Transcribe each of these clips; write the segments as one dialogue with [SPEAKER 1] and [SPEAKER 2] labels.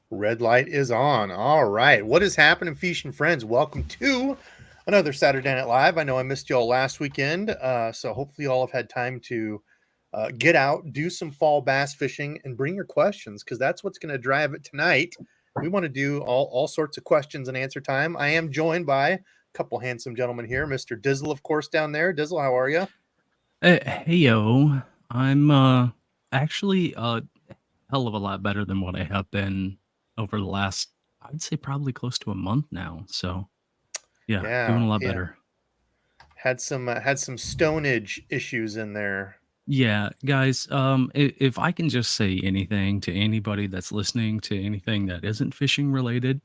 [SPEAKER 1] Red light is on. All right. What is happening, Fish and Friends? Welcome to another Saturday Night Live. I know I missed y'all last weekend, so hopefully y'all have had time to get out, do some fall bass fishing, and bring your questions because that's what's going to drive it tonight. We want to do all sorts of questions and answer time. I am joined by a couple handsome gentlemen here. Mr. Dizzle, of course, down there. Dizzle, how are you?
[SPEAKER 2] Hey yo, I'm actually a hell of a lot better than what I have been over the last, I'd say probably close to a month now. So yeah, doing
[SPEAKER 1] Yeah,
[SPEAKER 2] a lot
[SPEAKER 1] yeah.
[SPEAKER 2] better.
[SPEAKER 1] Had some stonage issues in there.
[SPEAKER 2] Yeah, guys, if I can just say anything to anybody that's listening to anything that isn't fishing related,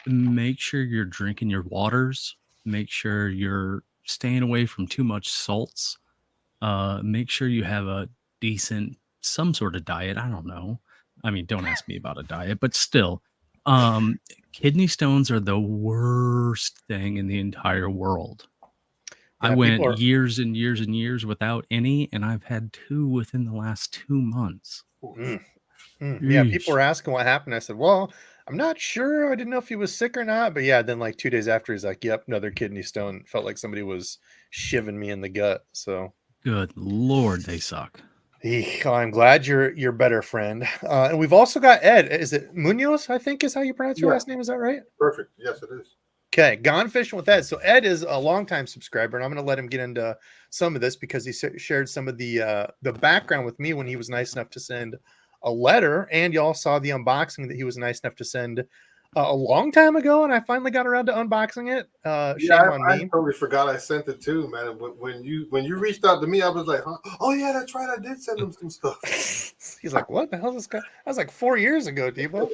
[SPEAKER 2] make sure you're drinking your waters, make sure you're staying away from too much salts. Make sure you have a decent some sort of diet. I don't know. I mean, don't ask me about a diet, but still, um, kidney stones are the worst thing in the entire world. I
[SPEAKER 1] Yeah, people
[SPEAKER 2] went
[SPEAKER 1] are.
[SPEAKER 2] years and years and years without any, and I've had two within the last 2 months.
[SPEAKER 1] Mm. Yeah, people
[SPEAKER 2] Yeesh.
[SPEAKER 1] were asking what happened. I said, "Well, I'm not sure. I didn't know if he was sick or not." But yeah, then like 2 days after, he's like, "Yep, another kidney stone." Felt like somebody was shivving me in the gut. So,
[SPEAKER 2] Good lord, they suck.
[SPEAKER 1] I'm glad you're better, friend. And we've also got Ed. Is it Munoz? I think is how you pronounce your
[SPEAKER 3] Yeah,
[SPEAKER 1] last name. Is that right?
[SPEAKER 3] perfect. Yes, it is.
[SPEAKER 1] Okay, gone fishing with Ed. So Ed is a longtime subscriber, and I'm going to let him get into some of this because he shared some of the background with me when he was nice enough to send a letter, and y'all saw the unboxing that he was nice enough to send a long time ago, and I finally got around to unboxing it.
[SPEAKER 3] Yeah,
[SPEAKER 1] Shame on
[SPEAKER 3] I
[SPEAKER 1] me.
[SPEAKER 3] totally forgot I sent it too, man. When you reached out to me, I was like, huh? Oh yeah, that's right. I did send him some stuff.
[SPEAKER 1] He's like, "What the hell is this guy?" That was like 4 years ago, Debo.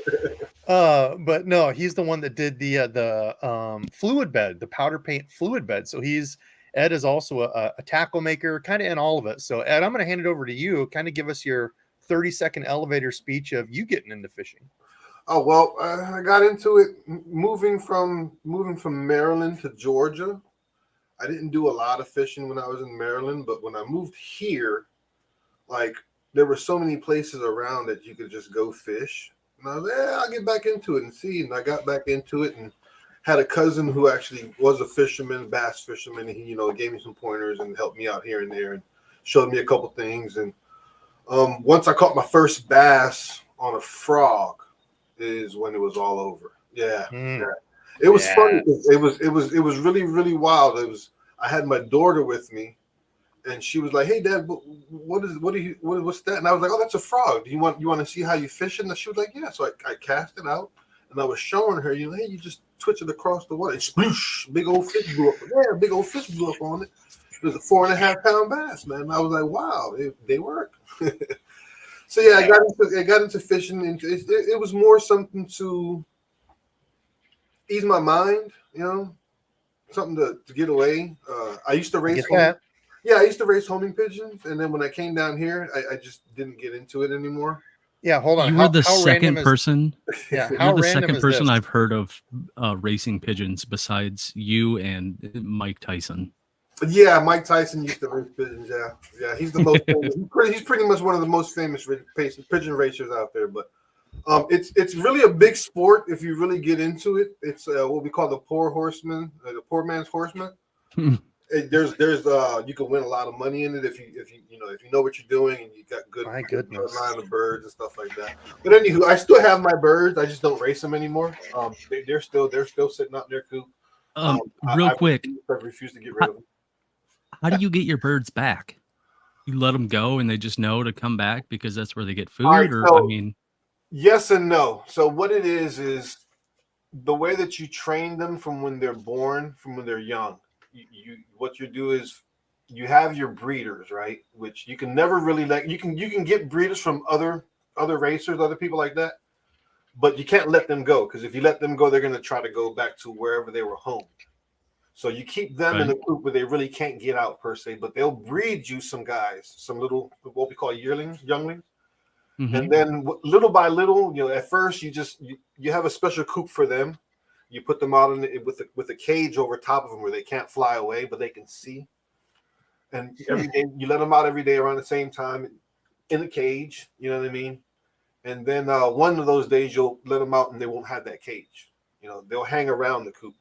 [SPEAKER 1] But no, he's the one that did the fluid bed, the powder paint fluid bed. So Ed is also a tackle maker, kind of in all of it. So Ed, I'm going to hand it over to you. Kind of give us your 30-second elevator speech of you getting into fishing.
[SPEAKER 3] Oh well, I got into it moving from Maryland to Georgia. I didn't do a lot of fishing when I was in Maryland, but when I moved here, like there were so many places around that you could just go fish. And I was like, yeah, I'll get back into it and see. And I got back into it and had a cousin who actually was a fisherman, bass fisherman, and he, gave me some pointers and helped me out here and there and showed me a couple things. And once I caught my first bass on a frog is when it was all over. Yeah, yeah.
[SPEAKER 1] Mm,
[SPEAKER 3] It was funny.
[SPEAKER 1] yes.
[SPEAKER 3] It was really really wild. I had my daughter with me and she was like, "Hey, Dad, what's that?" And I was like, "Oh, that's a frog. Do you want to see how you fish it?" And she was like, "Yeah." So I cast it out, and I was showing her, hey, you just twitch it across the water, and sploosh, big old fish blew up. Yeah, big old fish blew up on it. It was a 4.5 pound bass, man. And I was like, "Wow, they work." So yeah,
[SPEAKER 1] Yeah.
[SPEAKER 3] I got into fishing, and it was more something to ease my mind, something to get away. I used to
[SPEAKER 1] I
[SPEAKER 3] race
[SPEAKER 1] get
[SPEAKER 3] home.
[SPEAKER 1] that.
[SPEAKER 3] Yeah, I used to race homing pigeons, and then when I came down here, I just didn't get into it anymore.
[SPEAKER 1] Yeah. Hold on.
[SPEAKER 2] You were the
[SPEAKER 1] How random
[SPEAKER 2] second
[SPEAKER 1] is
[SPEAKER 2] person.
[SPEAKER 1] yeah?
[SPEAKER 2] You're
[SPEAKER 1] How
[SPEAKER 2] the
[SPEAKER 1] random
[SPEAKER 2] second
[SPEAKER 1] is
[SPEAKER 2] person
[SPEAKER 1] this?
[SPEAKER 2] I've heard of racing pigeons besides you and Mike Tyson.
[SPEAKER 3] But yeah, Mike Tyson used to race pigeons. Yeah, yeah, he's the most famous. He's pretty much one of the most famous pigeon racers out there. But it's really a big sport if you really get into it. It's what we call the poor horseman, the poor man's horseman. There's you can win a lot of money in it if you know what you're doing and you got
[SPEAKER 1] My
[SPEAKER 3] good
[SPEAKER 1] goodness.
[SPEAKER 3] line of birds and stuff like that. But anywho, I still have my birds. I just don't race them anymore. They're still sitting out in their coop.
[SPEAKER 2] Real quick,
[SPEAKER 3] I refuse to get rid
[SPEAKER 2] how,
[SPEAKER 3] of them.
[SPEAKER 2] how do you get your birds back? You let them go and they just know to come back because that's where they get
[SPEAKER 3] All right,
[SPEAKER 2] food, or I
[SPEAKER 3] so
[SPEAKER 2] mean,
[SPEAKER 3] yes and no. So what it is the way that you train them from when they're born, from when they're young. You what you do is you have your breeders, right? Which you can never really you can get breeders from other racers, other people like that, but you can't let them go because if you let them go, they're going to try to go back to wherever they were home. So you keep them in
[SPEAKER 2] right?
[SPEAKER 3] the coop where they really can't get out per se, but they'll breed you some guys, some little what we call yearlings, younglings.
[SPEAKER 2] Hmm.
[SPEAKER 3] And then little by little, at first you have a special coop for them. You put them out with a cage over top of them where they can't fly away, but they can see. And
[SPEAKER 1] Hmm.
[SPEAKER 3] every day you let them out every day around the same time in the cage. You know what I mean? And then one of those days you'll let them out and they won't have that cage. They'll hang around the coop.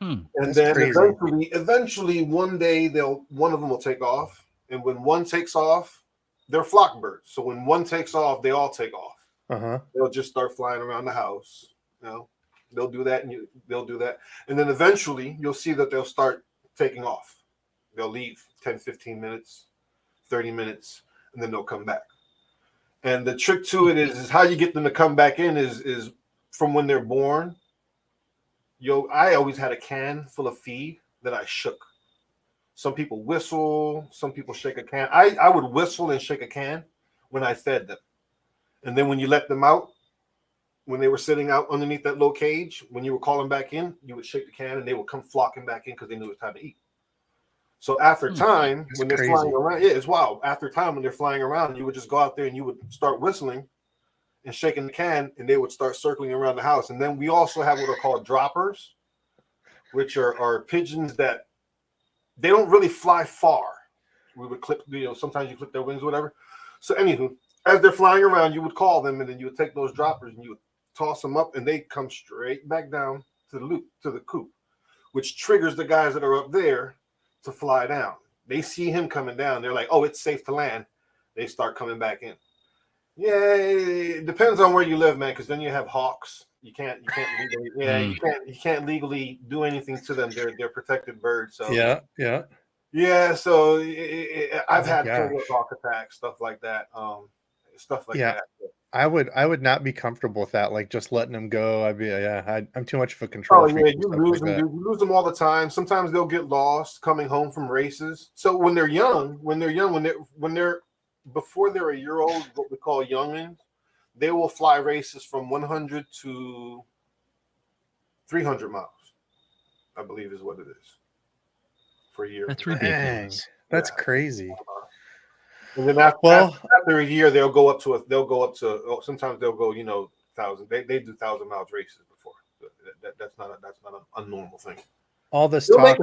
[SPEAKER 3] And
[SPEAKER 1] That's
[SPEAKER 3] then
[SPEAKER 1] crazy.
[SPEAKER 3] eventually one day one of them will take off. And when one takes off, they're flock birds. So when one takes off, they all take off. They'll just start flying around the house. They'll do that and they'll do that. And then eventually you'll see that they'll start taking off. They'll leave 10, 15 minutes, 30 minutes, and then they'll come back. And the trick to it is how you get them to come back in is from when they're born. I always had a can full of feed that I shook. Some people whistle, some people shake a can. I would whistle and shake a can when I fed them. And then when you let them out, when they were sitting out underneath that low cage, when you were calling back in, you would shake the can and they would come flocking back in because they knew it was time to eat. So after time, when they're flying around, it's wild. After time, when they're flying around, you would just go out there and you would start whistling and shaking the can, and they would start circling around the house. And then we also have what are called droppers, which are pigeons that they don't really fly far. We would clip, sometimes you clip their wings or whatever. So anywho, as they're flying around, you would call them, and then you would take those droppers and you would toss them up, and they come straight back down to the coop, which triggers the guys that are up there to fly down. They see him coming down. They're like, oh, it's safe to land. They start coming back in. Yeah, it depends on where you live, man, because then you have hawks. You can't legally, you can't legally do anything to them. They're protected birds. So yeah. So I've had hawk attacks, stuff like that. That.
[SPEAKER 1] I would not be comfortable with that. Like just letting them go. I'm too much of a control freak.
[SPEAKER 3] You lose them. You lose them all the time. Sometimes they'll get lost coming home from races. So when they're young, before they're a year old, what we call youngins, they will fly races from 100 to 300 miles, I believe is what it is for a year.
[SPEAKER 2] That's ridiculous.
[SPEAKER 1] That's crazy.
[SPEAKER 3] And then after a year, they'll go up to sometimes they'll go 1,000. They do 1,000 miles races before. That's not a normal thing.
[SPEAKER 1] All this talk,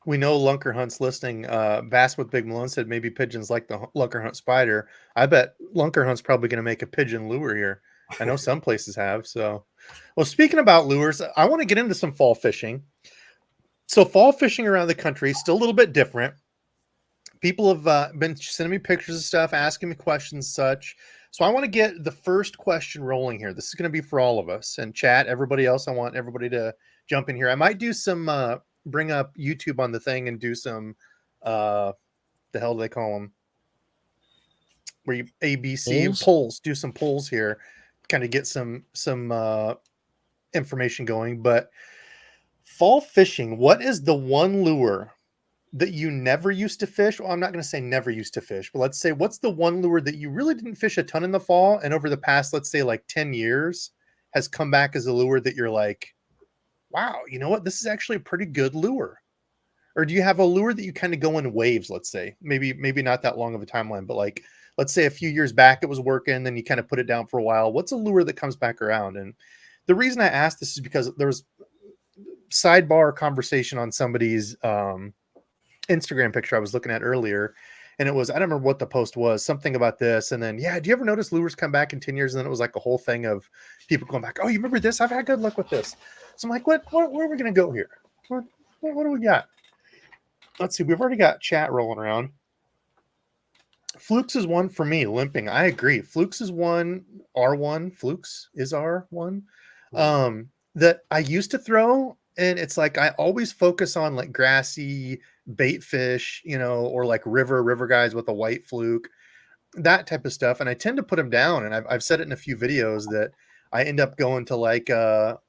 [SPEAKER 1] we know Lunker Hunt's listening. Bass with Big Malone said maybe pigeons like the Lunker Hunt spider. I bet Lunker Hunt's probably going to make a pigeon lure here. I know some places have. So, well, speaking about lures, I want to get into some fall fishing. So fall fishing around the country is still a little bit different. People have been sending me pictures of stuff, asking me questions, such. So I want to get the first question rolling here. This is going to be for all of us and chat. Everybody else, I want everybody to jump in here. I might do some bring up YouTube on the thing and do some the hell do they call them? Where you ABC polls, do some polls here, kind of get some information going. But fall fishing, what is the one lure that you never used to fish? Well, I'm not going to say never used to fish, but let's say what's the one lure that you really didn't fish a ton in the fall, and over the past, let's say like 10 years has come back as a lure that you're like, wow, you know what? This is actually a pretty good lure. Or do you have a lure that you kind of go in waves, let's say? Maybe not that long of a timeline, but like, let's say a few years back it was working, then you kind of put it down for a while. What's a lure that comes back around? And the reason I asked this is because there was sidebar conversation on somebody's Instagram picture I was looking at earlier. And it was, I don't remember what the post was, something about this. And then, do you ever notice lures come back in 10 years? And then it was like a whole thing of people going back, oh, you remember this? I've had good luck with this. So I'm like, where are we going to go here? What do we got? Let's see. We've already got chat rolling around. Flukes is one for me, limping. I agree. Flukes is one, R1. Flukes is R1. That I used to throw. And it's like, I always focus on like grassy bait fish, or like river guys with a white fluke, that type of stuff. And I tend to put them down. And I've said it in a few videos that I end up going to like a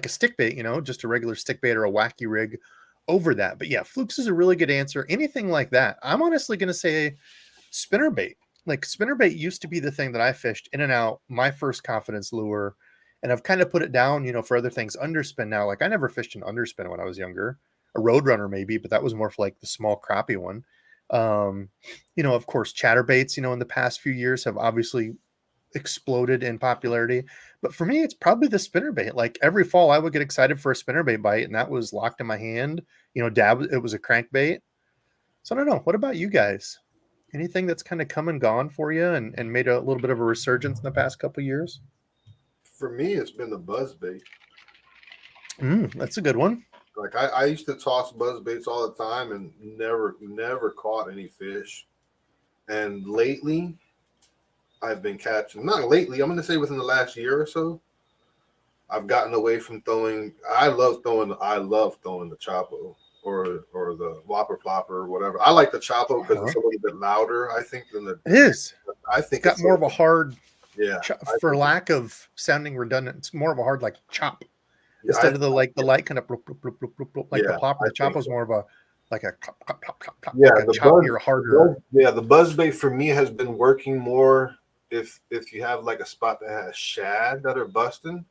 [SPEAKER 1] stick bait, just a regular stick bait or a wacky rig over that. But yeah, flukes is a really good answer. Anything like that. I'm honestly going to say spinner bait. Like spinner bait used to be the thing that I fished in and out, my first confidence lure. And I've kind of put it down, for other things. Underspin now. Like I never fished an underspin when I was younger. A roadrunner maybe, but that was more for like the small crappie one. Of course, chatterbaits, in the past few years have obviously exploded in popularity. But for me, it's probably the spinnerbait. Like every fall, I would get excited for a spinnerbait bite, and that was locked in my hand. It was a crankbait. So I don't know. What about you guys? Anything that's kind of come and gone for you and made a little bit of a resurgence in the past couple of years?
[SPEAKER 3] For me, it's been the buzz bait.
[SPEAKER 1] That's a good one.
[SPEAKER 3] Like I used to toss buzz baits all the time and never caught any fish. And lately, I've been catching. Not lately. I'm going to say within the last year or so, I've gotten away from throwing. I love throwing the Chapo or the Whopper Plopper or whatever. I like the Chapo because it's a little bit louder, I think, than the.
[SPEAKER 1] It is.
[SPEAKER 3] I think
[SPEAKER 1] it's got more of a hard.
[SPEAKER 3] Yeah.
[SPEAKER 1] For lack of sounding redundant, it's more of a hard like chop.
[SPEAKER 3] Yeah,
[SPEAKER 1] instead of the light kind of bloop, bloop, bloop, bloop, bloop, bloop, like
[SPEAKER 3] Yeah,
[SPEAKER 1] the plopper. The
[SPEAKER 3] I think
[SPEAKER 1] Chapo's
[SPEAKER 3] so.
[SPEAKER 1] more of a like a clop, clop, clop, clop, clop,
[SPEAKER 3] Yeah,
[SPEAKER 1] like a
[SPEAKER 3] the
[SPEAKER 1] choppier, harder.
[SPEAKER 3] the buzz bait for me has been working more if you have like a spot that has shad that are busting.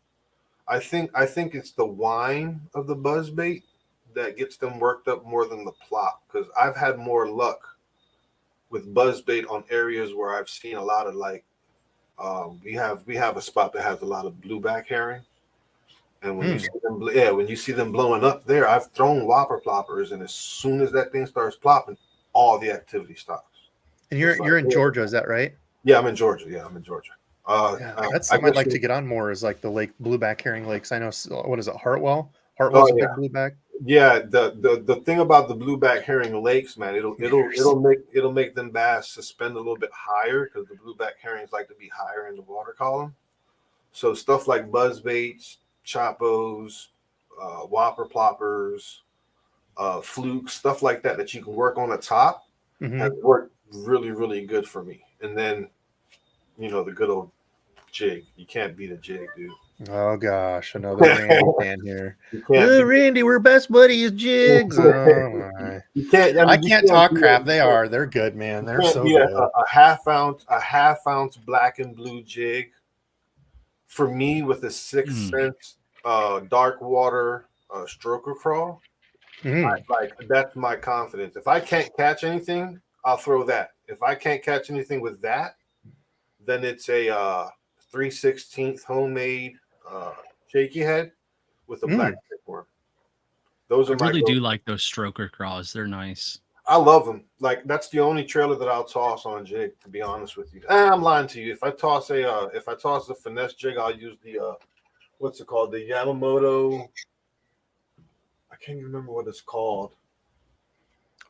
[SPEAKER 3] I think it's the whine of the buzz bait that gets them worked up more than the plop, because I've had more luck with buzz bait on areas where I've seen a lot of like we have a spot that has a lot of blueback herring. And when you see them, when you see them blowing up there, I've thrown Whopper Ploppers, and as soon as that thing starts plopping, all the activity stops.
[SPEAKER 1] And you're in Georgia, is that right?
[SPEAKER 3] Yeah, I'm in Georgia.
[SPEAKER 1] That's something I'd like to get on more. Is like the lake blueback herring lakes. I know. What is it? Hartwell's a big blueback.
[SPEAKER 3] Yeah, the thing about the blueback herring lakes, man, it'll make them bass suspend a little bit higher because the blueback herrings like to be higher in the water column. So stuff like buzz baits, Chapos, Whopper Ploppers, flukes, stuff like that you can work on the top has worked really, really good for me. And then, the good old jig. You can't beat a jig, dude.
[SPEAKER 1] Oh gosh, another Randy fan here.
[SPEAKER 3] Randy,
[SPEAKER 1] we're best buddies, jigs. Oh my.
[SPEAKER 3] You can't.
[SPEAKER 1] I can't talk crap. They're good, man. They're so good.
[SPEAKER 3] A half ounce black and blue jig. For me, with a 6 cents dark water stroker crawl, that's my confidence. If I can't catch anything, I'll throw that. If I can't catch anything with that, then it's a 3/16 homemade shaky head with a black stickworm. Those are
[SPEAKER 2] I really do like those stroker craws. They're nice.
[SPEAKER 3] I love them. Like, that's the only trailer that I'll toss on jig, to be honest with you. I'm lying to you. If I toss a finesse jig, I'll use the what's it called? The Yamamoto. I can't even remember what it's called.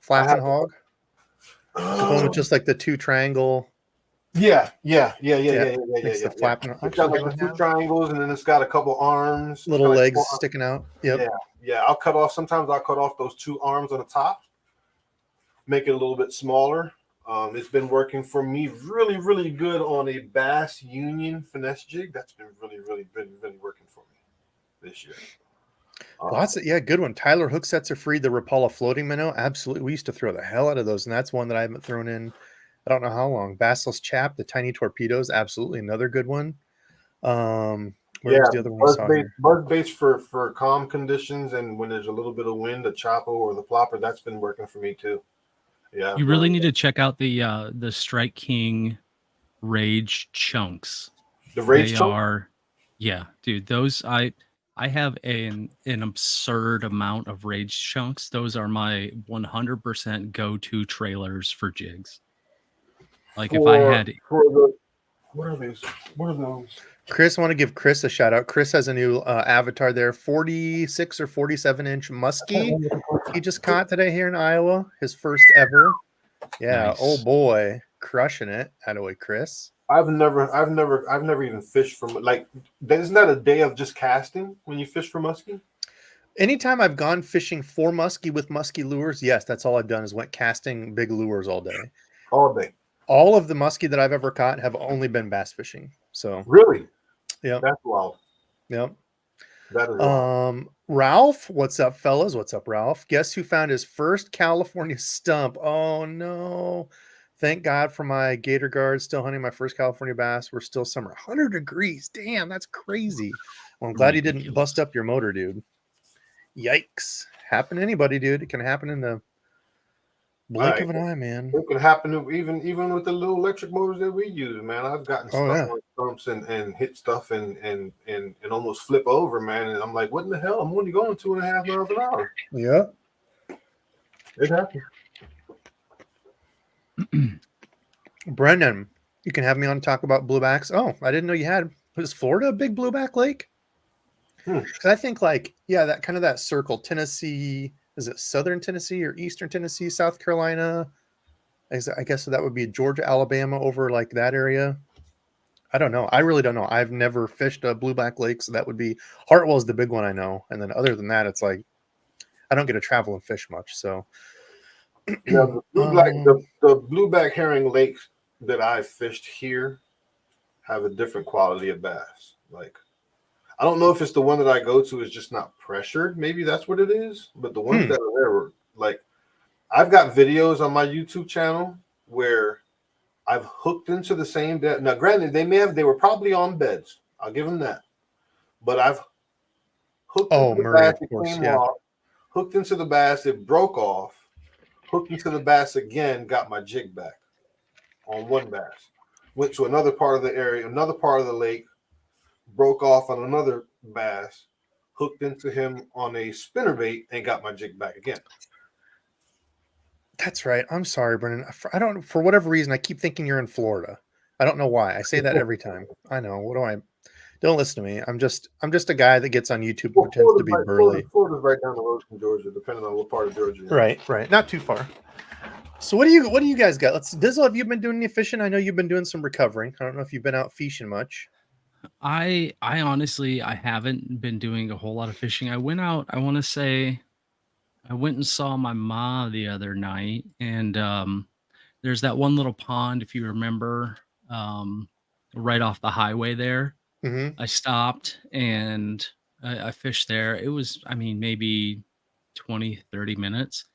[SPEAKER 1] Flapping hog. The one with just like the two triangle.
[SPEAKER 3] Yeah.
[SPEAKER 1] It's the flapping.
[SPEAKER 3] It's got like the two triangles, and then it's got a couple arms,
[SPEAKER 1] little legs sticking out. Yep.
[SPEAKER 3] Yeah. Sometimes I'll cut off those two arms on the top, make it a little bit smaller. It's been working for me really, really good on a Bass Union finesse jig. That's been really, really, really, really working for me this year.
[SPEAKER 1] Good one. Tyler hook sets are free. The Rapala floating minnow, absolutely. We used to throw the hell out of those, and that's one that I haven't thrown in I don't know how long. Basilisk Chap, the tiny torpedoes, absolutely another good one. Where was the other one?
[SPEAKER 3] Buzz baits for calm conditions, and when there's a little bit of wind, the Chapo or the Plopper, that's been working for me too. Yeah,
[SPEAKER 2] you really need to check out the Strike King Rage chunks.
[SPEAKER 3] The Rage chunks?
[SPEAKER 2] Yeah, dude. Those I have an absurd amount of Rage chunks. Those are my 100% go-to trailers for jigs. Like if I had
[SPEAKER 3] what are these? What are those?
[SPEAKER 1] Chris, I want to give Chris a shout out. Chris has a new avatar there, 46 or 47-inch muskie. He just caught today here in Iowa, his first ever. Yeah, nice. Oh boy, crushing it. Attaboy, Chris.
[SPEAKER 3] I've never even fished from, like, isn't that a day of just casting when you fish for muskie?
[SPEAKER 1] Anytime I've gone fishing for muskie with muskie lures, yes, that's all I've done is went casting big lures all day.
[SPEAKER 3] All day.
[SPEAKER 1] All of the muskie that I've ever caught have only been bass fishing. So
[SPEAKER 3] really,
[SPEAKER 1] yeah,
[SPEAKER 3] that's wild.
[SPEAKER 1] Yep.
[SPEAKER 3] That is wild.
[SPEAKER 1] Ralph, what's up, fellas? What's up, Ralph? Guess who found his first California stump? Oh no! Thank God for my gator guards. Still hunting my first California bass. We're still summer, 100 degrees. Damn, that's crazy. Well, I'm glad he didn't bust up your motor, dude. Yikes! Happen to anybody, dude. It can happen in the blink of an eye, man.
[SPEAKER 3] It can happen to even with the little electric motors that we use, man. I've gotten stuck on stumps and hit stuff and almost flip over, man. And I'm like, what in the hell? I'm only going 2.5 miles an hour.
[SPEAKER 1] Yeah.
[SPEAKER 3] It happens.
[SPEAKER 1] Brendan, you can have me on to talk about bluebacks. Oh, I didn't know you had. Was Florida a big blueback lake?
[SPEAKER 3] Hmm.
[SPEAKER 1] Because I think like, yeah, that kind of that circle, Tennessee, is it Southern Tennessee or Eastern Tennessee, South Carolina? I guess that would be Georgia, Alabama, over like that area. I don't know. I really don't know. I've never fished a blueback lake, so that would be Hartwell's the big one I know. And then other than that, it's like I don't get to travel and fish much. So
[SPEAKER 3] Now the blueback herring lakes that I fished here have a different quality of bass. Like I don't know if it's the one that I go to is just not pressured. Maybe that's what it is. But the ones that are there were like I've got videos on my YouTube channel where I've hooked into the same bed. Now, granted, they were probably on beds. I'll give them that. But I've hooked into the
[SPEAKER 1] Murray,
[SPEAKER 3] bass,
[SPEAKER 1] of
[SPEAKER 3] it
[SPEAKER 1] course,
[SPEAKER 3] came
[SPEAKER 1] yeah.
[SPEAKER 3] off, hooked into the bass, it broke off, hooked into the bass again, got my jig back on one bass. Went to another part of the area, another part of the lake, broke off on another bass, hooked into him on a spinnerbait, and got my jig back again.
[SPEAKER 1] That's right. I'm sorry, Brendan. I don't, for whatever reason, I keep thinking you're in Florida. I don't know why. I say that every time. I know. What do I? Don't listen to me. I'm just a guy that gets on YouTube and
[SPEAKER 3] Well,
[SPEAKER 1] pretends to be burly.
[SPEAKER 3] Florida's right down the road from Georgia, depending on what part of Georgia you're in.
[SPEAKER 1] Right. Not too far. So what do you guys got? Let's Dizzle, have you been doing any fishing? I know you've been doing some recovering. I don't know if you've been out fishing much.
[SPEAKER 2] I honestly I haven't been doing a whole lot of fishing. I went out, I want to say I went and saw my ma the other night, and there's that one little pond, if you remember, right off the highway there.
[SPEAKER 1] Mm-hmm.
[SPEAKER 2] I stopped and I fished there. It was, I mean, maybe 20, 30 minutes.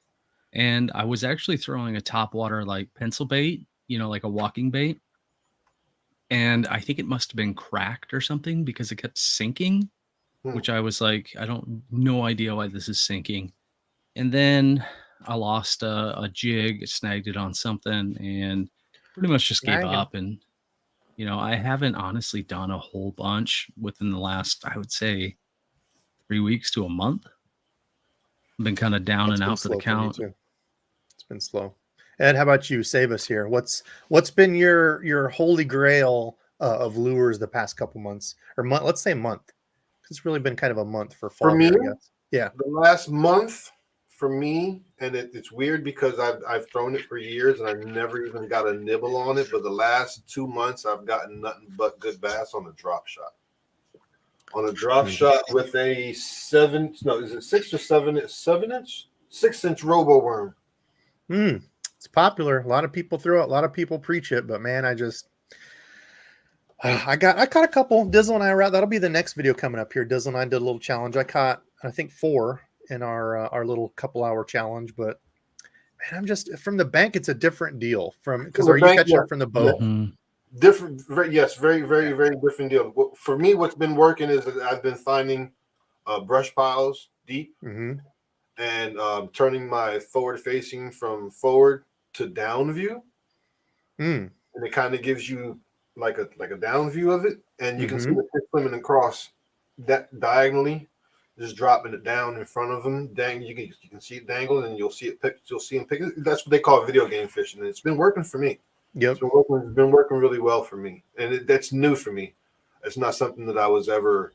[SPEAKER 2] And I was actually throwing a topwater like pencil bait, like a walking bait. And I think it must have been cracked or something because it kept sinking,
[SPEAKER 3] Hmm.
[SPEAKER 2] which I was like, I don't, no idea why this is sinking. And then I lost a jig, snagged it on something, and pretty much just gave
[SPEAKER 1] Snagging.
[SPEAKER 2] up. And I haven't honestly done a whole bunch within the last, I would say, 3 weeks to a month. I've been kind of down
[SPEAKER 1] That's
[SPEAKER 2] and
[SPEAKER 1] been
[SPEAKER 2] out for the
[SPEAKER 1] slow for me
[SPEAKER 2] count.
[SPEAKER 1] too. It's been slow. Ed, how about you? Save us here. What's been your holy grail of lures the past couple months or month? Let's say month. It's really been kind of a month for fall
[SPEAKER 3] For me,
[SPEAKER 1] here, I guess. Yeah.
[SPEAKER 3] the last month for me, and it's weird because I've thrown it for years and I've never even got a nibble on it. But the last 2 months, I've gotten nothing but good bass on a drop shot. On a drop shot with a 6 or 7 inch, 6-inch robo worm.
[SPEAKER 1] It's popular. A lot of people throw it. A lot of people preach it. But man, I caught a couple. Dizzle and I were out. That'll be the next video coming up here. Dizzle and I did a little challenge. I caught, I think, 4 in our little couple hour challenge. But man, I'm just from the bank. It's a different deal because are you catching up from the boat?
[SPEAKER 2] Mm-hmm.
[SPEAKER 3] Different, very, very, very different deal. For me, what's been working is that I've been finding brush piles deep and turning my forward facing from forward to down view, and it kind of gives you like a down view of it, and you can see the fish swimming across that diagonally, just dropping it down in front of them. You can see it dangle, and you'll see it pick. You'll see them pick. That's what they call video game fishing, and it's been working for me.
[SPEAKER 1] Yep.
[SPEAKER 3] It's been working really well for me, and that's new for me. It's not something that I was ever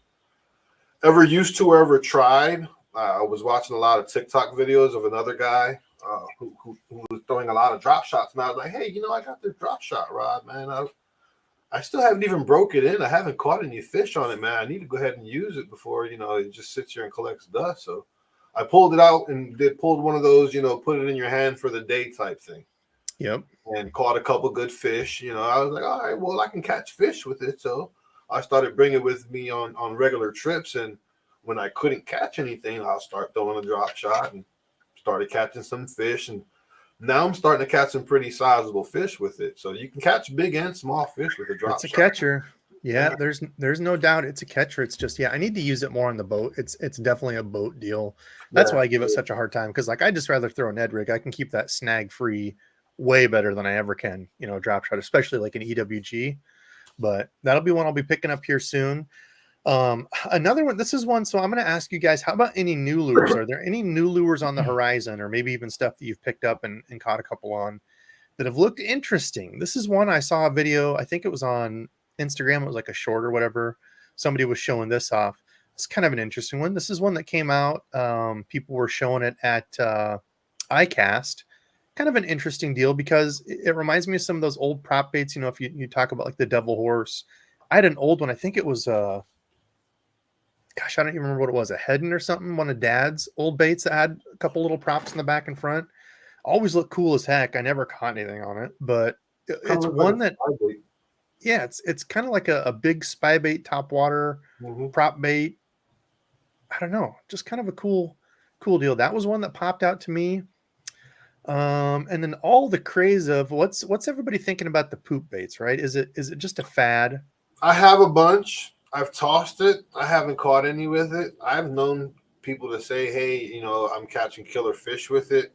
[SPEAKER 3] used to or ever tried. I was watching a lot of TikTok videos of another guy who was throwing a lot of drop shots, and I was like, hey, I got this drop shot rod, man. I still haven't even broke it in. I haven't caught any fish on it, man. I need to go ahead and use it before, it just sits here and collects dust. So I pulled it out and pulled one of those, put it in your hand for the day type thing.
[SPEAKER 1] Yep.
[SPEAKER 3] And caught a couple good fish. I was like, all right, well, I can catch fish with it. So I started bringing it with me on regular trips. And when I couldn't catch anything, I'll start throwing a drop shot and started catching some fish. And now I'm starting to catch some pretty sizable fish with it. So you can catch big and small fish with a drop shot.
[SPEAKER 1] It's a catcher. Yeah, there's no doubt it's a catcher. It's just, I need to use it more on the boat. It's definitely a boat deal. That's why I give it such a hard time, because like I just rather throw a Ned rig. I can keep that snag free way better than I ever can, drop shot, especially like an EWG. But that'll be one I'll be picking up here soon. Another one, this is one, so I'm going to ask you guys, how about any new lures? Are there any new lures on the horizon, or maybe even stuff that you've picked up and caught a couple on that have looked interesting. This is one I saw a video. I think it was on Instagram. It was like a short or whatever. Somebody was showing this off. It's kind of an interesting one. This is one that came out. People were showing it at iCast. Kind of an interesting deal because it reminds me of some of those old prop baits. You know, if you talk about like the Devil Horse, I had an old one. I think it was gosh, I don't even remember what it was. A Hedden or something. One of Dad's old baits that had a couple little props in the back and front. Always looked cool as heck. I never caught anything on it, but it's one that, yeah, it's kind of like a big spy bait, top water prop bait. I don't know, just kind of a cool deal. That was one that popped out to me. And then all the craze of what's everybody thinking about the poop baits, right? Is it just a fad?
[SPEAKER 3] I have a bunch. I've tossed it. I haven't caught any with it. I've known people to say, hey, you know, I'm catching killer fish with it.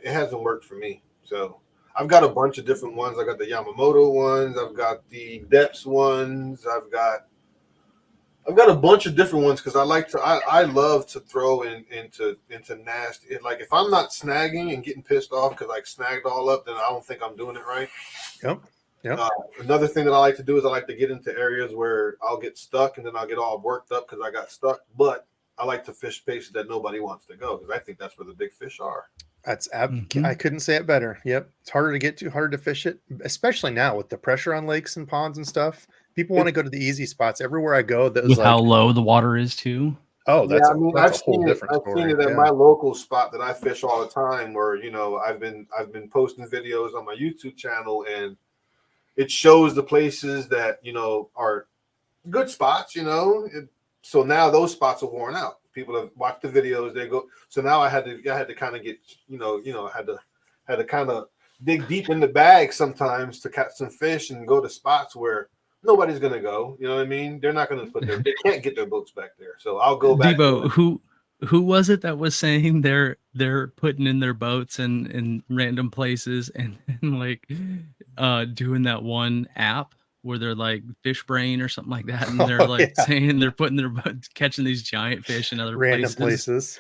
[SPEAKER 3] It hasn't worked for me. So I've got a bunch of different ones. I got the Yamamoto ones. I've got the DEBO'S ones. I've got a bunch of different ones because I love to throw into nasty. Like if I'm not snagging and getting pissed off because I snagged all up, then I don't think I'm doing it right.
[SPEAKER 1] Yep.
[SPEAKER 3] Another thing that I like to do is I like to get into areas where I'll get stuck and then I'll get all worked up because I got stuck. But I like to fish spaces that nobody wants to go because I think that's where the big fish are.
[SPEAKER 1] That's I couldn't say it better. Yep. It's harder to get to, harder to fish it, especially now with the pressure on lakes and ponds and stuff. People want to go to the easy spots everywhere I go. That was
[SPEAKER 2] with how low the water is too.
[SPEAKER 1] Oh, that's
[SPEAKER 3] I've seen it at my local spot that I fish all the time where, you know, I've been posting videos on my YouTube channel and it shows the places that, you know, are good spots, you know. So now those spots are worn out. People have watched the videos, they go. So now I had to kind of get, had to kind of dig deep in the bag sometimes to catch some fish and go to spots where nobody's gonna go. You know what I mean? They're not gonna they can't get their boats back there. So I'll go back.
[SPEAKER 2] Debo, who was it that was saying they're putting in their boats in random places and like doing that one app where they're like Fish Brain or something like that, and they're saying they're putting their boats, catching these giant fish in other
[SPEAKER 1] random places.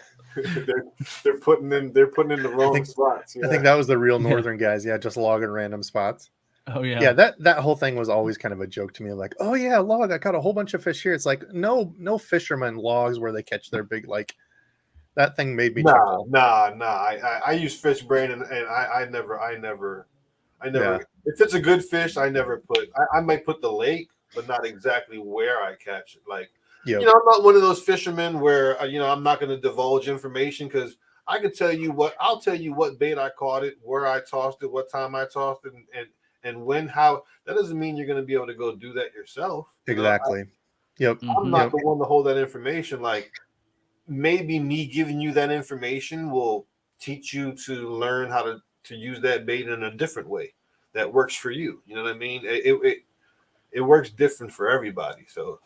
[SPEAKER 3] they're putting in the wrong spots. Yeah.
[SPEAKER 1] I think that was the real northern guys. Yeah, just logging random spots.
[SPEAKER 2] Oh yeah.
[SPEAKER 1] Yeah, that whole thing was always kind of a joke to me. Like, oh yeah, log, I caught a whole bunch of fish here. It's like no fisherman logs where they catch their big, like, that thing made me chuckle.
[SPEAKER 3] I use Fish Brain and I never if it's a good fish, I never put I might put the lake, but not exactly where I catch it. Like, you know, I'm not one of those fishermen where you know, I'm not going to divulge information because I could tell you I'll tell you what bait I caught it, where I tossed it, what time I tossed it, and when, how. That doesn't mean you're going to be able to go do that yourself.
[SPEAKER 1] Exactly.
[SPEAKER 3] I'm not the one to hold that information. Like, maybe me giving you that information will teach you to learn how to use that bait in a different way that works for you. You know what I mean? It works different for everybody. So,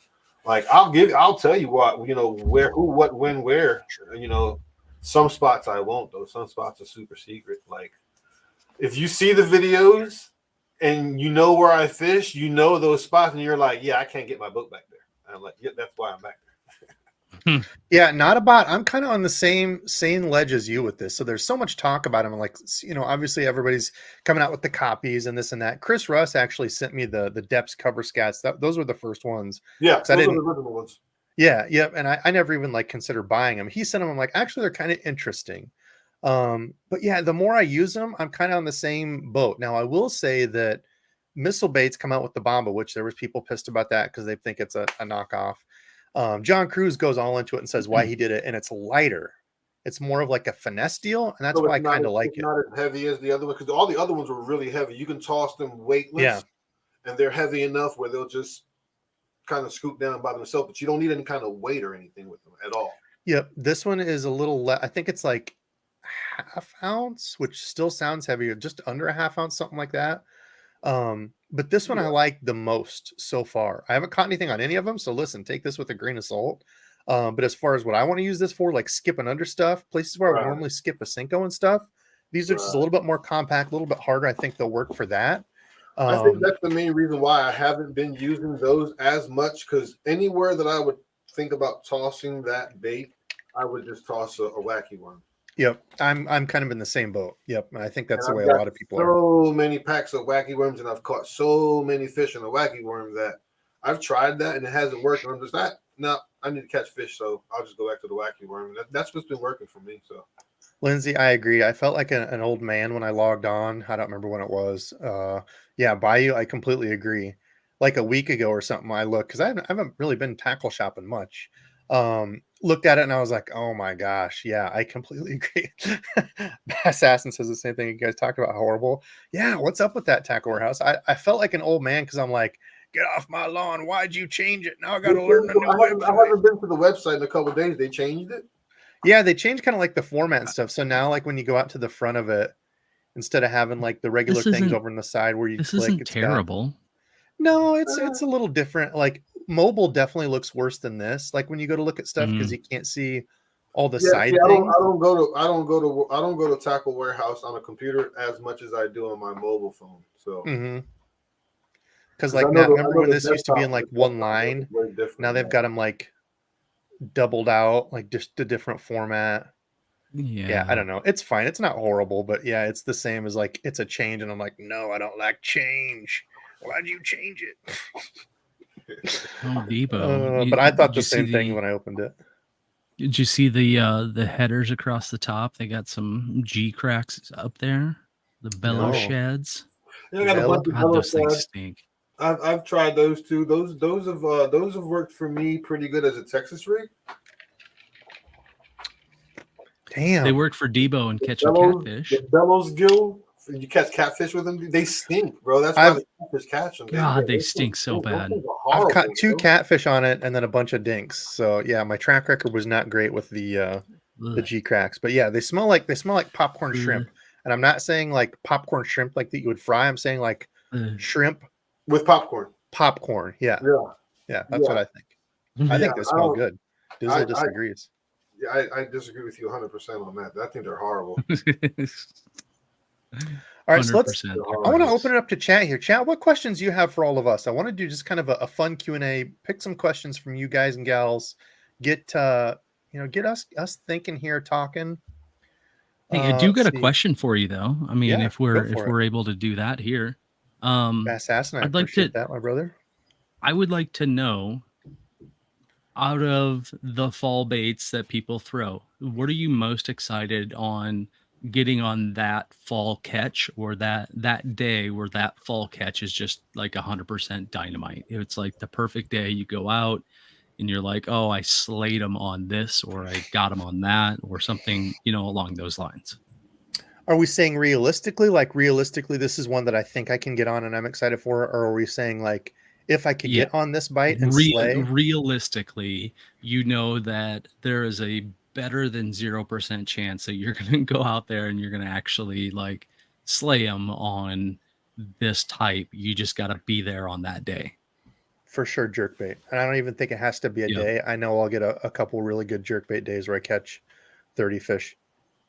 [SPEAKER 3] like, I'll tell you what, you know, where, who, what, when, where. You know, some spots I won't though. Some spots are super secret. Like, if you see the videos and you know where I fish, you know those spots, and you're like, yeah, I can't get my boat back there. And I'm like, yeah, that's why I'm back there.
[SPEAKER 1] Yeah, I'm kind of on the same ledge as you with this. So there's so much talk about him. Like, you know, obviously everybody's coming out with the copies and this and that. Chris Russ actually sent me the DEBO'S cover scats. Those were the first ones.
[SPEAKER 3] Yeah, those are the original ones.
[SPEAKER 1] Yeah. And I never even like considered buying them. He sent them. I'm like, actually, they're kind of interesting. But yeah, the more I use them, I'm kind of on the same boat. Now, I will say that Missile Baits come out with the Bomba, which there was people pissed about that because they think it's a knockoff. John Cruz goes all into it and says why he did it, and it's lighter. It's more of like a finesse deal, and that's why I kind of like it.
[SPEAKER 3] Not as heavy as the other one because all the other ones were really heavy. You can toss them weightless, and they're heavy enough where they'll just kind of scoop down by themselves. But you don't need any kind of weight or anything with them at all.
[SPEAKER 1] Yep, this one is a little less. I think it's like ½ ounce, which still sounds heavier, just under a ½ ounce, something like that. But this one I like the most so far. I haven't caught anything on any of them, so listen, take this with a grain of salt. But as far as what I want to use this for, like skipping under stuff, places where I would normally skip a Cinco and stuff, these are just a little bit more compact, a little bit harder. I think they'll work for that.
[SPEAKER 3] I think that's the main reason why I haven't been using those as much, because anywhere that I would think about tossing that bait, I would just toss a wacky one.
[SPEAKER 1] Yep. I'm kind of in the same boat. Yep. And I think that's
[SPEAKER 3] And
[SPEAKER 1] the way
[SPEAKER 3] I've
[SPEAKER 1] a
[SPEAKER 3] got
[SPEAKER 1] lot of people are.
[SPEAKER 3] so many packs of wacky worms, and I've caught so many fish in the wacky worm that I've tried that and it hasn't worked. And I'm just not. No, I need to catch fish, so I'll just go back to the wacky worm. That's what's been working for me. So
[SPEAKER 1] Lindsay, I agree. I felt like an old man when I logged on. I don't remember when it was. Yeah, Bayou, I completely agree. Like a week ago or something, I looked because I haven't really been tackle shopping much. Looked at it and I was like, oh my gosh, yeah, I completely agree. Assassin says the same thing. You guys talked about horrible. Yeah, what's up with that tackle warehouse? I felt like an old man because I'm like, get off my lawn. Why'd you change it? Now I got to learn a new
[SPEAKER 3] I
[SPEAKER 1] website.
[SPEAKER 3] haven't been to the website in a couple of days. They changed it.
[SPEAKER 1] Yeah, they changed kind of like the format and stuff. So now, like when you go out to the front of it, instead of having like the regular
[SPEAKER 2] This
[SPEAKER 1] things
[SPEAKER 2] isn't
[SPEAKER 1] over on the side where you
[SPEAKER 2] this
[SPEAKER 1] click,
[SPEAKER 2] isn't
[SPEAKER 1] it's got
[SPEAKER 2] terrible.
[SPEAKER 1] no,
[SPEAKER 3] Uh,
[SPEAKER 1] it's a little different. Like mobile definitely looks worse than this. Like when you go to look at stuff because
[SPEAKER 2] Mm.
[SPEAKER 1] you can't see all the
[SPEAKER 3] Yeah, see,
[SPEAKER 1] side things.
[SPEAKER 3] I don't go to Tackle Warehouse on a computer as much as I do on my mobile phone. So
[SPEAKER 1] Mm-hmm. Because
[SPEAKER 3] because
[SPEAKER 1] like now,
[SPEAKER 3] I
[SPEAKER 1] remember
[SPEAKER 3] know
[SPEAKER 1] when this used to be in
[SPEAKER 3] the
[SPEAKER 1] like one
[SPEAKER 3] desktop work is
[SPEAKER 1] line?
[SPEAKER 3] way
[SPEAKER 1] Now
[SPEAKER 3] different.
[SPEAKER 1] they've got them like doubled out, like just a different format. Yeah, I
[SPEAKER 2] Yeah.
[SPEAKER 1] don't know. It's fine. It's not horrible, but yeah, it's the same as like it's a change, and I'm like, no, I don't like change. Why'd you change it?
[SPEAKER 2] Oh, Debo.
[SPEAKER 1] But I thought
[SPEAKER 2] Did
[SPEAKER 1] the
[SPEAKER 2] you see
[SPEAKER 1] same thing
[SPEAKER 2] the
[SPEAKER 1] when I opened it.
[SPEAKER 2] did you see the headers across the top? They got some G cracks up there. The bellow
[SPEAKER 1] No,
[SPEAKER 2] sheds.
[SPEAKER 3] Yeah, I got a
[SPEAKER 1] Bella.
[SPEAKER 3] bunch of
[SPEAKER 2] God,
[SPEAKER 3] yellow
[SPEAKER 2] those things
[SPEAKER 3] studs.
[SPEAKER 2] stink.
[SPEAKER 3] I've tried those too. Those have worked for me pretty good as a Texas rig.
[SPEAKER 2] They
[SPEAKER 1] Damn,
[SPEAKER 2] work for Debo and catching
[SPEAKER 3] The
[SPEAKER 2] catfish.
[SPEAKER 3] bellows gill. You catch catfish with them. They stink, bro. That's why
[SPEAKER 1] I've
[SPEAKER 3] the catfish catch them.
[SPEAKER 2] God, they
[SPEAKER 3] Those things
[SPEAKER 2] stink so
[SPEAKER 3] stink. Those
[SPEAKER 2] bad.
[SPEAKER 3] things are
[SPEAKER 1] I've caught
[SPEAKER 3] horrible,
[SPEAKER 1] two
[SPEAKER 3] bro.
[SPEAKER 1] catfish on it, and then a bunch of dinks. So yeah, my track record was not great with the
[SPEAKER 2] Ugh,
[SPEAKER 1] G cracks. But yeah, they smell like popcorn
[SPEAKER 2] ugh,
[SPEAKER 1] shrimp, and I'm not saying like popcorn shrimp like that you would fry. I'm saying like
[SPEAKER 2] ugh.
[SPEAKER 1] shrimp
[SPEAKER 3] With popcorn.
[SPEAKER 1] popcorn. Yeah,
[SPEAKER 3] Yeah,
[SPEAKER 1] yeah, that's what
[SPEAKER 3] yeah,
[SPEAKER 1] I think. I
[SPEAKER 3] yeah.
[SPEAKER 1] think they
[SPEAKER 3] I
[SPEAKER 1] smell
[SPEAKER 3] don't.
[SPEAKER 1] good.
[SPEAKER 3] I
[SPEAKER 1] Dizzle
[SPEAKER 3] I
[SPEAKER 1] disagrees.
[SPEAKER 3] yeah, I disagree with you 100% on that. I think they're horrible.
[SPEAKER 1] All right, so let's.
[SPEAKER 2] 100%
[SPEAKER 3] They're
[SPEAKER 2] they're
[SPEAKER 1] I want to
[SPEAKER 3] horrible.
[SPEAKER 1] open
[SPEAKER 2] gross.
[SPEAKER 1] it up to chat here. Chat, what questions do you have for all of us? I want to do just kind of a fun Q&A. Pick some questions from you guys and gals. Get get us thinking here, talking.
[SPEAKER 2] Hey, I do
[SPEAKER 1] Let's
[SPEAKER 2] got a
[SPEAKER 1] see.
[SPEAKER 2] question for you though. I mean,
[SPEAKER 1] Yeah,
[SPEAKER 2] if
[SPEAKER 1] go
[SPEAKER 2] if
[SPEAKER 1] for it.
[SPEAKER 2] we're able to do that here,
[SPEAKER 1] Assassin, I
[SPEAKER 2] I'd like to.
[SPEAKER 1] appreciate that, my brother.
[SPEAKER 2] I would like to know out of the fall baits that people throw, what are you most excited on getting on that fall catch or that day where that fall catch is just like 100% dynamite? It's like the perfect day you go out and you're like, oh, I slayed them on this or I got them on that or something, along those lines.
[SPEAKER 1] Are we saying realistically, like realistically, this is one that I think I can get on and I'm excited for, or are we saying like if I could
[SPEAKER 2] Yeah.
[SPEAKER 1] get on this bite and slay?
[SPEAKER 2] Realistically, you know that there is a better than 0% chance that you're going to go out there and you're going to actually like slay them on this type. You just got to be there on that day.
[SPEAKER 1] For sure, jerkbait. And I don't even think it has to be a
[SPEAKER 2] Yep.
[SPEAKER 1] day. I know I'll get a couple really good jerkbait days where I catch 30 fish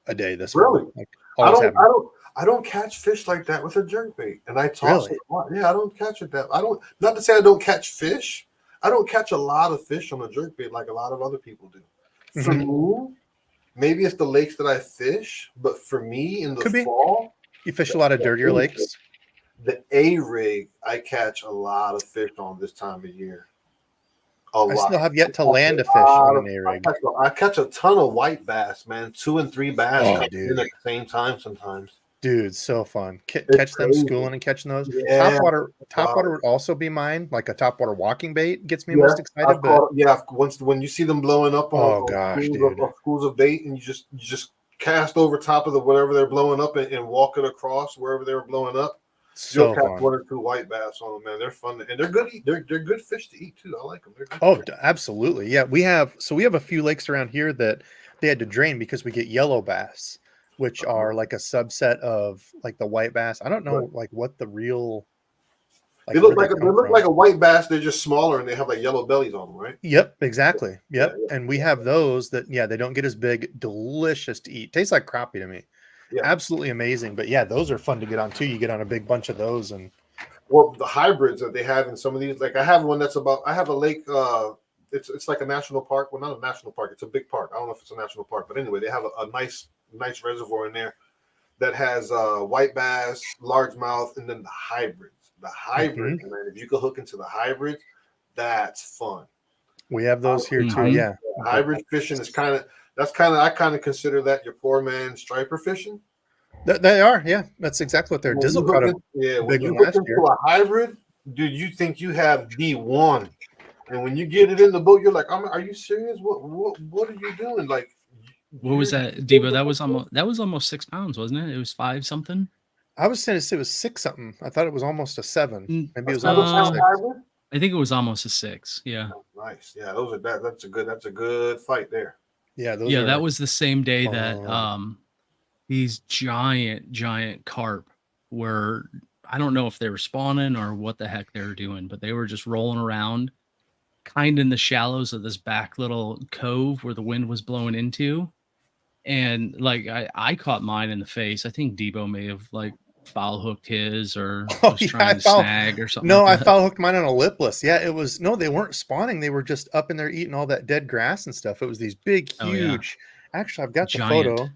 [SPEAKER 1] a day this
[SPEAKER 3] Really?
[SPEAKER 1] fall. Like
[SPEAKER 3] I
[SPEAKER 1] always
[SPEAKER 3] don't.
[SPEAKER 1] happen.
[SPEAKER 3] I don't catch fish like that with a jerkbait, and I toss
[SPEAKER 1] Really?
[SPEAKER 3] it. A lot. Yeah, I don't catch it that. I don't. Not to say I don't catch fish. I don't catch a lot of fish on a jerkbait like a lot of other people do. For
[SPEAKER 1] Mhm.
[SPEAKER 3] me, maybe it's the lakes that I fish, but for me in the
[SPEAKER 1] Could be.
[SPEAKER 3] fall,
[SPEAKER 1] You fish a lot of dirtier lakes.
[SPEAKER 3] the A rig, I catch a lot of fish on this time of year. A
[SPEAKER 1] I
[SPEAKER 3] lot.
[SPEAKER 1] still have yet to
[SPEAKER 3] I catch
[SPEAKER 1] land a
[SPEAKER 3] a
[SPEAKER 1] fish
[SPEAKER 3] lot
[SPEAKER 1] on
[SPEAKER 3] of.
[SPEAKER 1] an A rig.
[SPEAKER 3] I catch a ton of white bass, man. 2 and 3 bass
[SPEAKER 1] Oh,
[SPEAKER 3] coming in
[SPEAKER 1] dude.
[SPEAKER 3] at the same time sometimes.
[SPEAKER 1] Dude, so fun.
[SPEAKER 3] It's
[SPEAKER 1] Catch them
[SPEAKER 3] crazy.
[SPEAKER 1] schooling and catching those.
[SPEAKER 3] Yeah.
[SPEAKER 1] Top water would also be mine. Like a top water walking bait gets me
[SPEAKER 3] Yeah,
[SPEAKER 1] most excited. But
[SPEAKER 3] when you see them blowing up
[SPEAKER 1] oh gosh, dude.
[SPEAKER 3] on schools of bait, and you just cast over top of the whatever they're blowing up and walk it across wherever they were blowing up, you'll
[SPEAKER 1] So
[SPEAKER 3] catch
[SPEAKER 1] fun.
[SPEAKER 3] 1 or 2 white bass on them, man. They're fun and they're good. They're good fish to eat too. I like them. They're good.
[SPEAKER 1] Oh,
[SPEAKER 3] fish.
[SPEAKER 1] absolutely. Yeah, we have a few lakes around here that they had to drain because we get yellow bass, which are like a subset of like the white bass. I don't
[SPEAKER 3] But
[SPEAKER 1] know like what the real
[SPEAKER 3] they
[SPEAKER 1] like
[SPEAKER 3] look
[SPEAKER 1] where
[SPEAKER 3] like
[SPEAKER 1] they come from.
[SPEAKER 3] a white bass. They're just smaller and they have like yellow bellies on them, right?
[SPEAKER 1] Yep, exactly.
[SPEAKER 3] Yeah,
[SPEAKER 1] Yep. And we have those that they don't get as big, delicious to eat. Tastes like crappie to me.
[SPEAKER 3] yeah.
[SPEAKER 1] Absolutely amazing. But yeah, those are fun to get on too. You get on a big bunch of those and
[SPEAKER 3] Well, the hybrids that they have in some of these, like I have one that's about. I have a lake. It's like a national park. Well, not a national park. It's a big park. I don't know if it's a national park, but anyway, they have a nice nice reservoir in there that has white bass, largemouth, and then the hybrids. The hybrids, man, if you could hook into the hybrids, that's fun.
[SPEAKER 1] We have those here too.
[SPEAKER 2] Mhm.
[SPEAKER 1] Yeah.
[SPEAKER 3] Hybrid fishing is I kind of consider that your poor man striper fishing.
[SPEAKER 1] They are. Yeah. That's exactly what they're.
[SPEAKER 3] When
[SPEAKER 1] Dizzle
[SPEAKER 3] you
[SPEAKER 1] caught
[SPEAKER 3] hook
[SPEAKER 1] a
[SPEAKER 3] when
[SPEAKER 1] big
[SPEAKER 3] you
[SPEAKER 1] one
[SPEAKER 3] hook
[SPEAKER 1] last year.
[SPEAKER 3] into a hybrid, dude, you think you have D1. And when you get it in the boat, you're like, are you serious? What are you doing? Like,
[SPEAKER 2] What was that, Debo? That was almost 6 pounds, wasn't it? It was 5 something.
[SPEAKER 1] I was saying it was 6 something. I thought it was almost a 7.
[SPEAKER 2] Mm,
[SPEAKER 1] Maybe it was
[SPEAKER 3] a
[SPEAKER 1] almost a 6.
[SPEAKER 3] hybrid?
[SPEAKER 2] I think it was almost a 6. Yeah.
[SPEAKER 3] Nice. Yeah, that's a good fight there.
[SPEAKER 1] Yeah, those
[SPEAKER 2] Yeah,
[SPEAKER 1] are,
[SPEAKER 2] that was the same day that
[SPEAKER 1] fun.
[SPEAKER 2] these giant carp were, I don't know if they were spawning or what the heck they were doing, but they were just rolling around kind of in the shallows of this back little cove where the wind was blowing into. And like I caught mine in the face. I think Debo may have like foul hooked his or
[SPEAKER 1] Oh
[SPEAKER 2] was
[SPEAKER 1] yeah,
[SPEAKER 2] trying to snag or something
[SPEAKER 1] no, I
[SPEAKER 2] like that.
[SPEAKER 1] foul hooked mine on a lipless. Yeah, it was no, they weren't spawning. They were just up in there eating all that dead grass and stuff. It was these big,
[SPEAKER 2] Oh yeah.
[SPEAKER 1] huge. Actually, I've got the
[SPEAKER 2] Giant.
[SPEAKER 1] photo.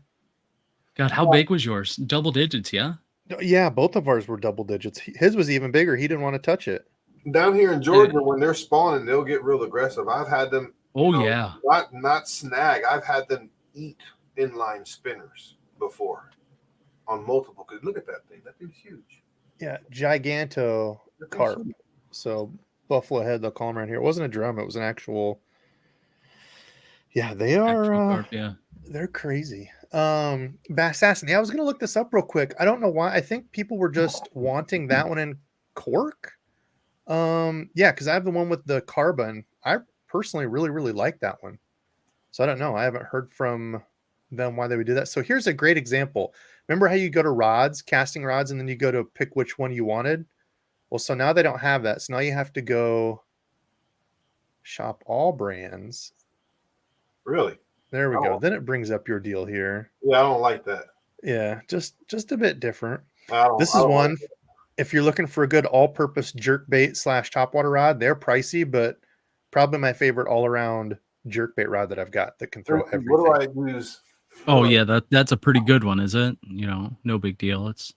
[SPEAKER 2] God, how big was yours? Double digits, yeah?
[SPEAKER 1] Yeah, both of ours were double digits. His was even bigger. He didn't want to touch it.
[SPEAKER 3] Down here in Georgia, when they're spawning, they'll get real aggressive. I've had them.
[SPEAKER 2] Oh yeah.
[SPEAKER 3] Not snag. I've had them eat inline spinners before on multiple. Because look at that thing. That thing's huge.
[SPEAKER 1] Yeah, giganto carp. So Buffalo Head, they'll call them around here. It wasn't a drum. It was an actual. Yeah, they are.
[SPEAKER 2] Carp, yeah.
[SPEAKER 1] They're crazy. Bassassin. Yeah, I was gonna look this up real quick. I don't know why. I think people were just wanting that one in cork. Yeah, because I have the one with the carbon. I personally really like that one. So I don't know. I haven't heard from them why they would do that. So here's a great example. Remember how you go to rods, casting rods, and then you go to pick which one you wanted? Well, so now they don't have that. So now you have to go shop all brands.
[SPEAKER 3] Really?
[SPEAKER 1] There we go. Then it brings up your deal here.
[SPEAKER 3] Yeah, I don't like that.
[SPEAKER 1] Yeah, just a bit different.
[SPEAKER 3] This is
[SPEAKER 1] one.
[SPEAKER 3] Like
[SPEAKER 1] if you're looking for a good all-purpose jerk bait / topwater rod, they're pricey, but probably my favorite all-around jerk bait rod that I've got that can throw everything.
[SPEAKER 3] What do I use?
[SPEAKER 2] Oh yeah, that's a pretty good one, is it? You know, no big deal.
[SPEAKER 1] That's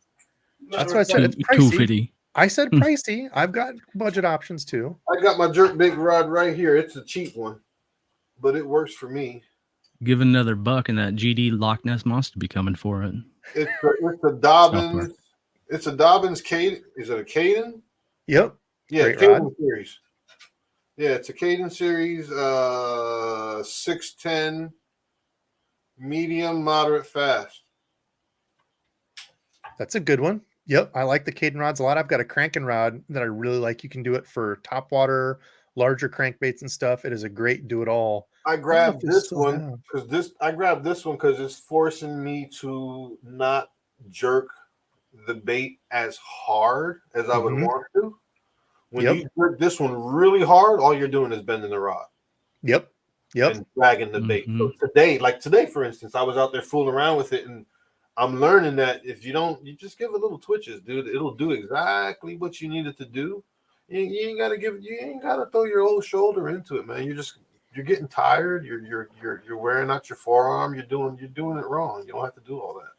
[SPEAKER 1] why I said it's pricey.
[SPEAKER 2] $250.
[SPEAKER 1] I said pricey. I've got budget options too.
[SPEAKER 3] I got my jerk bait rod right here. It's a cheap one, but it works for me.
[SPEAKER 2] Give another buck, and that GD Loch Ness monster be coming for it.
[SPEAKER 3] It's a Dobbins. It's a Dobbins Caden. Is it a Caden?
[SPEAKER 1] Yep.
[SPEAKER 3] Yeah, Caden series. Yeah, it's a Caden series. 610, medium, moderate, fast.
[SPEAKER 1] That's a good one. Yep, I like the Caden rods a lot. I've got a cranking rod that I really like. You can do it for topwater, larger crankbaits and stuff. It is a great do-it-all.
[SPEAKER 3] I grabbed this one because it's forcing me to not jerk the bait as hard as I would want to. When you jerk this one really hard, all you're doing is bending the rod.
[SPEAKER 1] Yep.
[SPEAKER 3] And dragging the bait. So today, for instance, I was out there fooling around with it, and I'm learning that if you just give it little twitches, dude, it'll do exactly what you need it to do. You ain't gotta throw your whole shoulder into it, man. You're getting tired. You're wearing out your forearm. You're doing it wrong. You don't have to do all that.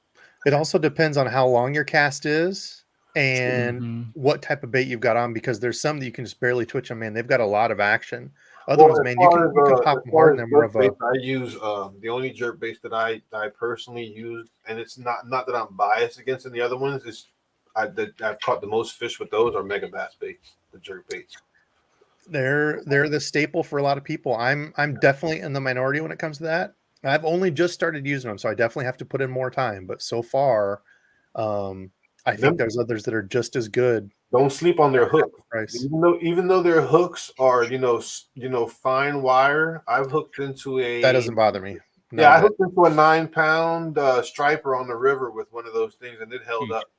[SPEAKER 1] It also depends on how long your cast is and what type of bait you've got on, because there's some that you can just barely twitch them, man. They've got a lot of action. Other ones, man, you can pop them hard and they're more of a.
[SPEAKER 3] I use the only jerk baits that I personally use, and it's not that I'm biased against any other ones. It's I've caught the most fish with those are mega bass baits, the jerk baits.
[SPEAKER 1] They're the staple for a lot of people. I'm definitely in the minority when it comes to that. I've only just started using them, so I definitely have to put in more time. But so far, I think there's others that are just as good.
[SPEAKER 3] Don't sleep on their hook. Even though their hooks are fine wire, I've hooked into
[SPEAKER 1] that doesn't bother me.
[SPEAKER 3] I hooked into a 9-pound striper on the river with one of those things, and it held up.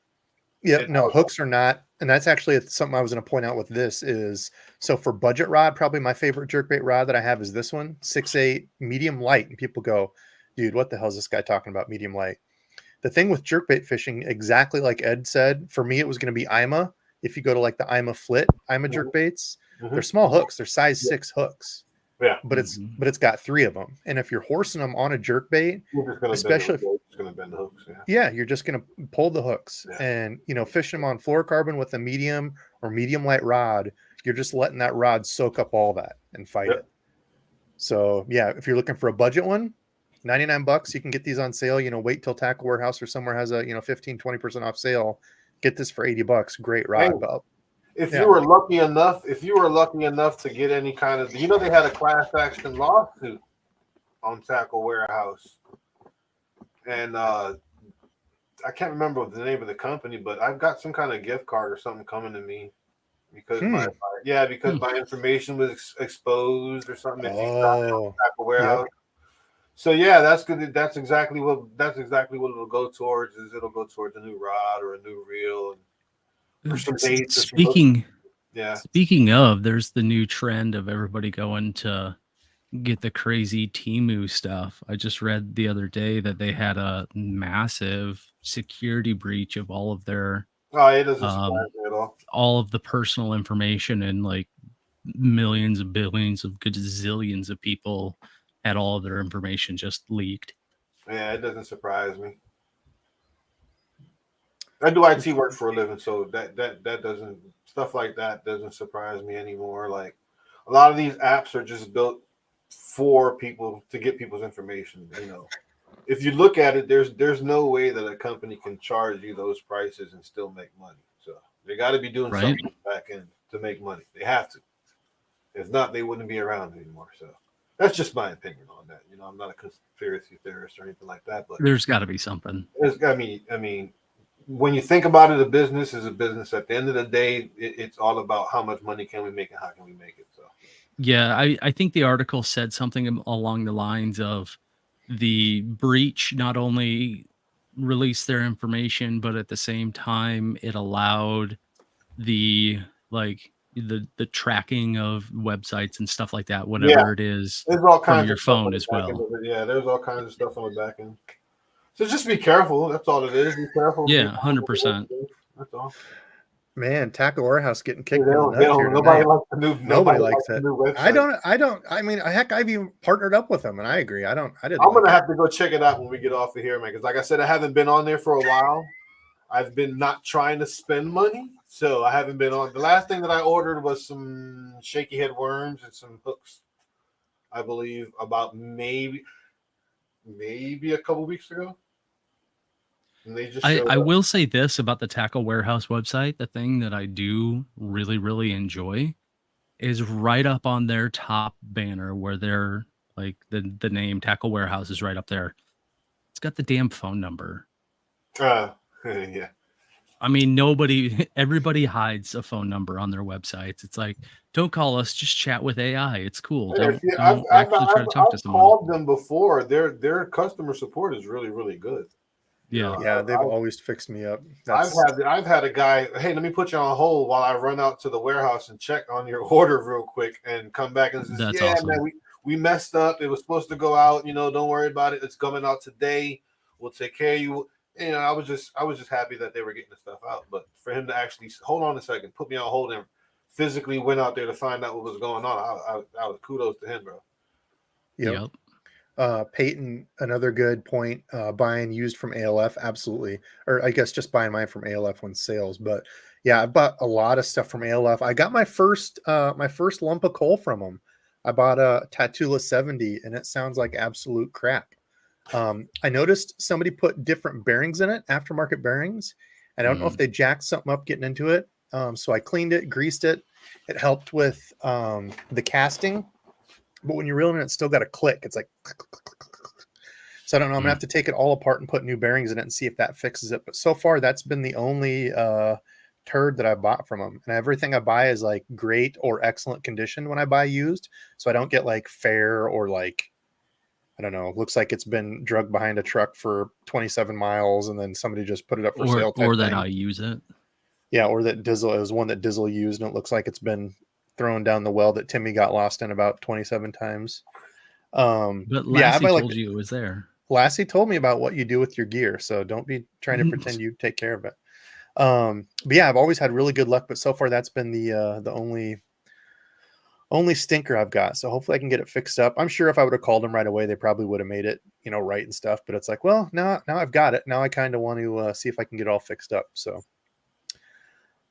[SPEAKER 1] Yeah, no, hooks are not, and that's actually something I was going to point out with this is, so for budget rod, probably my favorite jerkbait rod that I have is this one, 6'8", medium light, and people go, dude, what the hell is this guy talking about, medium light? The thing with jerkbait fishing, exactly like Ed said, for me it was going to be IMA. If you go to like the IMA Flit, IMA jerkbaits, they're small hooks, they're size 6 hooks.
[SPEAKER 3] Yeah,
[SPEAKER 1] but it's got 3 of them. And if you're horsing them on a jerk bait,
[SPEAKER 3] you're just gonna
[SPEAKER 1] especially if,
[SPEAKER 3] bend the hooks. Yeah,
[SPEAKER 1] yeah, you're just going to pull the hooks.
[SPEAKER 3] Yeah.
[SPEAKER 1] And, you know, fishing them on fluorocarbon with a medium or medium light rod, you're just letting that rod soak up all that and fight it. So yeah, if you're looking for a budget one, $99, you can get these on sale. You know, wait till Tackle Warehouse or somewhere has a, you know, 15-20% off sale. Get this for $80. Great rod.
[SPEAKER 3] Hey,
[SPEAKER 1] But
[SPEAKER 3] if
[SPEAKER 1] yeah.
[SPEAKER 3] you were lucky enough to get any kind of, you know, they had a class action lawsuit on Tackle Warehouse, and I can't remember the name of the company, but I've got some kind of gift card or something coming to me because my information was exposed or something. If you got it on Tackle Warehouse.
[SPEAKER 1] Yep.
[SPEAKER 3] So yeah, that's good. That's exactly what it'll go towards. Is it'll go towards a new rod or a new reel and some baits.
[SPEAKER 2] Speaking of, there's the new trend of everybody going to get the crazy Temu stuff. I just read the other day that they had a massive security breach of all of their
[SPEAKER 3] it doesn't surprise me at
[SPEAKER 2] all of the personal information, and like millions of billions of gazillions of people had all of their information just leaked.
[SPEAKER 3] Yeah, it doesn't surprise me. I do IT work for a living, so that doesn't, stuff like that doesn't surprise me anymore. Like a lot of these apps are just built for people to get people's information. You know, if you look at it, there's no way that a company can charge you those prices and still make money. So they got to be doing something back end to make money. They have to. If not, they wouldn't be around anymore. So that's just my opinion on that. You know, I'm not a conspiracy theorist or anything like that, but
[SPEAKER 2] there's got to be something.
[SPEAKER 3] I mean, when you think about it, a business is a business. At the end of the day, it's all about how much money can we make and how can we make it. So,
[SPEAKER 2] yeah, I think the article said something along the lines of the breach not only released their information, but at the same time, it allowed the tracking of websites and stuff like that, whatever it is,
[SPEAKER 3] there's all kinds
[SPEAKER 2] from your
[SPEAKER 3] of stuff
[SPEAKER 2] phone as well.
[SPEAKER 3] Yeah, there's all kinds of stuff on the back end. So just be careful. That's all it is. Be careful.
[SPEAKER 2] Yeah, 100%.
[SPEAKER 3] That's all.
[SPEAKER 1] Man, Tackle Warehouse getting kicked
[SPEAKER 3] Dude,
[SPEAKER 1] in the nuts here
[SPEAKER 3] nobody
[SPEAKER 1] tonight.
[SPEAKER 3] likes the new.
[SPEAKER 1] Nobody likes it.
[SPEAKER 3] New website.
[SPEAKER 1] I don't. I mean, heck, I've even partnered up with them, and I agree. I'm
[SPEAKER 3] gonna have to go check it out when we get off of here, man. Because like I said, I haven't been on there for a while. I've been not trying to spend money, so I haven't been on. The last thing that I ordered was some shaky head worms and some hooks, I believe, about maybe a couple weeks ago. And they just
[SPEAKER 2] I will say this about the Tackle Warehouse website. The thing that I do really, really enjoy is right up on their top banner where they're like the name Tackle Warehouse is right up there. It's got the damn phone number.
[SPEAKER 3] Yeah.
[SPEAKER 2] I mean, everybody hides a phone number on their websites. It's like, don't call us, just chat with AI. It's cool. Don't actually try to talk to someone.
[SPEAKER 3] I've called them before. Their customer support is really, really good.
[SPEAKER 2] Yeah,
[SPEAKER 1] they've always fixed me up.
[SPEAKER 3] I've had a guy, hey, let me put you on hold while I run out to the warehouse and check on your order real quick and come back and says, awesome. Man, we messed up. It was supposed to go out. You know, don't worry about it. It's coming out today. We'll take care of you. You know, I was just happy that they were getting the stuff out. But for him to actually hold on a second, put me on hold, and physically went out there to find out what was going on, I was kudos to him, bro.
[SPEAKER 1] Yep. Peyton, another good point. Buying used from ALF, absolutely, or I guess just buying mine from ALF when sales. But yeah, I bought a lot of stuff from ALF. I got my first lump of coal from them. I bought a Tatula 70, and it sounds like absolute crap. I noticed somebody put different bearings in it, aftermarket bearings. I don't know if they jacked something up getting into it. So I cleaned it, greased it. It helped with the casting. But when you're reeling it, it's still got a click. It's like, click, click, click, click, click. So I don't know. I'm gonna have to take it all apart and put new bearings in it and see if that fixes it. But so far, that's been the only turd that I bought from them. And everything I buy is like great or excellent condition when I buy used. So I don't get like fair or like, I don't know, looks like it's been drugged behind a truck for 27 miles and then somebody just put it up for sale.
[SPEAKER 2] Or that I use it.
[SPEAKER 1] Yeah, or that Dizzle, it was one that Dizzle used and it looks like it's been thrown down the well that Timmy got lost in about 27 times.
[SPEAKER 2] But Lassie told you it was there.
[SPEAKER 1] Lassie told me about what you do with your gear, so don't be trying to pretend you take care of it. But yeah, I've always had really good luck, but so far that's been the only stinker I've got. So hopefully I can get it fixed up. I'm sure if I would have called them right away, they probably would have made it, right and stuff. But it's like, well, now I've got it. Now I kind of want to see if I can get it all fixed up. So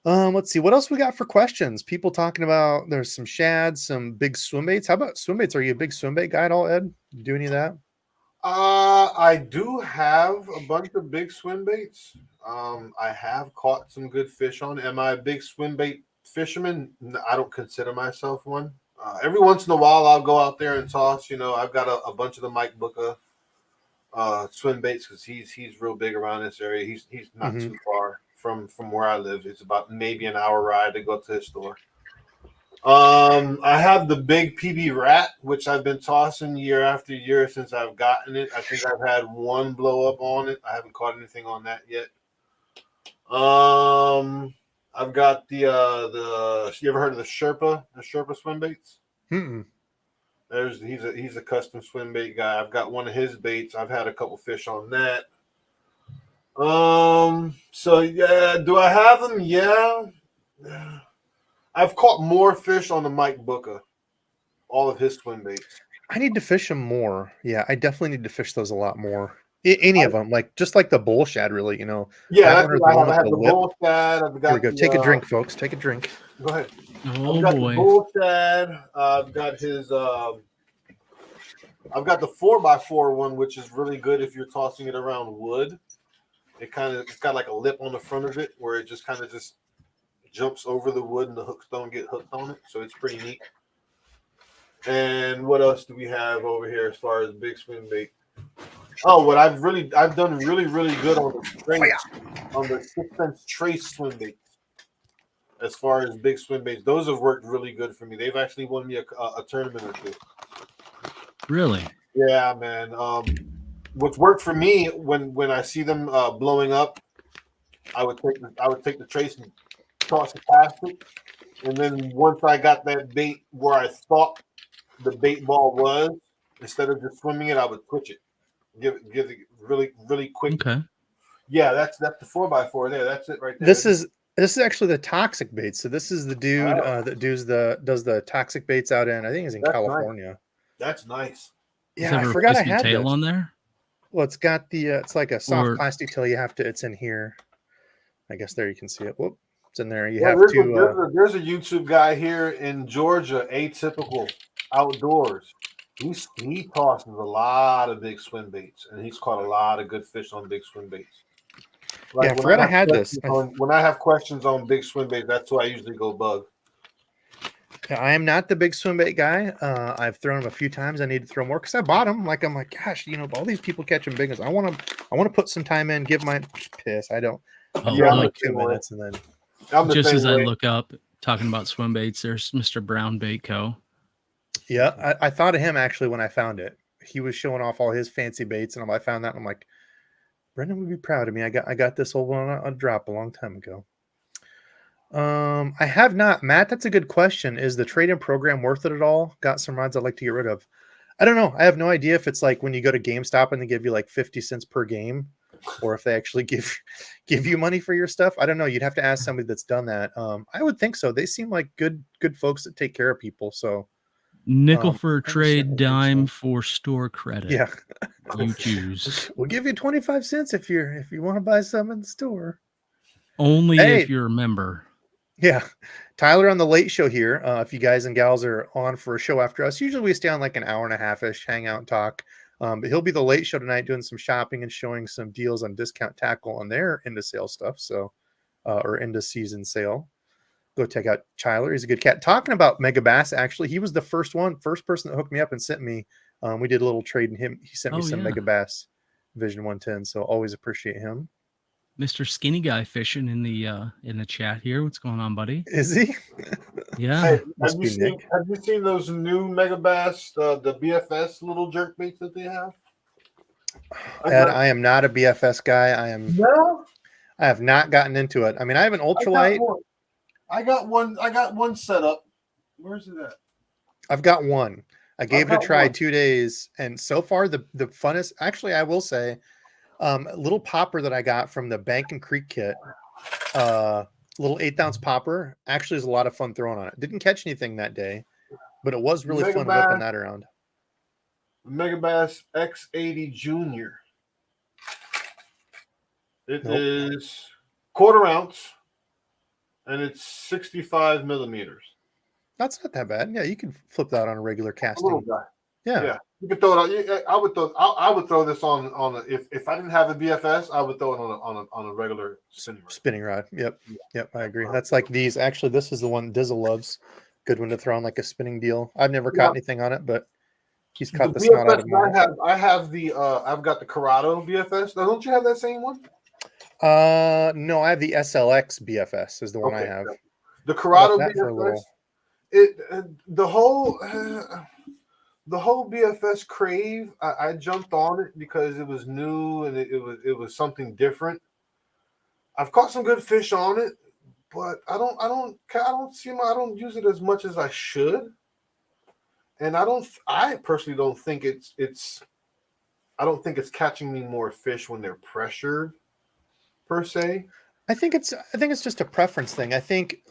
[SPEAKER 1] let's see what else we got for questions. People talking about there's some shads, some big swim baits. How about swim baits? Are you a big swim bait guy at all, Ed? You do any of that?
[SPEAKER 3] I do have a bunch of big swim baits. I have caught some good fish on. Am I a big swim bait fisherman? I don't consider myself one. Every once in a while, I'll go out there and toss. I've got a bunch of the Mike Booker swim baits because he's real big around this area. He's not too far from where I live. It's about maybe an hour ride to go to his store. I have the big PB rat, which I've been tossing year after year since I've gotten it. I think I've had one blow up on it. I haven't caught anything on that yet. I've got the you ever heard of the Sherpa swim baits?
[SPEAKER 1] Mm-mm.
[SPEAKER 3] He's a custom swim bait guy. I've got one of his baits. I've had a couple fish on that. So yeah, do I have them? Yeah. I've caught more fish on the Mike Booker, all of his swim baits.
[SPEAKER 1] I need to fish them more. Yeah, I definitely need to fish those a lot more. Any of them, just like the bull shad, really,
[SPEAKER 3] Yeah,
[SPEAKER 1] that one or the
[SPEAKER 3] I
[SPEAKER 1] one with
[SPEAKER 3] have
[SPEAKER 1] the
[SPEAKER 3] the
[SPEAKER 1] lip.
[SPEAKER 3] bull shad. I've got
[SPEAKER 1] Here we go. Take a drink, folks. Take a drink.
[SPEAKER 3] Go ahead.
[SPEAKER 2] Oh
[SPEAKER 3] I've got
[SPEAKER 2] boy.
[SPEAKER 3] the bull shad. I've got his. I've got the 4x4 one, which is really good if you're tossing it around wood. It's got like a lip on the front of it where it just kind of just jumps over the wood and the hooks don't get hooked on it. So it's pretty neat. And what else do we have over here as far as big swim bait? Oh, what I've done really, really good on the trace, on the 6 cents trace swim baits. As far as big swim baits, those have worked really good for me. They've actually won me a tournament or two.
[SPEAKER 2] Really?
[SPEAKER 3] Yeah, man. What's worked for me when I see them blowing up, I would take the trace and toss it past it, and then once I got that bait where I thought the bait ball was, instead of just swimming it, I would twitch it, give it really, really quick.
[SPEAKER 2] Okay.
[SPEAKER 3] Yeah, that's the 4x4 there. That's it right there.
[SPEAKER 1] This is actually the toxic bait. So this is the dude that does the toxic baits out in. I think he's in California.
[SPEAKER 3] Nice. That's nice.
[SPEAKER 1] Yeah, I forgot I had
[SPEAKER 2] tail
[SPEAKER 1] this.
[SPEAKER 2] on there.
[SPEAKER 1] Well, it's got the it's like a soft
[SPEAKER 2] Or-
[SPEAKER 1] plastic tail. It's in here. I guess there you can see it. Whoop, it's in there. You
[SPEAKER 3] Well,
[SPEAKER 1] have to.
[SPEAKER 3] There's a YouTube guy here in Georgia, Atypical Outdoors. He tosses a lot of big swim baits, and he's caught a lot of good fish on big swim baits.
[SPEAKER 1] Yeah, I forgot I had this.
[SPEAKER 3] When I have questions on big swim baits, that's who I usually go bug.
[SPEAKER 1] Yeah, I am not the big swim bait guy. I've thrown them a few times. I need to throw more because I bought them. I'm like, gosh, all these people catching big ones. I want to put some time in. Give my piss. I don't.
[SPEAKER 2] Oh,
[SPEAKER 1] Yeah,
[SPEAKER 2] look,
[SPEAKER 1] like 2 minutes and then.
[SPEAKER 2] just as I look up, talking about swim baits, there's Mr. Brown Bait Co.
[SPEAKER 1] Yeah, I thought of him actually when I found it. He was showing off all his fancy baits, and I found that, and I'm like, Brendan would be proud of me. I got this old one on a drop a long time ago. I have not, Matt. That's a good question. Is the trade-in program worth it at all? Got some rods I'd like to get rid of. I don't know. I have no idea if it's like when you go to GameStop and they give you like 50 cents per game, or if they actually give you money for your stuff. I don't know. You'd have to ask somebody that's done that. I would think so. They seem like good folks that take care of people. So
[SPEAKER 2] nickel for
[SPEAKER 1] I
[SPEAKER 2] trade,
[SPEAKER 1] think
[SPEAKER 2] dime
[SPEAKER 1] so.
[SPEAKER 2] for store credit.
[SPEAKER 1] Yeah,
[SPEAKER 2] You choose.
[SPEAKER 1] we'll give you 25 cents if you want to buy some in the store.
[SPEAKER 2] Only
[SPEAKER 1] Hey.
[SPEAKER 2] if you're a member.
[SPEAKER 1] Yeah, Tyler on the late show here. If you guys and gals are on for a show after us, usually we stay on like an hour and a half-ish, hang out and talk. But he'll be the late show tonight doing some shopping and showing some deals on discount tackle on their end of sale stuff. So, or end of season sale. Go check out Tyler. He's a good cat. Talking about Mega Bass, actually, he was the first person that hooked me up and sent me. We did a little trade, and he sent me some Mega Bass Vision 110. So always appreciate him.
[SPEAKER 2] Mr. Skinny Guy fishing in the chat here. What's going on, buddy?
[SPEAKER 1] Is he?
[SPEAKER 2] Yeah.
[SPEAKER 3] Hey, have you seen those new Mega Bass, the BFS little jerk baits that they have?
[SPEAKER 1] Ed, I am not a BFS guy.
[SPEAKER 3] No?
[SPEAKER 1] I have not gotten into it. I mean, I have an ultralight.
[SPEAKER 3] I got one set up. Where's it at?
[SPEAKER 1] I've got one. I gave it a try 2 days, and so far the funnest. Actually, I will say, a little popper that I got from the Bank and Creek kit, little 1/8 ounce popper. Actually, is a lot of fun throwing on it. Didn't catch anything that day, but it was really fun whipping that around.
[SPEAKER 3] Megabass X80 Junior. It is 1/4 ounce, and it's 65 millimeters.
[SPEAKER 1] That's not that bad. Yeah, you can flip that on a regular casting.
[SPEAKER 3] A little guy.
[SPEAKER 1] Yeah.
[SPEAKER 3] Yeah, you could throw it on. I would throw this on if I didn't have a BFS, I would throw it on a regular
[SPEAKER 1] spinning rod. Yep. I agree. That's like these. Actually, this is the one Dizzle loves. Good one to throw on like a spinning deal. I've never caught anything on it, but he's caught the snot out of mine.
[SPEAKER 3] I've got the Corrado BFS. Now, don't you have that same one?
[SPEAKER 1] No, I have the SLX BFS is the one I have.
[SPEAKER 3] The Corrado BFS. The whole BFS crave, I jumped on it because it was new and it was something different. I've caught some good fish on it, but I don't use it as much as I should. And I personally don't think it's catching me more fish when they're pressured per se.
[SPEAKER 1] I think it's just a preference thing. I think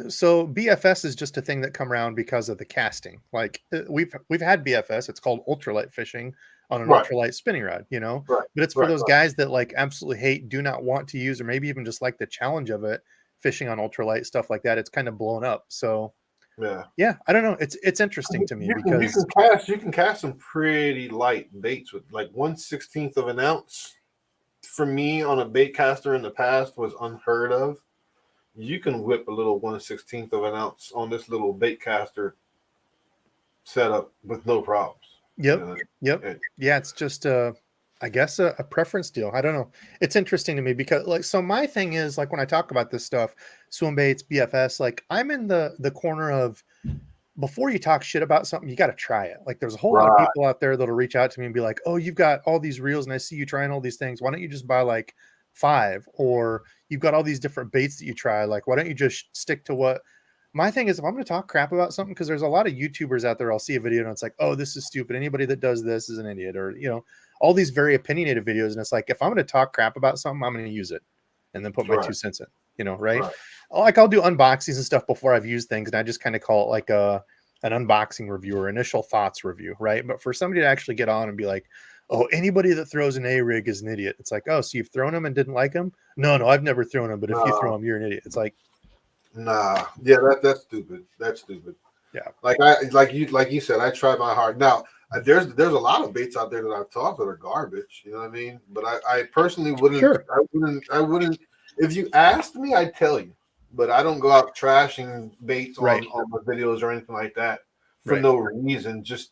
[SPEAKER 1] so BFS is just a thing that come around because of the casting. Like we've had BFS. It's called ultralight fishing on an ultralight spinning rod, but it's for those guys that like absolutely hate, do not want to use, or maybe even just like the challenge of it, fishing on ultralight stuff like that. It's kind of blown up. So yeah, I don't know. It's interesting to me because
[SPEAKER 3] you can cast some pretty light baits with like 1/16 of an ounce. For me, on a bait caster in the past was unheard of. You can whip a little 1/16 of an ounce on this little bait caster setup with no problems.
[SPEAKER 1] Yep. Yeah, it's just I guess a preference deal. I don't know. It's interesting to me because so my thing is like when I talk about this stuff, swim baits, BFS, like I'm in the corner of before you talk shit about something, you got to try it. Like there's a whole lot of people out there that'll reach out to me and be like, oh, you've got all these reels and I see you trying all these things. Why don't you just buy like 5? Or you've got all these different baits that you try. Like, why don't you just stick to what my thing is? If I'm going to talk crap about something, because there's a lot of YouTubers out there, I'll see a video and it's like, oh, this is stupid. Anybody that does this is an idiot, or, all these very opinionated videos. And it's like, if I'm going to talk crap about something, I'm going to use it and then put my 2 cents in, right? Like I'll do unboxings and stuff before I've used things. And I just kind of call it like an unboxing review or initial thoughts review, right? But for somebody to actually get on and be like, oh, anybody that throws an A-rig is an idiot. It's like, oh, so you've thrown them and didn't like them? No, I've never thrown them, but if you throw them, you're an idiot. It's like,
[SPEAKER 3] nah, yeah, that's stupid. That's stupid.
[SPEAKER 1] Yeah,
[SPEAKER 3] like you said, I try my hard. Now, there's a lot of baits out there that I've taught that are garbage. You know what I mean? But I personally wouldn't. Sure. I wouldn't. If you asked me, I'd tell you. But I don't go out trashing baits on my videos or anything like that for no reason. Just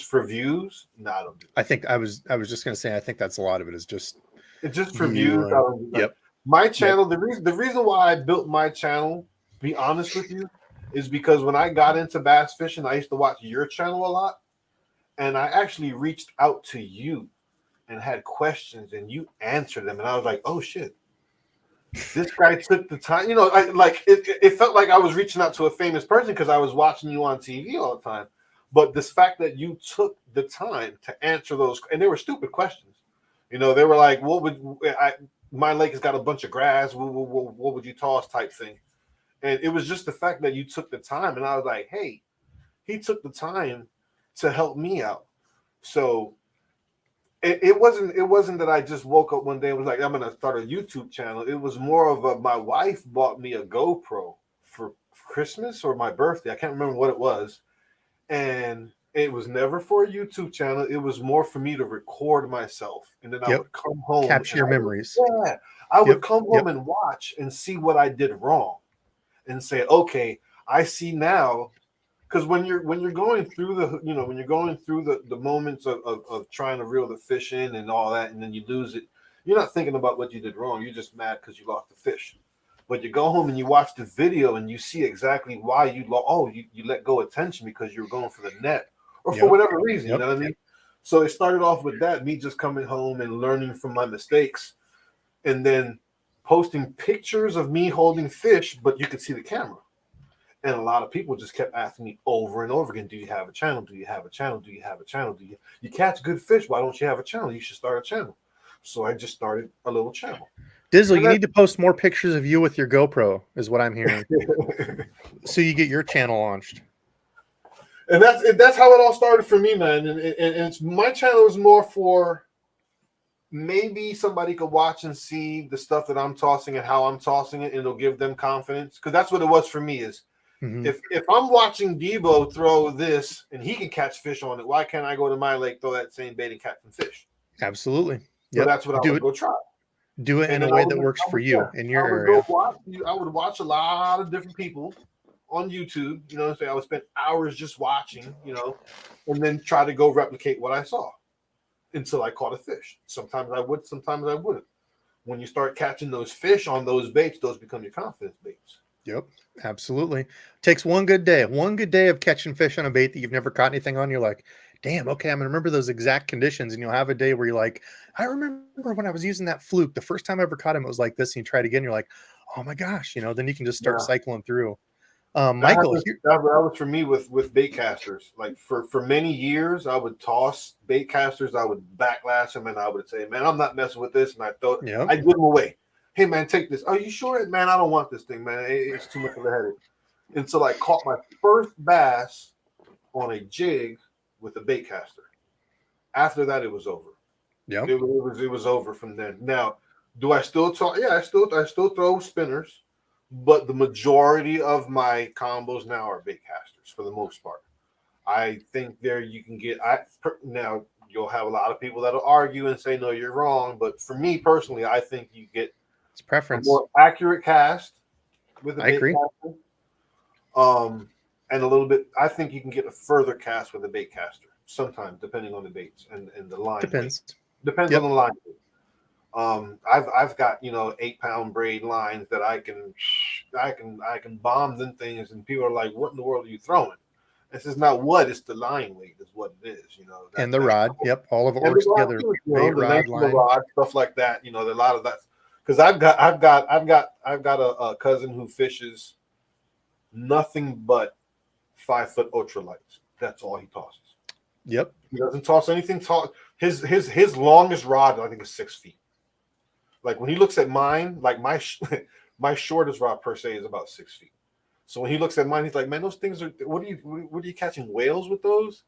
[SPEAKER 3] for views. No, I don't do that.
[SPEAKER 1] I think I was just gonna say I think that's a lot of it is just
[SPEAKER 3] for views.
[SPEAKER 1] Yep.
[SPEAKER 3] My channel. The reason why I built my channel, to be honest with you, is because when I got into bass fishing, I used to watch your channel a lot, and I actually reached out to you and had questions, and you answered them, and I was like, oh shit. This guy took the time, it felt like I was reaching out to a famous person because I was watching you on TV all the time. But this fact that you took the time to answer those, and they were stupid questions. They were like, my lake has got a bunch of grass. What would you toss type thing? And it was just the fact that you took the time. And I was like, hey, he took the time to help me out. So it wasn't that I just woke up one day and was like, I'm gonna start a YouTube channel. It was more of my wife bought me a GoPro for Christmas or my birthday. I can't remember what it was, and it was never for a YouTube channel. It was more for me to record myself, and then I would come home,
[SPEAKER 1] capture your memories.
[SPEAKER 3] I would come home and watch and see what I did wrong, and say, okay, I see now. Because when you're going through the moments of trying to reel the fish in and all that, and then you lose it, you're not thinking about what you did wrong. You're just mad because you lost the fish. But you go home and you watch the video and you see exactly why you let go of tension because you were going for the net or for whatever reason. You know what I mean? So it started off with that, me just coming home and learning from my mistakes, and then posting pictures of me holding fish, but you could see the camera. And a lot of people just kept asking me over and over again, do you have a channel? Do you have a channel? Do you have a channel? You catch good fish? Why don't you have a channel? You should start a channel. So I just started a little channel.
[SPEAKER 1] Dizzle, you need to post more pictures of you with your GoPro, is what I'm hearing. So you get your channel launched.
[SPEAKER 3] And that's how it all started for me, man. And it's my channel is more for maybe somebody could watch and see the stuff that I'm tossing and how I'm tossing it, and it'll give them confidence. Because that's what it was for me. Is if I'm watching Debo throw this and he can catch fish on it, why can't I go to my lake, throw that same bait, and catch some fish?
[SPEAKER 1] Absolutely.
[SPEAKER 3] So that's what I would go try.
[SPEAKER 1] Do it in a way that works for you in your area.
[SPEAKER 3] I would watch a lot of different people on YouTube. You know, I would spend hours just watching. You know, and then try to go replicate what I saw until I caught a fish. Sometimes I would, sometimes I wouldn't. When you start catching those fish on those baits, those become your confidence baits.
[SPEAKER 1] Yep, absolutely. Takes one good day of catching fish on a bait that you've never caught anything on. You're like, damn, okay, I'm gonna remember those exact conditions. And you'll have a day where you're like, I remember when I was using that fluke, the first time I ever caught him, it was like this. And you try it again, you're like, oh my gosh, you know, then you can just start cycling through. Michael,
[SPEAKER 3] that was for me with bait casters. Like for many years, I would toss bait casters. I would backlash them, and I would say, "Man, I'm not messing with this." And I give them away. Hey, man, take this. Are you sure, man? I don't want this thing, man. It's too much of a headache. Until I caught my first bass on a jig with a bait caster. After that, it was over.
[SPEAKER 1] Yeah,
[SPEAKER 3] it was over from then. Now, do I still talk? Yeah, I still throw spinners. But the majority of my combos now are bait casters for the most part. I think there you can get. Now you'll have a lot of people that'll argue and say no, you're wrong. But for me personally, I think you get
[SPEAKER 1] it's preference,
[SPEAKER 3] a more accurate cast with a bait
[SPEAKER 1] agree.
[SPEAKER 3] caster. And a little bit. I think you can get a further cast with a bait caster sometimes, depending on the baits and the line.
[SPEAKER 1] Depends
[SPEAKER 3] on the line. I've got 8-pound braid lines that I can bomb them things, and people are like, "What in the world are you throwing?" This is not what, it's the line weight is what it is,
[SPEAKER 1] and the rod. Yep, all of it works together.
[SPEAKER 3] Bait, rod, line. Rod, stuff like that. A lot of that. Because I've got a cousin who fishes nothing but 5-foot ultralights. That's all he tosses.
[SPEAKER 1] Yep,
[SPEAKER 3] he doesn't toss anything tall. His longest rod, I think, is 6 feet. Like when he looks at mine, like my shortest rod per se is about 6 feet. So when he looks at mine, he's like, "Man, those things are. What are you catching whales with those?"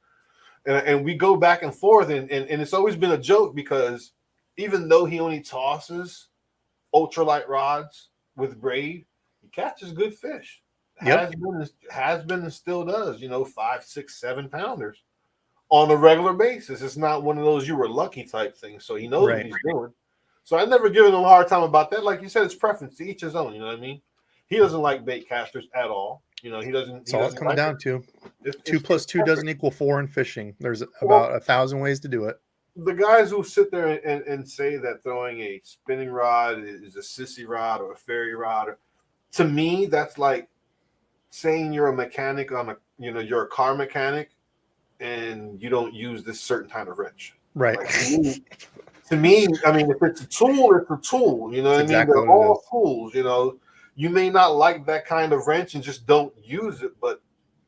[SPEAKER 3] And we go back and forth, and it's always been a joke because even though he only tosses ultralight rods with braid, he catches good fish.
[SPEAKER 1] Yep.
[SPEAKER 3] Has been and still does. 5, 6, 7 pounders on a regular basis. It's not one of those you were lucky type things. So he knows what he's doing. So I've never given him a hard time about that. Like you said, it's preference, to each his own. You know what I mean? He doesn't like bait casters at all. He doesn't.
[SPEAKER 1] That's all it comes down to. 2 + 2 doesn't equal 4 in fishing. There's about 1,000 ways to do it.
[SPEAKER 3] The guys who sit there and say that throwing a spinning rod is a sissy rod or a fairy rod, to me, that's like saying you're a mechanic on you're a car mechanic and you don't use this certain kind of wrench.
[SPEAKER 1] Right.
[SPEAKER 3] Like, to me, I mean, if it's a tool, it's a tool. You know what I mean? They're all tools. You may not like that kind of wrench and just don't use it, but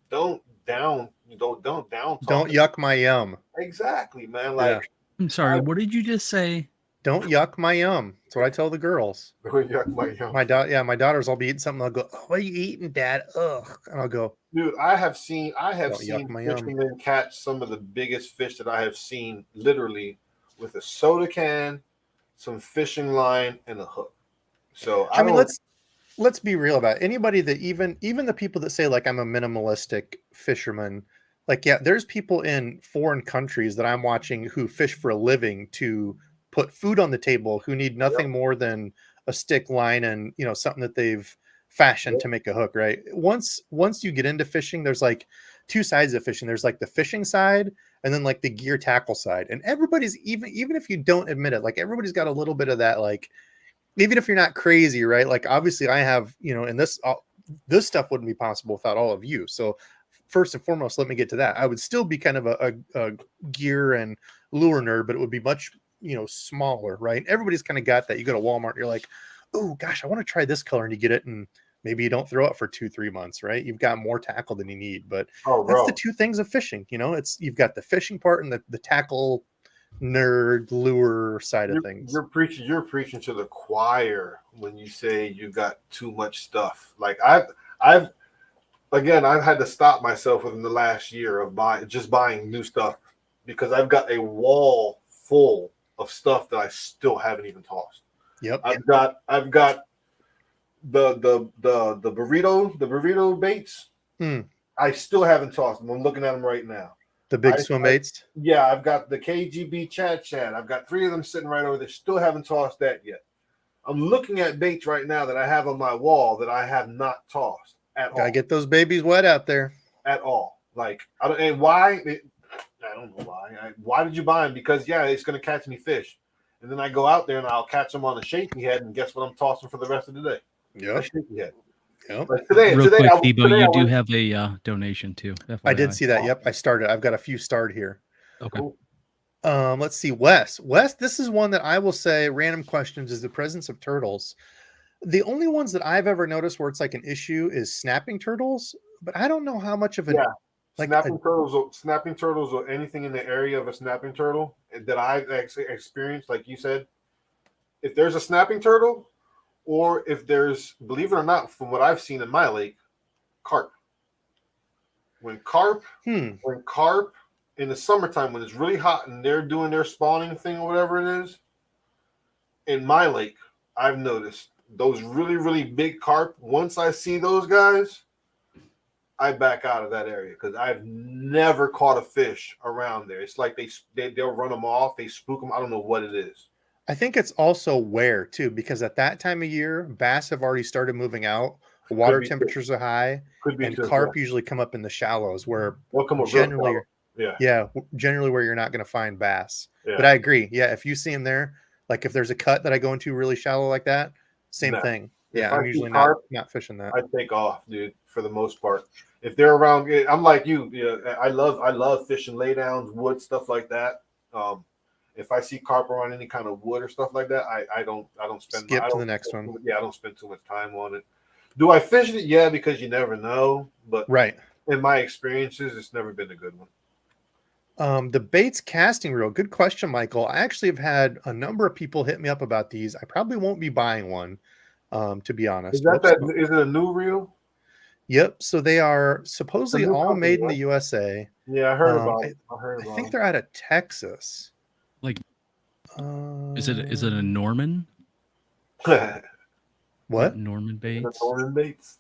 [SPEAKER 3] don't down
[SPEAKER 1] yuck my yum.
[SPEAKER 3] Exactly, man. Like,
[SPEAKER 2] I'm sorry, what did you just say?
[SPEAKER 1] Don't yuck my yum. That's what I tell the girls.
[SPEAKER 3] Don't yuck my yum.
[SPEAKER 1] My daughters will be eating something. They'll go, "Oh, what are you eating, Dad?" Ugh. And I'll go,
[SPEAKER 3] dude, I have seen fishermen catch some of the biggest fish that I have seen, literally with a soda can, some fishing line, and a hook. So I mean,
[SPEAKER 1] let's be real about it. Anybody that even the people that say like I'm a minimalistic fisherman, like, yeah, there's people in foreign countries that I'm watching who fish for a living to put food on the table, who need nothing more than a stick, line, and something that they've fashioned to make a hook. Right. Once you get into fishing, there's like 2 sides of fishing. There's like the fishing side and then like the gear tackle side. And everybody's, even if you don't admit it, like everybody's got a little bit of that, like, even if you're not crazy, right? Like obviously I have, and this stuff wouldn't be possible without all of you. So first and foremost, let me get to that. I would still be kind of a gear and lure nerd, but it would be much, smaller, right? Everybody's kind of got that. You go to Walmart, you're like, oh gosh, I want to try this color, and you get it, and maybe you don't throw it for 2-3 months, right? You've got more tackle than you need, but that's the 2 things of fishing. It's you've got the fishing part and the tackle nerd lure side of things.
[SPEAKER 3] You're preaching to the choir when you say you got too much stuff. Like I've again, I've had to stop myself within the last year of buying new stuff because I've got a wall full of stuff that I still haven't even tossed.
[SPEAKER 1] Yep.
[SPEAKER 3] I've got the burrito baits. I still haven't tossed them. I'm looking at them right now.
[SPEAKER 1] The big swim baits.
[SPEAKER 3] Yeah, I've got the KGB Chad. I've got 3 of them sitting right over there. Still haven't tossed that yet. I'm looking at baits right now that I have on my wall that I have not tossed at all.
[SPEAKER 1] Gotta get those babies wet out there.
[SPEAKER 3] At all. Like, I don't, and why? I don't know why. Why did you buy them? Because, yeah, it's going to catch me fish. And then I go out there and I'll catch them on a shaky head, and guess what I'm tossing for the rest of the day?
[SPEAKER 1] Yeah.
[SPEAKER 3] A shaky head.
[SPEAKER 1] Yep.
[SPEAKER 3] But today,
[SPEAKER 2] Real quick, Debo, you do
[SPEAKER 3] went,
[SPEAKER 2] have a donation too.
[SPEAKER 1] I did see that. Yep, I started. I've got a few starred here.
[SPEAKER 2] Okay.
[SPEAKER 3] Cool.
[SPEAKER 1] Let's see. Wes, this is one that I will say, random questions, is the presence of turtles. The only ones that I've ever noticed where it's like an issue is snapping turtles, but I don't know how much of it.
[SPEAKER 3] Yeah.
[SPEAKER 1] Like
[SPEAKER 3] snapping turtles or anything in the area of a snapping turtle that I've experienced, like you said, if there's a snapping turtle, or if there's, believe it or not, from what I've seen in my lake, carp. When carp in the summertime, when it's really hot and they're doing their spawning thing or whatever it is, in my lake, I've noticed those really, really big carp, once I see those guys, I back out of that area because I've never caught a fish around there. It's like they'll run them off, they spook them. I don't know what it is.
[SPEAKER 1] I think it's also where too, because at that time of year, bass have already started moving out. Water temperatures are high, and carp usually come up in the shallows where generally where you're not going to find bass. Yeah. But I agree. Yeah, if you see them there, like if there's a cut that I go into really shallow like that, same thing. Yeah, I'm usually not fishing that.
[SPEAKER 3] I take off, dude, for the most part. If they're around, I'm like you. Yeah, I love fishing laydowns, wood, stuff like that. If I see carp around any kind of wood or stuff like that, I don't spend.
[SPEAKER 1] Skip to the next one.
[SPEAKER 3] Yeah, I don't spend too much time on it. Do I fish it? Yeah, because you never know. But in my experiences, it's never been a good one.
[SPEAKER 1] The baits casting reel. Good question, Michael. I actually have had a number of people hit me up about these. I probably won't be buying one, to be honest.
[SPEAKER 3] Is it a new reel?
[SPEAKER 1] Yep. So they are supposedly all made in the USA.
[SPEAKER 3] Yeah, I heard about it.
[SPEAKER 1] I think they're out of Texas.
[SPEAKER 2] Like, is it a Norman?
[SPEAKER 1] What?
[SPEAKER 2] Norman Baits?
[SPEAKER 3] Norman Baits.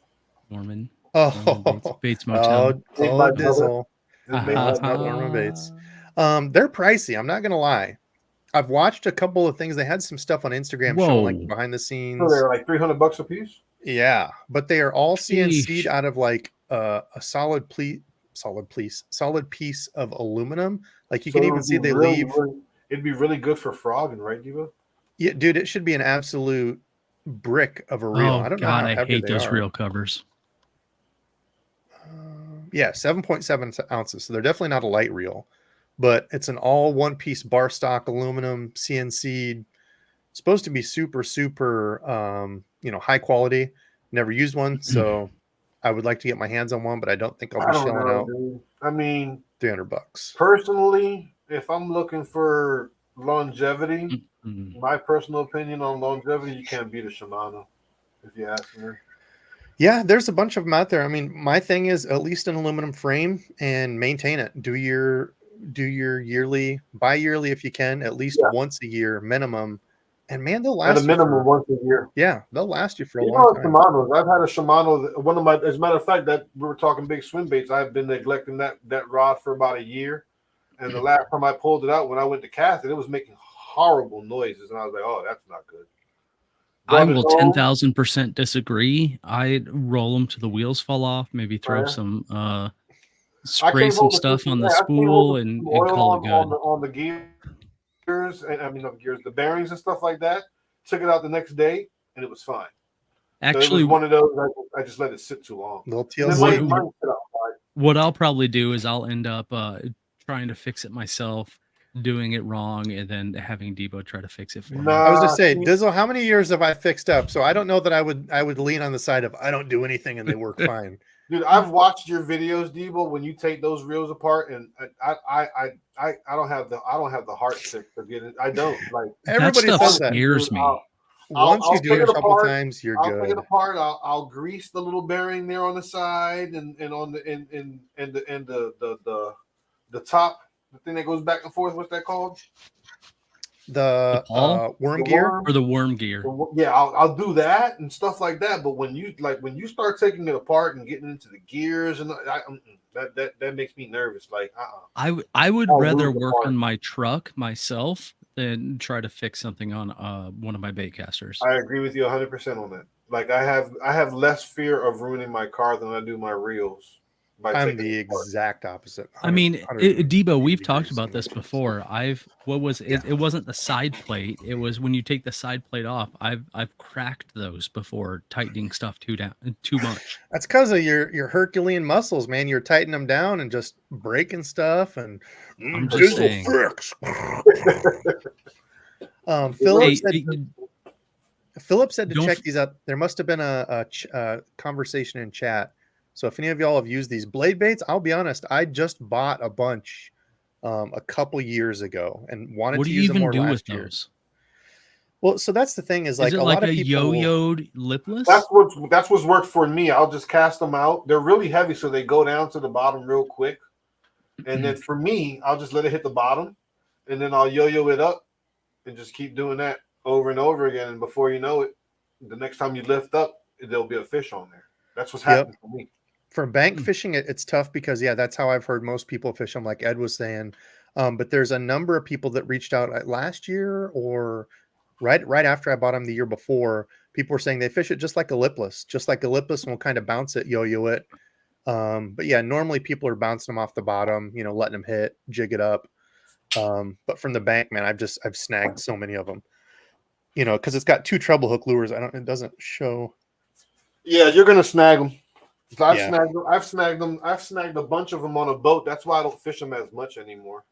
[SPEAKER 2] Norman.
[SPEAKER 1] Oh,
[SPEAKER 2] Bates Motel.
[SPEAKER 1] Dizzle. Norman Baits. They're pricey. I'm not gonna lie. I've watched a couple of things. They had some stuff on Instagram showing like behind the scenes.
[SPEAKER 3] So they're like $300 a piece.
[SPEAKER 1] Yeah, but they are all CNC'd out of like a solid piece of aluminum. Like you can even see they leave.
[SPEAKER 3] It'd be really good for frogging, right, Diva?
[SPEAKER 1] Yeah, dude, it should be an absolute brick of a reel.
[SPEAKER 2] I don't know. I hate those reel covers.
[SPEAKER 1] Yeah, 7.7 ounces. So they're definitely not a light reel, but it's an all one piece bar stock aluminum CNC'd. Supposed to be super, high quality. Never used one, so I would like to get my hands on one, but I don't think I'll be shelling out.
[SPEAKER 3] Dude. I mean,
[SPEAKER 1] $300.
[SPEAKER 3] Personally, if I'm looking for longevity, my personal opinion on longevity, you can't beat a Shimano, if you ask me.
[SPEAKER 1] Yeah, there's a bunch of them out there. I mean, my thing is at least an aluminum frame and maintain it. Do your yearly, bi-yearly if you can, at least once a year minimum. And man, they'll last
[SPEAKER 3] at a minimum once a year.
[SPEAKER 1] Yeah, they'll last you for a long time.
[SPEAKER 3] Shimano's. I've had a Shimano. One of my, as a matter of fact, that we were talking big swim baits. I've been neglecting that rod for about a year, and the last time I pulled it out when I went to cast it, it was making horrible noises, and I was like, "Oh, that's not good."
[SPEAKER 2] I will 10,000% disagree. I'd roll them till the wheels fall off. Maybe throw some spray some stuff on the spool and call it good.
[SPEAKER 3] On the gears, and the bearings and stuff like that. Took it out the next day, and it was fine.
[SPEAKER 2] Actually,
[SPEAKER 3] so one of those I just let it sit too long.
[SPEAKER 2] What I'll probably do is I'll end up trying to fix it myself, doing it wrong, and then having Debo try to fix it for me.
[SPEAKER 1] I was just saying, Dizzle, how many years have I fixed up? So I don't know that I would lean on the side of I don't do anything and they work fine.
[SPEAKER 3] Dude, I've watched your videos, Debo, when you take those reels apart, and I don't have the heart to get it. I don't like
[SPEAKER 2] everybody says that. Scares me.
[SPEAKER 1] once you do
[SPEAKER 3] take
[SPEAKER 1] it a
[SPEAKER 3] it
[SPEAKER 1] couple
[SPEAKER 3] apart.
[SPEAKER 1] times, you're
[SPEAKER 3] I'll take it
[SPEAKER 1] good.
[SPEAKER 3] apart. I'll grease the little bearing there on the side and on the and the top, the thing that goes back and forth. What's that called?
[SPEAKER 2] The ball
[SPEAKER 1] Worm
[SPEAKER 3] The
[SPEAKER 1] gear.
[SPEAKER 3] worm.
[SPEAKER 2] or the worm gear.
[SPEAKER 3] Yeah, I'll do that and stuff like that. But when you start taking it apart and getting into the gears and that makes me nervous. Like,
[SPEAKER 2] I would
[SPEAKER 3] I'll
[SPEAKER 2] rather
[SPEAKER 3] lose the
[SPEAKER 2] work
[SPEAKER 3] part.
[SPEAKER 2] on my truck myself than try to fix something on one of my bait casters.
[SPEAKER 3] I agree with you 100% on that. Like, I have less fear of ruining my car than I do my reels.
[SPEAKER 1] I'm the exact opposite.
[SPEAKER 2] I mean,
[SPEAKER 1] 180
[SPEAKER 2] Debo, we've talked
[SPEAKER 1] degrees
[SPEAKER 2] about
[SPEAKER 1] in
[SPEAKER 2] this
[SPEAKER 1] my case.
[SPEAKER 2] before. What was it? It wasn't the side plate. It was when you take the side plate off. I've cracked those before tightening stuff too much.
[SPEAKER 1] That's because of your Herculean muscles, man. You're tightening them down and just breaking stuff and
[SPEAKER 2] I'm just
[SPEAKER 1] diesel
[SPEAKER 2] saying.
[SPEAKER 1] fix. Philip said to
[SPEAKER 2] Don't
[SPEAKER 1] check
[SPEAKER 2] f-
[SPEAKER 1] these out. There must have been a conversation in chat. So if any of y'all have used these blade baits, I'll be honest, I just bought a bunch a couple years ago and wanted
[SPEAKER 2] What
[SPEAKER 1] to
[SPEAKER 2] do you
[SPEAKER 1] use them
[SPEAKER 2] even
[SPEAKER 1] more
[SPEAKER 2] do with
[SPEAKER 1] last year.
[SPEAKER 2] those?
[SPEAKER 1] Well, so that's the thing is like
[SPEAKER 2] Is it
[SPEAKER 1] a
[SPEAKER 2] like
[SPEAKER 1] lot of
[SPEAKER 2] a
[SPEAKER 1] people
[SPEAKER 2] yo-yoed lipless?
[SPEAKER 3] That's what's worked for me. I'll just cast them out. They're really heavy, so they go down to the bottom real quick. And then for me, I'll just let it hit the bottom, and then I'll yo-yo it up, and just keep doing that over and over again. And before you know it, the next time you lift up, there'll be a fish on there. That's what's happened for me.
[SPEAKER 1] For bank fishing, it's tough because that's how I've heard most people fish them, like Ed was saying. But there's a number of people that reached out last year or right after I bought them the year before. People were saying they fish it just like a lipless, and will kind of bounce it, yo-yo it. But yeah, normally people are bouncing them off the bottom, letting them hit, jig it up. But from the bank, man, I've snagged so many of them, because it's got 2 treble hook lures. It doesn't show.
[SPEAKER 3] Yeah, you're gonna snag them. I've
[SPEAKER 1] Yeah.
[SPEAKER 3] snagged them. I've snagged a bunch of them on a boat. That's why I don't fish them as much anymore.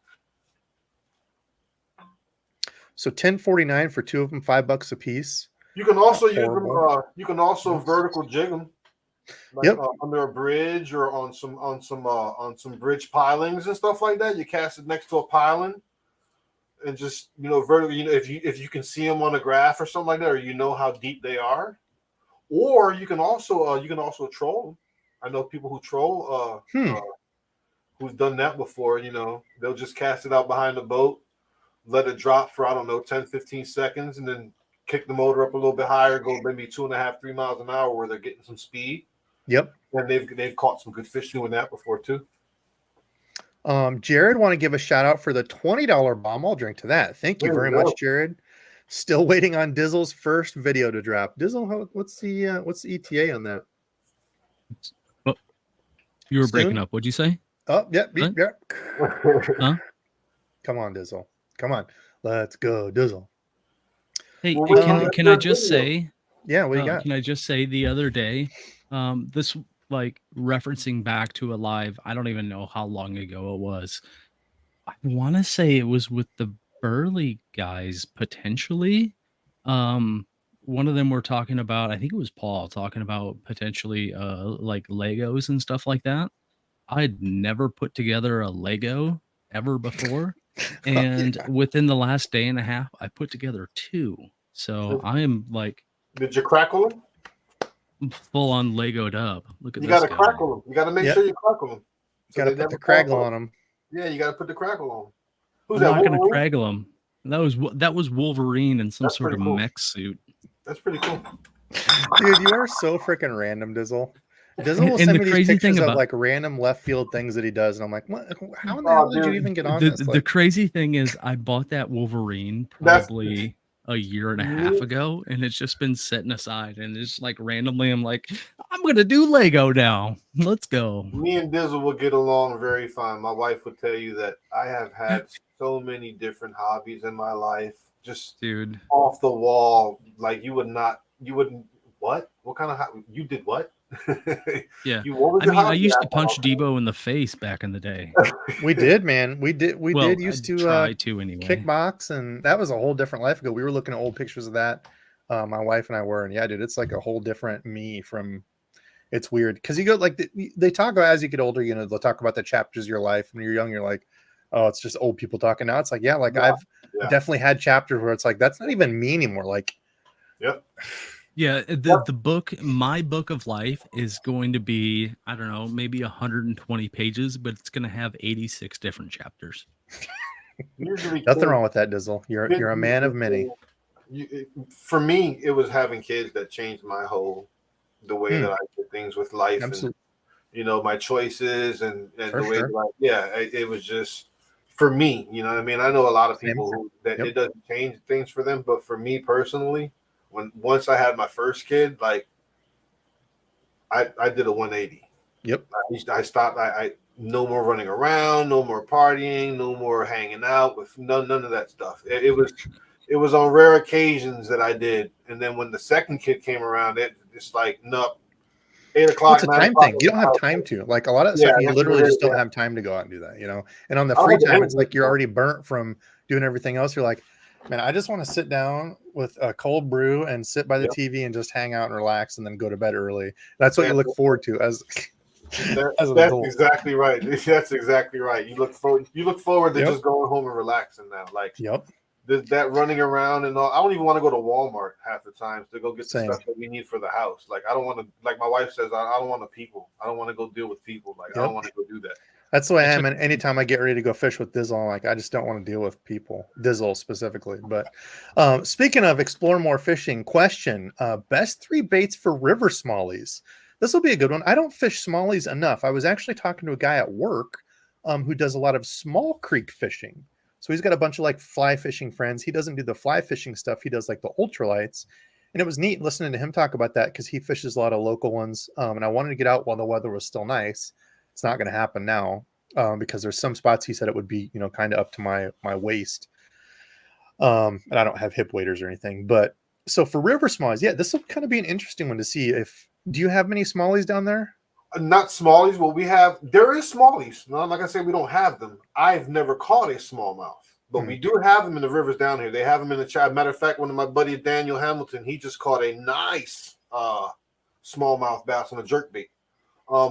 [SPEAKER 1] So $10.49 for 2 of them, $5 a piece.
[SPEAKER 3] You can also
[SPEAKER 1] Not
[SPEAKER 3] use them.
[SPEAKER 1] horrible.
[SPEAKER 3] You can also vertical jig them, like
[SPEAKER 1] Yep.
[SPEAKER 3] Under a bridge or on some bridge pilings and stuff like that. You cast it next to a piling, and just vertical. If you can see them on a graph or something like that, or how deep they are, or you can also troll them. I know people who troll who's done that before. They'll just cast it out behind the boat, let it drop for 10, 15 seconds, and then kick the motor up a little bit higher, go maybe 2.5, 3 miles an hour where they're getting some speed.
[SPEAKER 1] Yep.
[SPEAKER 3] And they've caught some good fish doing that before too.
[SPEAKER 1] Jared, want to give a shout out for the $20 bomb. I'll drink to that. Thank you very much, Jared. Still waiting on Dizzle's first video to drop. Dizzle, what's the ETA on that?
[SPEAKER 2] Oh, you were breaking up. What'd you say?
[SPEAKER 1] Oh, yep.
[SPEAKER 2] Huh?
[SPEAKER 1] Come on, Dizzle. Come on. Let's go, Dizzle.
[SPEAKER 2] Hey, can I just say?
[SPEAKER 1] Yeah, what do you got?
[SPEAKER 2] Can I just say the other day, this like referencing back to a live, I don't even know how long ago it was. I want to say it was with the Burley guys potentially. One of them were talking about, I think it was Paul talking about potentially like Legos and stuff like that. I'd never put together a Lego ever before. And within the last day and a half, I put together 2. So I am like,
[SPEAKER 3] did you crackle them?
[SPEAKER 2] Full on Legoed up. Look at
[SPEAKER 3] you
[SPEAKER 2] this.
[SPEAKER 3] You got to crackle them. You got to make sure you crackle them.
[SPEAKER 1] So got to put the craggle on them.
[SPEAKER 3] Yeah, you got to put the crackle on.
[SPEAKER 2] Who's I'm not going to craggle them. That was Wolverine in some sort of mech suit.
[SPEAKER 3] That's pretty cool.
[SPEAKER 1] Dude, you are so freaking random, Dizzle. Dizzle will send me these pictures of like random left field things that he does, and I'm like, what? How in the hell did you even get on this?
[SPEAKER 2] The crazy thing is, I bought that Wolverine probably a year and a half ago, and it's just been setting aside, and it's like randomly I'm like, I'm gonna do Lego now. Let's go.
[SPEAKER 3] Me and Dizzle will get along very fine. My wife would tell you that I have had so many different hobbies in my life, just off the wall. Like you wouldn't what kind of you did what?
[SPEAKER 2] Yeah, I used to punch Debo in the face back in the day.
[SPEAKER 1] We did, man. We did used to
[SPEAKER 2] try to anyway.
[SPEAKER 1] Kickbox, and that was a whole different life ago. We were looking at old pictures of that. My wife and I were, and yeah, dude, it's like a whole different me from. It's weird because you go like they talk about as you get older, they'll talk about the chapters of your life. When you're young, you're like, oh, it's just old people talking. Now it's like, I've definitely had chapters where it's like that's not even me anymore. Like
[SPEAKER 3] Yep.
[SPEAKER 2] Yeah, the book, my book of life, is going to be, I don't know, maybe 120 pages, but it's going to have 86 different chapters.
[SPEAKER 3] Usually,
[SPEAKER 1] Nothing wrong with that, Dizzle. You're a man of many.
[SPEAKER 3] For me, it was having kids that changed the way that I did things with life.
[SPEAKER 1] Absolutely.
[SPEAKER 3] And my choices and
[SPEAKER 1] For
[SPEAKER 3] the way
[SPEAKER 1] sure.
[SPEAKER 3] it was just for me. You know what I mean? I know a lot of
[SPEAKER 1] Same.
[SPEAKER 3] people that
[SPEAKER 1] Yep.
[SPEAKER 3] it doesn't change things for them, but for me personally, once I had my first kid, like I did a 180.
[SPEAKER 1] Yep.
[SPEAKER 3] I stopped. I no more running around, no more partying, no more hanging out with none of that stuff. It was on rare occasions that I did, and then when the second kid came around, it's like nope. 8 o'clock,
[SPEAKER 1] It's a
[SPEAKER 3] 9
[SPEAKER 1] time
[SPEAKER 3] o'clock.
[SPEAKER 1] thing. You don't have time to. Like a lot of that stuff, you literally just don't have time to go out and do that, And on the
[SPEAKER 3] I
[SPEAKER 1] free
[SPEAKER 3] don't have
[SPEAKER 1] time,
[SPEAKER 3] the
[SPEAKER 1] it's like you're
[SPEAKER 3] energy.
[SPEAKER 1] already burnt from doing everything else. You're like, man, I just want to sit down with a cold brew and sit by the
[SPEAKER 3] Yep.
[SPEAKER 1] TV and just hang out and relax and then go to bed early. That's what you
[SPEAKER 3] That's
[SPEAKER 1] look forward to as an
[SPEAKER 3] That's
[SPEAKER 1] adult.
[SPEAKER 3] exactly right. That's exactly right. You look forward to
[SPEAKER 1] Yep.
[SPEAKER 3] just going home and relaxing now. Like
[SPEAKER 1] Yep.
[SPEAKER 3] that running around and all. I don't even want to go to Walmart half the time to go get the
[SPEAKER 1] Same.
[SPEAKER 3] stuff that we need for the house. Like I don't want to. Like my wife says, I don't want to people. I don't want to go deal with people. Like I
[SPEAKER 1] Yep.
[SPEAKER 3] don't want to go do that.
[SPEAKER 1] That's the way I am. And anytime I get ready to go fish with Dizzle, I'm like, I just don't want to deal with people, Dizzle specifically. But speaking of explore more fishing, question: best 3 baits for river smallies. This will be a good one. I don't fish smallies enough. I was actually talking to a guy at work who does a lot of small creek fishing. So he's got a bunch of like fly fishing friends. He doesn't do the fly fishing stuff. He does like the ultralights. And it was neat listening to him talk about that because he fishes a lot of local ones. And I wanted to get out while the weather was still nice. It's not going to happen now because there's some spots he said it would be, kind of up to my waist. And I don't have hip waders or anything. But so for river smallies, yeah, this will kind of be an interesting one to see. Do you have many smallies down there?
[SPEAKER 3] Not smallies. Well, there is smallies. No, like I said, we don't have them. I've never caught a smallmouth, but we do have them in the rivers down here. They have them in the chat. Matter of fact, one of my buddy Daniel Hamilton, he just caught a nice smallmouth bass on a jerkbait.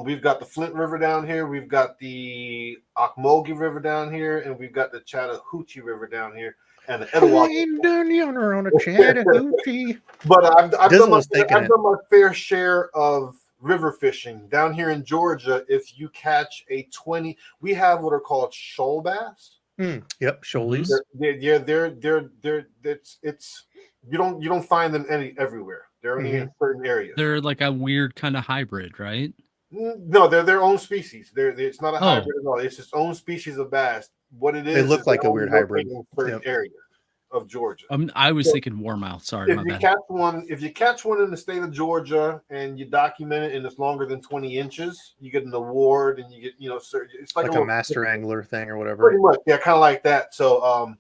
[SPEAKER 3] We've got the Flint River down here. We've got the Ocmulgee River down here, and we've got the Chattahoochee River down here, and the Etowah.
[SPEAKER 1] On a Chattahoochee.
[SPEAKER 3] But I've done my fair share of river fishing down here in Georgia. If you catch a 20, we have what are called shoal bass.
[SPEAKER 1] Yep, shoalies.
[SPEAKER 3] They're it's you don't find them everywhere. They're only in certain areas.
[SPEAKER 2] They're like a weird kind of hybrid, right?
[SPEAKER 3] No, they're their own species. It's not a hybrid at all. It's its own species of bass. What it is,
[SPEAKER 1] they look like a weird hybrid
[SPEAKER 3] in certain areas of Georgia.
[SPEAKER 2] I was thinking warmouth. Sorry,
[SPEAKER 3] if you catch one in the state of Georgia and you document it and it's longer than 20 inches, you get an award and you get it's like
[SPEAKER 1] a master angler thing or whatever.
[SPEAKER 3] Pretty much, yeah, kind of like that. So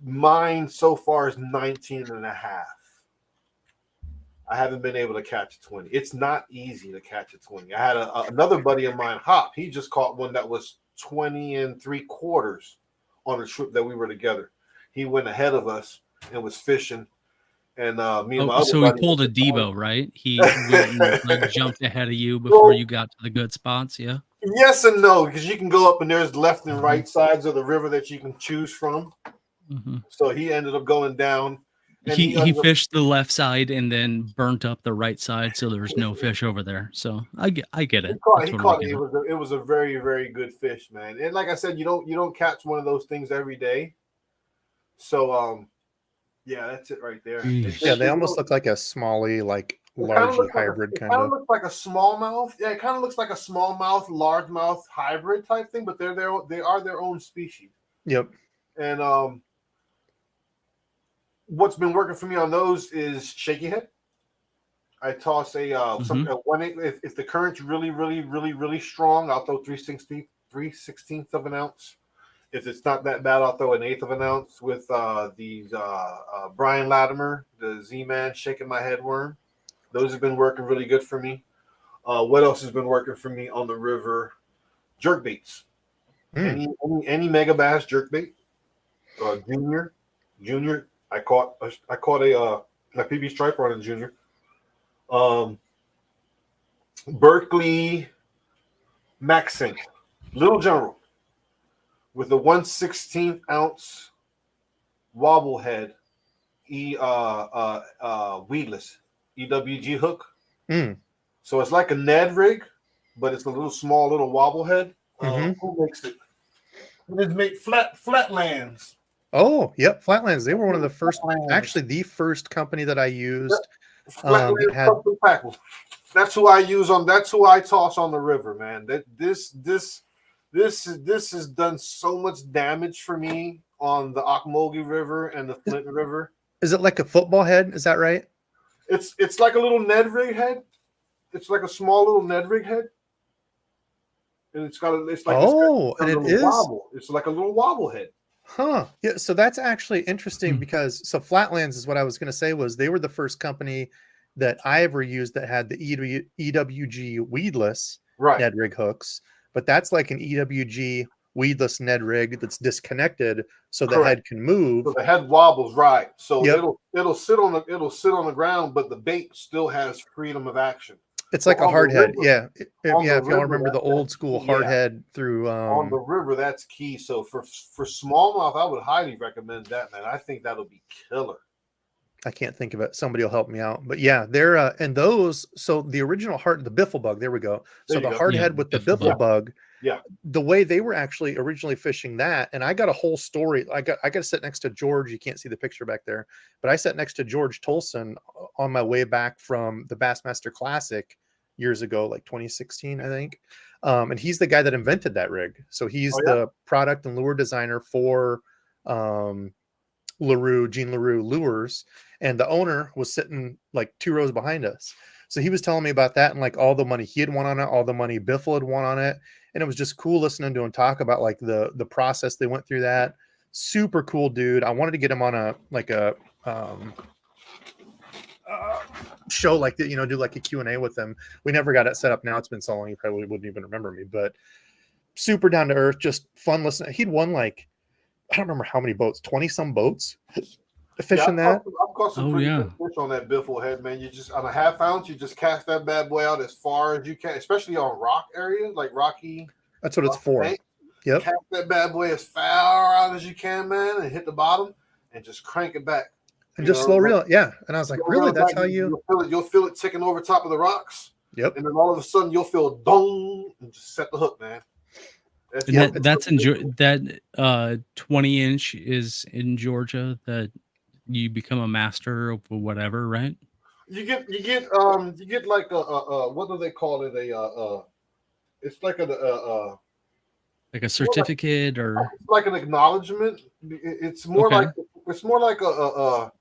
[SPEAKER 3] mine so far is 19 and a half. I haven't been able to catch a 20. It's not easy to catch a 20. I had another buddy of mine, Hop. He just caught one that was 20 3/4 on a trip that we were together. He went ahead of us and was fishing. And me and my other
[SPEAKER 2] so
[SPEAKER 3] buddy,
[SPEAKER 2] he pulled a Debo, right? He went and, jumped ahead of you before you got to the good spots, yeah?
[SPEAKER 3] Yes and no, because you can go up and there's left and right sides of the river that you can choose from. So he ended up going down. And
[SPEAKER 2] he fished the left side and then burnt up the right side, so there's no fish over there. So I get it.
[SPEAKER 3] He caught it. It was a very, very good fish, man. And like I said, you don't catch one of those things every day. So yeah, that's it right there.
[SPEAKER 1] Yeah, they almost look like a smallie, like large hybrid kind of.
[SPEAKER 3] It looks like a smallmouth. Yeah, it kind of looks like a smallmouth, largemouth hybrid type thing, but they are their own species.
[SPEAKER 1] Yep.
[SPEAKER 3] And what's been working for me on those is shaky head. I toss a 1/8. If the current's really, really, really, really strong, I'll throw 3/16 of an ounce. If it's not that bad, I'll throw 1/8 of an ounce with these Brian Latimer, the Z-Man shaking my head worm. Those have been working really good for me. What else has been working for me on the river? Jerk baits. Any mega bass jerk bait. Junior. I caught a PB striper on a junior. Berkeley Maxink, Little General, with a 1/16 ounce wobble head weedless EWG hook.
[SPEAKER 1] Mm.
[SPEAKER 3] So it's like a Ned rig, but it's a little small, little wobble head. Who makes it? It make flatlands.
[SPEAKER 1] Oh, yep, Flatlands. They were one of the first,
[SPEAKER 3] Flatlands.
[SPEAKER 1] actually the first company that I used.
[SPEAKER 3] Flatlands
[SPEAKER 1] that had
[SPEAKER 3] custom tackle. That's who I use on. That's who I toss on the river, man. This has done so much damage for me on the Ocmulgee River and the Flint River.
[SPEAKER 1] Is it like a football head? Is that right?
[SPEAKER 3] It's like a little Ned rig head. It's like a small little Ned rig head, and it's got a. It's like
[SPEAKER 1] and it is.
[SPEAKER 3] Wobble. It's like a little wobble head.
[SPEAKER 1] Huh. Yeah. So that's actually interesting because Flatlands is what I was going to say was they were the first company that I ever used that had the EWG weedless Ned rig hooks, but that's like an EWG weedless Ned rig that's disconnected so the head can move.
[SPEAKER 3] So the head wobbles, right? So it'll sit on the ground, but the bait still has freedom of action.
[SPEAKER 1] It's like a hard head, yeah. If y'all remember the old school hard head through
[SPEAKER 3] on the river, that's key. So for smallmouth, I would highly recommend that, man. I think that'll be killer.
[SPEAKER 1] I can't think of it. Somebody will help me out. But yeah, they're and those. So the original the biffle bug. There we go. So the hard head with the biffle bug.
[SPEAKER 3] Yeah.
[SPEAKER 1] The way they were actually originally fishing that, and I got a whole story. I got to sit next to George. You can't see the picture back there, but I sat next to George Tolson on my way back from the Bassmaster Classic years ago, like 2016, I think. And he's the guy that invented that rig. So he's the product and lure designer for Gene LaRue Lures, and the owner was sitting like 2 rows behind us. So he was telling me about that and like all the money he had won on it, all the money Biffle had won on it. And it was just cool listening to him talk about like the process they went through that. Super cool dude. I wanted to get him on a show like that, do like a Q&A with him. We never got it set up. Now it's been so long you probably wouldn't even remember me, but super down to earth, just fun listening. He'd won like, I don't remember how many boats, 20 some boats fishing that.
[SPEAKER 3] I've caught some pretty good fish on that biffle head, man. You just on a half ounce, you just cast that bad boy out as far as you can, especially on rock areas like rocky.
[SPEAKER 1] That's what it's for. Yep.
[SPEAKER 3] Cast that bad boy as far out as you can, man, and hit the bottom and just crank it back.
[SPEAKER 1] And just slow reel. Yeah. And I was like, really? That's how you'll
[SPEAKER 3] feel it ticking over top of the rocks.
[SPEAKER 1] Yep.
[SPEAKER 3] And then all of a sudden you'll feel dong and just set the hook, man.
[SPEAKER 2] That's 20-inch is in Georgia that you become a master of whatever, right?
[SPEAKER 3] You get like a what do they call it? It's like a
[SPEAKER 2] certificate or
[SPEAKER 3] like an acknowledgement. It's more like a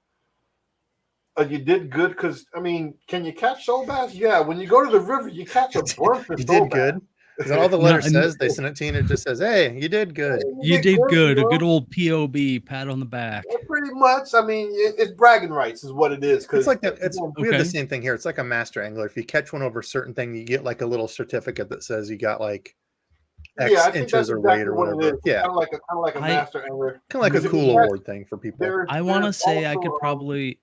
[SPEAKER 3] you did good because I mean, can you catch soul bass? Yeah, when you go to the river, you catch a bunch of
[SPEAKER 1] you
[SPEAKER 3] soul
[SPEAKER 1] did good. Is that all the letter says? They send it to you and it just says, "Hey, you did good.
[SPEAKER 2] You did good." A good old POB, pat on the back.
[SPEAKER 3] Yeah, pretty much. I mean, it's bragging rights is what it is.
[SPEAKER 1] It's like that. We have the same thing here. It's like a master angler. If you catch one over a certain thing, you get like a little certificate that says you got like X inches or weight or whatever. Yeah,
[SPEAKER 3] kind of like a master angler.
[SPEAKER 1] Kind of like a cool award thing for people.
[SPEAKER 2] I want to say I could probably.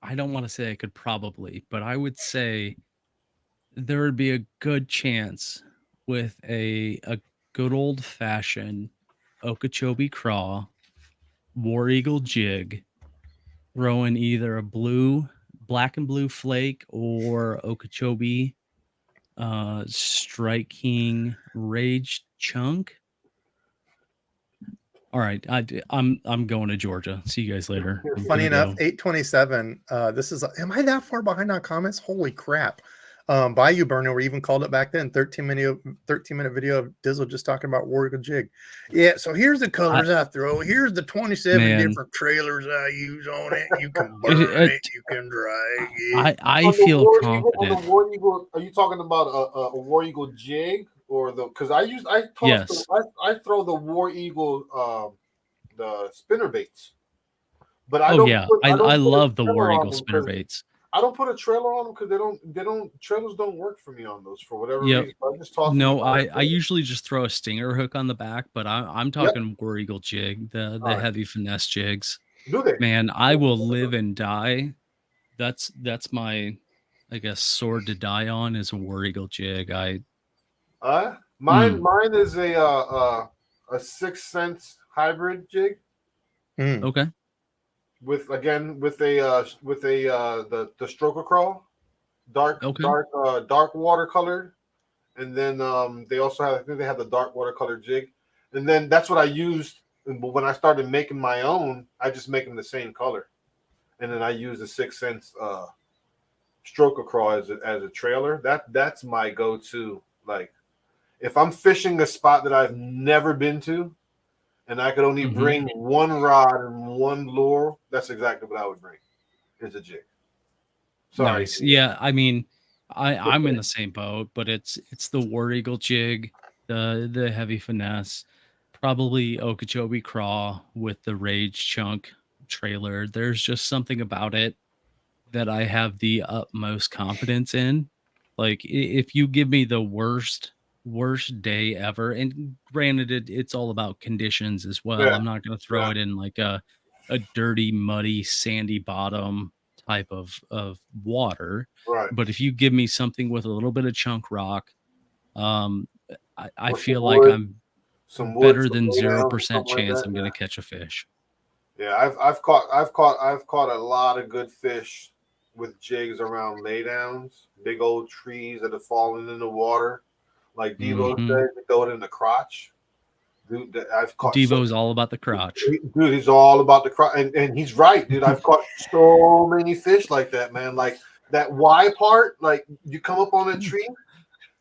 [SPEAKER 2] I don't want to say I could probably, but I would say there would be a good chance with a good old fashioned Okeechobee craw, War Eagle jig, throwing either a black and blue flake or Okeechobee Strike King Rage chunk. All right, I'm going to Georgia. See you guys later.
[SPEAKER 1] Funny enough, 827. This is. Am I that far behind on comments? Holy crap! Bayou Burner, we even called it back then. 13-minute video of Dizzle just talking about War Eagle jig. Yeah, so here's the colors I throw. Here's the 27 different trailers I use on it. You can burn it. You can dry it.
[SPEAKER 2] I feel confident.
[SPEAKER 3] War Eagle, are you talking about a War Eagle jig or the? Because I throw the War Eagle the spinner baits. But I
[SPEAKER 2] love the War Eagle spinner baits.
[SPEAKER 3] I don't put a trailer on them because trailers don't work for me on those for whatever reason. I just toss them.
[SPEAKER 2] I usually just throw a stinger hook on the back, but I'm talking War Eagle jig, the heavy finesse jigs.
[SPEAKER 3] Do they?
[SPEAKER 2] Man, I will live and die. That's my, I guess, sword to die on is a War Eagle jig.
[SPEAKER 3] Mine is a 6 cents hybrid jig.
[SPEAKER 2] Okay.
[SPEAKER 3] with a the stroker crawl,
[SPEAKER 2] Okay.
[SPEAKER 3] dark watercolored, and then they also have, I think they have the dark watercolor jig, and then that's what I used. But when I started making my own, I just make them the same color, and then I use the 6 Sense stroker crawl as a trailer. That's my go-to. Like if I'm fishing a spot that I've never been to, and I could only
[SPEAKER 2] Mhm.
[SPEAKER 3] bring one rod and one lure, that's exactly what I would bring. Is a jig. Sorry.
[SPEAKER 2] Nice. Yeah, I mean, I'm in the same boat, but it's the War Eagle jig, the heavy finesse, probably Okeechobee craw with the Rage chunk trailer. There's just something about it that I have the utmost confidence in. Like if you give me the worst day ever, and granted it's all about conditions as well.
[SPEAKER 3] Yeah,
[SPEAKER 2] I'm not going to throw
[SPEAKER 3] yeah,
[SPEAKER 2] it in like a dirty, muddy, sandy bottom type of water.
[SPEAKER 3] right.
[SPEAKER 2] But if you give me something with a little bit of chunk rock, um, I
[SPEAKER 3] Or
[SPEAKER 2] feel like I'm
[SPEAKER 3] some wood,
[SPEAKER 2] better
[SPEAKER 3] some
[SPEAKER 2] than zero
[SPEAKER 3] laydowns, or
[SPEAKER 2] percent
[SPEAKER 3] something like
[SPEAKER 2] chance
[SPEAKER 3] that.
[SPEAKER 2] I'm going
[SPEAKER 3] Yeah.
[SPEAKER 2] to catch a fish.
[SPEAKER 3] Yeah, I've caught a lot of good fish with jigs around laydowns, big old trees that have fallen in the water. Like Debo
[SPEAKER 2] Hmm.
[SPEAKER 3] said, they throw it in the crotch. Dude, I've caught so
[SPEAKER 2] Devo's all about the crotch.
[SPEAKER 3] dude, he's all about the crotch, and he's right, dude. I've caught so many fish like that, man. Like that Y part, like you come up on a tree.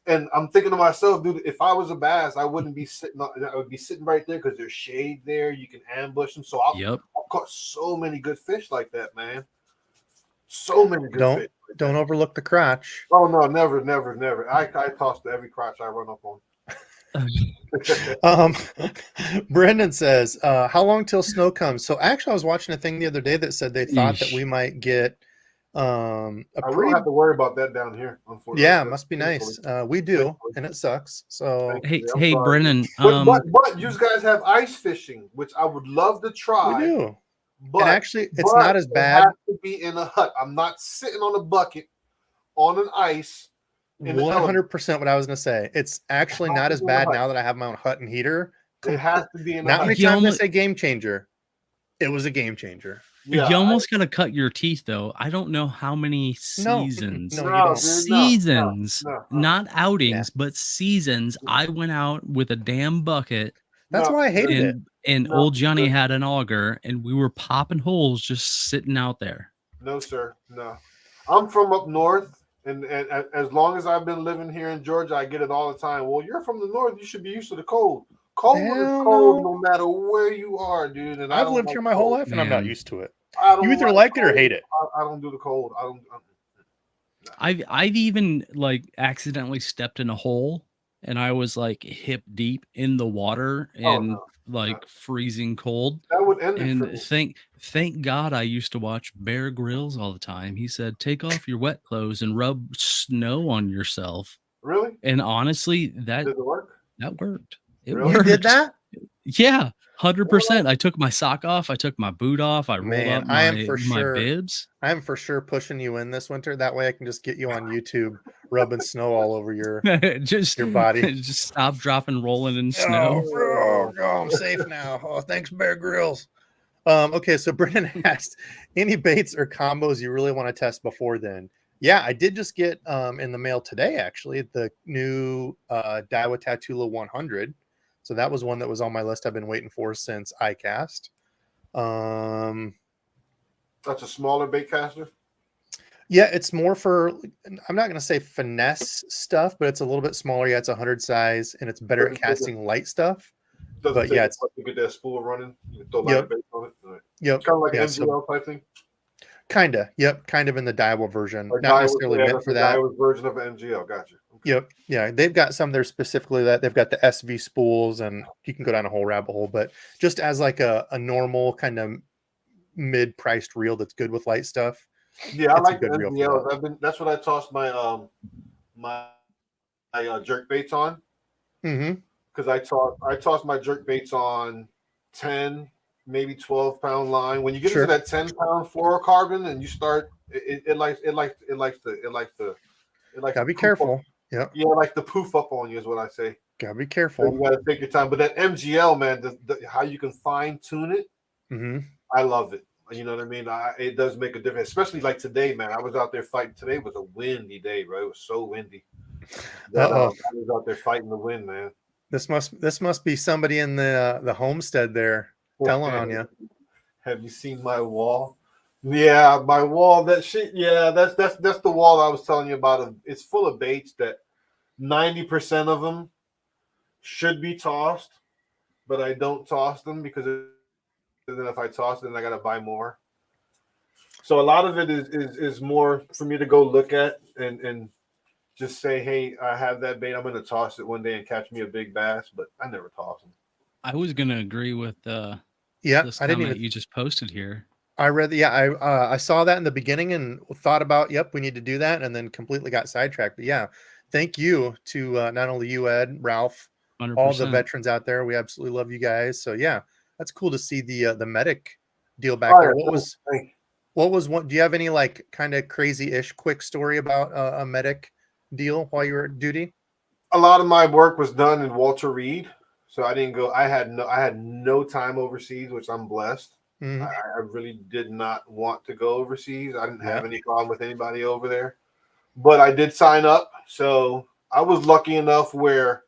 [SPEAKER 3] And I'm thinking to myself, dude, if I was a bass, I wouldn't be sitting. I would be sitting right there because there's shade there. You can ambush them. So
[SPEAKER 2] Yep.
[SPEAKER 3] I've caught so many good fish like that, man. So many good
[SPEAKER 1] Don't
[SPEAKER 3] fish. Like
[SPEAKER 1] don't
[SPEAKER 3] that.
[SPEAKER 1] overlook the crotch.
[SPEAKER 3] Oh no, never, never, never. I toss to every crotch I run up on.
[SPEAKER 1] Um, Brendan says, "How long till snow comes?" So actually, I was watching a thing the other day that said they thought that
[SPEAKER 2] Eesh.
[SPEAKER 1] we might get a
[SPEAKER 3] We don't
[SPEAKER 1] pretty.
[SPEAKER 3] have to worry about that down here,
[SPEAKER 1] Yeah,
[SPEAKER 3] unfortunately.
[SPEAKER 1] must be
[SPEAKER 3] Thankfully,
[SPEAKER 1] nice. We do,
[SPEAKER 3] thankfully,
[SPEAKER 1] and it sucks. So
[SPEAKER 3] thankfully. I'm
[SPEAKER 2] Hey,
[SPEAKER 3] sorry.
[SPEAKER 2] Brennan.
[SPEAKER 3] But you guys have ice fishing, which I would love to
[SPEAKER 1] we
[SPEAKER 3] try.
[SPEAKER 1] do, and
[SPEAKER 3] But
[SPEAKER 1] actually, it's not as
[SPEAKER 3] it
[SPEAKER 1] bad.
[SPEAKER 3] has to be in a hut. I'm not sitting on a bucket on an ice in the element.
[SPEAKER 1] 100% what I was going to say. It's actually
[SPEAKER 3] It has
[SPEAKER 1] not
[SPEAKER 3] to
[SPEAKER 1] as
[SPEAKER 3] be in a
[SPEAKER 1] bad
[SPEAKER 3] hut.
[SPEAKER 1] now that I have my own hut and heater.
[SPEAKER 3] It has to be in a
[SPEAKER 1] Not
[SPEAKER 3] hut.
[SPEAKER 1] many times I say game changer. It was a game changer.
[SPEAKER 3] Yeah.
[SPEAKER 2] You almost got to cut your teeth, though. I don't know how many
[SPEAKER 1] No,
[SPEAKER 2] seasons,
[SPEAKER 1] no, you don't.
[SPEAKER 3] Dude, no, no.
[SPEAKER 2] not
[SPEAKER 1] Yeah.
[SPEAKER 2] outings, but seasons. I went out with a damn bucket,
[SPEAKER 1] That's why I hated it.
[SPEAKER 2] and
[SPEAKER 3] No,
[SPEAKER 2] old Johnny
[SPEAKER 3] sir.
[SPEAKER 2] had an auger, and we were popping holes just sitting out there.
[SPEAKER 3] No, sir. No. I'm from up north, and as long as I've been living here in Georgia, I get it all the time. Well, you're from the north. You should be used to the cold. Cold is
[SPEAKER 1] Hell
[SPEAKER 3] cold
[SPEAKER 1] no.
[SPEAKER 3] no matter where you are, dude. And I
[SPEAKER 1] I've
[SPEAKER 3] don't
[SPEAKER 1] lived
[SPEAKER 3] like
[SPEAKER 1] here my whole
[SPEAKER 3] cold.
[SPEAKER 1] life and I'm not
[SPEAKER 2] Man,
[SPEAKER 1] used to it.
[SPEAKER 3] I don't
[SPEAKER 1] You either
[SPEAKER 3] like
[SPEAKER 1] like it or
[SPEAKER 3] cold.
[SPEAKER 1] hate it.
[SPEAKER 3] I don't do the cold. I don't.
[SPEAKER 2] I've even like accidentally stepped in a hole, and I was like hip deep in the water
[SPEAKER 3] Oh
[SPEAKER 2] and
[SPEAKER 3] no,
[SPEAKER 2] like freezing cold.
[SPEAKER 3] that would end it for
[SPEAKER 2] And
[SPEAKER 3] me.
[SPEAKER 2] thank God I used to watch Bear Grylls all the time. He said, "Take off your wet clothes and rub snow on yourself."
[SPEAKER 3] Really?
[SPEAKER 2] And honestly,
[SPEAKER 3] Did it work?
[SPEAKER 2] that worked. It
[SPEAKER 3] Really?
[SPEAKER 1] You did
[SPEAKER 2] worked.
[SPEAKER 1] that?
[SPEAKER 2] Yeah,
[SPEAKER 3] Well,
[SPEAKER 2] 100%. I took my sock off. I took my boot off. I rolled
[SPEAKER 1] Man,
[SPEAKER 2] up
[SPEAKER 1] I am
[SPEAKER 2] my bibs.
[SPEAKER 1] for sure pushing you in this winter. That way I can just get you on YouTube rubbing snow all over your
[SPEAKER 2] just
[SPEAKER 1] body.
[SPEAKER 2] just stop, dropping, rolling in
[SPEAKER 1] Oh,
[SPEAKER 2] snow.
[SPEAKER 1] bro, oh, I'm safe now. Oh, thanks, Bear Grylls. Okay, so Brendan asked, any baits or combos you really want to test before then? Yeah, I did just get in the mail today, actually, the new Daiwa Tatula 100. So that was one that was on my list I've been waiting for since iCast.
[SPEAKER 3] That's a smaller bait caster.
[SPEAKER 1] Yeah, it's more for, I'm not going to say finesse stuff, but it's a little bit smaller. Yeah, it's 100 size, and it's better at casting light stuff.
[SPEAKER 3] Doesn't
[SPEAKER 1] But
[SPEAKER 3] take
[SPEAKER 1] yeah,
[SPEAKER 3] much to get that spool running. You can throw
[SPEAKER 1] Yep.
[SPEAKER 3] lighter bait on it. Right.
[SPEAKER 1] Yep.
[SPEAKER 3] Kind of like
[SPEAKER 1] Yeah,
[SPEAKER 3] an MGL type thing.
[SPEAKER 1] Kinda. Yep. Kind of in the Daiwa version.
[SPEAKER 3] Or
[SPEAKER 1] Not
[SPEAKER 3] Daiwa-
[SPEAKER 1] necessarily
[SPEAKER 3] yeah,
[SPEAKER 1] meant
[SPEAKER 3] that's
[SPEAKER 1] for
[SPEAKER 3] the
[SPEAKER 1] that.
[SPEAKER 3] Daiwa's version of an MGL. Gotcha. Okay.
[SPEAKER 1] Yep. Yeah. They've got some there specifically that they've got the SV spools, and you can go down a whole rabbit hole. But just as like a normal kind of mid-priced reel that's good with light stuff.
[SPEAKER 3] Yeah, I
[SPEAKER 1] it's a
[SPEAKER 3] like the
[SPEAKER 1] good reel for
[SPEAKER 3] MGLs. That's what I tossed my my jerk baits on,
[SPEAKER 1] Mm-hmm.
[SPEAKER 3] because I tossed my jerk baits on 10, maybe 12-pound line. When you get
[SPEAKER 1] Sure.
[SPEAKER 3] into that 10-pound fluorocarbon and you start, it likes to
[SPEAKER 1] Gotta be
[SPEAKER 3] poof
[SPEAKER 1] careful.
[SPEAKER 3] up.
[SPEAKER 1] Yep.
[SPEAKER 3] Yeah, like the poof up on you is what I say.
[SPEAKER 1] Gotta be
[SPEAKER 3] So
[SPEAKER 1] careful.
[SPEAKER 3] you gotta take your time. But that MGL, man, how you can fine tune it,
[SPEAKER 1] Mm-hmm.
[SPEAKER 3] I love it. You know what I mean? It does make a difference, especially like today, man. I was out there fighting. Today was a windy day, bro. It was so windy that I
[SPEAKER 1] Uh-oh.
[SPEAKER 3] was out there fighting the wind, man.
[SPEAKER 1] This must be somebody in the homestead there telling on you.
[SPEAKER 3] Have you seen my wall? Yeah, my wall. That shit. Yeah, that's the wall I was telling you about. It's full of baits that 90% of them should be tossed, but I don't toss them because then if I toss it, then I gotta buy more. So a lot of it is more for me to go look at and just say, hey, I have that bait. I'm gonna toss it one day and catch me a big bass, but I never toss them.
[SPEAKER 2] I was gonna agree with
[SPEAKER 1] Yeah,
[SPEAKER 2] this
[SPEAKER 1] I didn't
[SPEAKER 2] comment
[SPEAKER 1] even.
[SPEAKER 2] you just posted here.
[SPEAKER 1] I read. Yeah, I saw that in the beginning and thought about, yep, we need to do that, and then completely got sidetracked. But yeah, thank you to not only you, Ed, Ralph, all the
[SPEAKER 2] 100%.
[SPEAKER 1] veterans out there. We absolutely love you guys. So yeah, that's cool to see the medic deal back
[SPEAKER 3] Oh,
[SPEAKER 1] there.
[SPEAKER 3] yeah.
[SPEAKER 1] What was one? Do you have any like kind of crazy-ish quick story about a medic deal while you were at duty?
[SPEAKER 3] A lot of my work was done in Walter Reed, so I didn't go. I had no time overseas, which I'm blessed.
[SPEAKER 1] Mhm.
[SPEAKER 3] I really did not want to go overseas. I didn't
[SPEAKER 1] Yeah.
[SPEAKER 3] have any problem with anybody over there, but I did sign up. So I was lucky enough where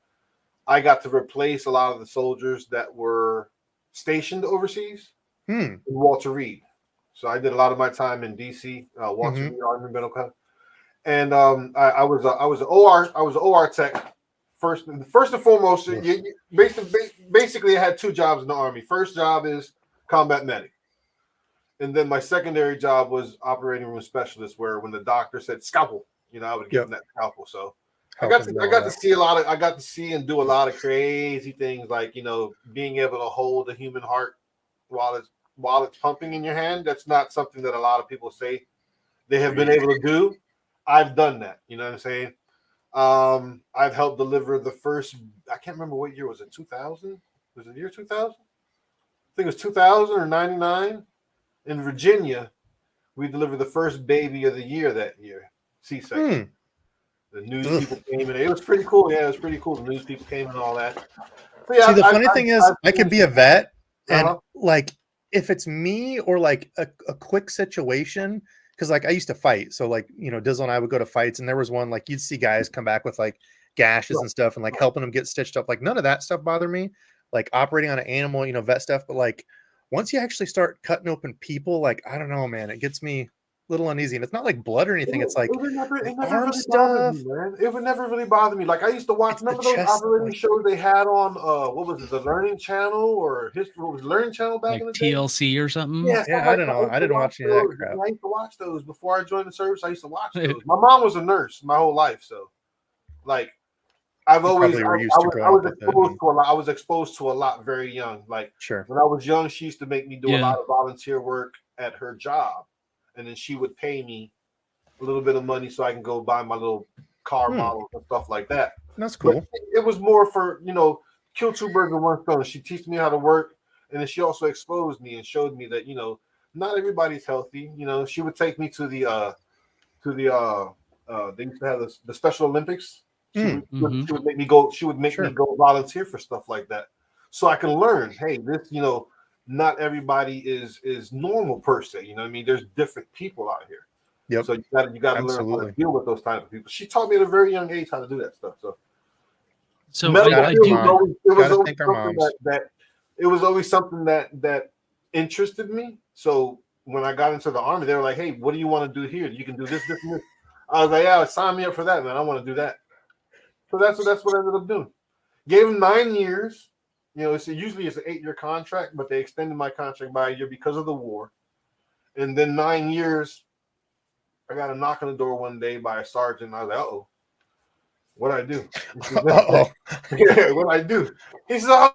[SPEAKER 3] I got to replace a lot of the soldiers that were stationed overseas in Walter Reed. So I did a lot of my time in DC, Walter Reed Army Medical Camp. And I was an OR tech. First and foremost, basically I had two jobs in the Army. First job is combat medic. And then my secondary job was operating room specialist, where when the doctor said scalpel, I would give them that scalpel. So I got to see I got to see and do a lot of crazy things, like being able to hold a human heart while it's pumping in your hand. That's not something that a lot of people say they have been able to do. I've done that. You know what I'm saying? I've helped deliver the first. I can't remember what year was it. 2000? Was it the year 2000? I think it was 2000 or 99. In Virginia, we delivered the first baby of the year that year, C-section. The news people came in. It was pretty cool. Yeah, it was pretty cool. The news people came and all that. So, yeah,
[SPEAKER 1] see, the funny thing is, I could be a vet, and like if it's me or like a quick situation, because like I used to fight, so like Dizzle and I would go to fights, and there was one like you'd see guys come back with like gashes and stuff, and like helping them get stitched up. Like none of that stuff bothered me. Like operating on an animal, vet stuff, but like once you actually start cutting open people, like I don't know, man, it gets me a little uneasy. And it's not like blood or anything. It's like arm stuff.
[SPEAKER 3] Man. It would never really bother me. Like I used to watch. Remember those operating shows they had on what was it, the Learning Channel or History? What was Learning Channel back
[SPEAKER 2] like
[SPEAKER 3] in the day?
[SPEAKER 2] TLC or something?
[SPEAKER 3] Yeah,
[SPEAKER 1] I don't know. I didn't watch any of that crap.
[SPEAKER 3] I used to watch those before I joined the service. I used to watch those. My mom was a nurse my whole life, so like I've always I was exposed to a lot very young. Like when I was young, she used to make me do a lot of volunteer work at her job, and then she would pay me a little bit of money so I can go buy my little car models and stuff like that.
[SPEAKER 1] That's cool.
[SPEAKER 3] But it was more for kill two birds with one stone. She teach me how to work, and then she also exposed me and showed me that not everybody's healthy. She would take me to the they used to have the Special Olympics. She would make me go. She would make me go volunteer for stuff like that, so I can learn. Hey, this not everybody is normal per se. You know what I mean? There's different people out here.
[SPEAKER 1] Yep.
[SPEAKER 3] So you got to learn how to deal with those type of people. She taught me at a very young age how to do that stuff. So it was always something that interested me. So when I got into the Army, they were like, "Hey, what do you want to do here? You can do this, this, and this." I was like, "Yeah, sign me up for that, man. I want to do that." So that's what I ended up doing. Gave him 9 years. Usually it's an 8-year contract, but they extended my contract by a year because of the war. And then 9 years, I got a knock on the door one day by a sergeant. I was like, "Uh-oh, what'd I do?" Yeah, what'd I do? He said,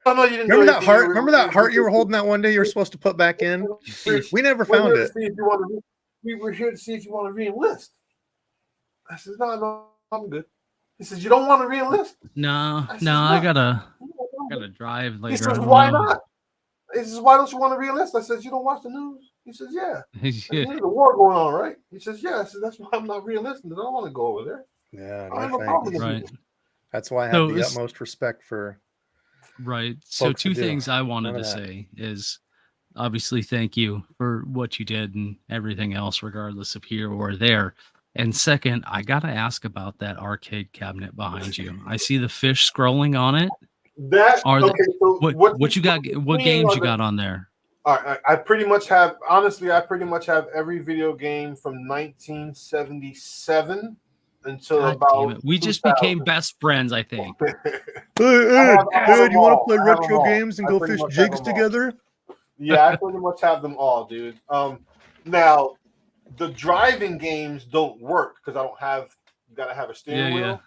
[SPEAKER 3] "Oh no, you didn't."
[SPEAKER 1] Remember that heart? Remember that heart you were holding that one day? You were supposed to put back in. We never found it.
[SPEAKER 3] We were here to see if you want to re-enlist. I said, "No, I'm good." He says, "You don't want to re-enlist?"
[SPEAKER 2] No, I gotta drive later.
[SPEAKER 3] He says, "Why not?" He says, "Why don't you want to re-enlist?" I said, "You don't watch the news?" He says, "Yeah." There's a war going on, right? He says, "Yeah." I said, "That's why I'm not re-enlisting. I don't want to go over there."
[SPEAKER 1] Yeah,
[SPEAKER 2] right.
[SPEAKER 1] That's why I have the utmost respect for.
[SPEAKER 2] Right. So two things I wanted to say is obviously, thank you for what you did and everything else, regardless of here or there. And second, I gotta ask about that arcade cabinet behind you. I see the fish scrolling on it.
[SPEAKER 3] That
[SPEAKER 2] Are the
[SPEAKER 3] okay? So
[SPEAKER 2] what you got? What
[SPEAKER 3] seeing
[SPEAKER 2] games
[SPEAKER 3] are
[SPEAKER 2] you got on there?
[SPEAKER 3] all right, I pretty much have, honestly, I pretty much have every video game from 1977 until
[SPEAKER 2] God damn
[SPEAKER 3] about
[SPEAKER 2] it! We just became
[SPEAKER 3] 2000.
[SPEAKER 2] best friends. I think.
[SPEAKER 3] I have
[SPEAKER 1] Ed,
[SPEAKER 3] them
[SPEAKER 1] you want to
[SPEAKER 3] all.
[SPEAKER 1] play
[SPEAKER 3] I have them
[SPEAKER 1] retro
[SPEAKER 3] all.
[SPEAKER 1] games and
[SPEAKER 3] I
[SPEAKER 1] go
[SPEAKER 3] pretty
[SPEAKER 1] fish
[SPEAKER 3] much have
[SPEAKER 1] jigs
[SPEAKER 3] them all.
[SPEAKER 1] together?
[SPEAKER 3] Yeah, I pretty much have them all, dude. Now the driving games don't work because I don't have. You gotta have a steering
[SPEAKER 2] Yeah.
[SPEAKER 3] wheel,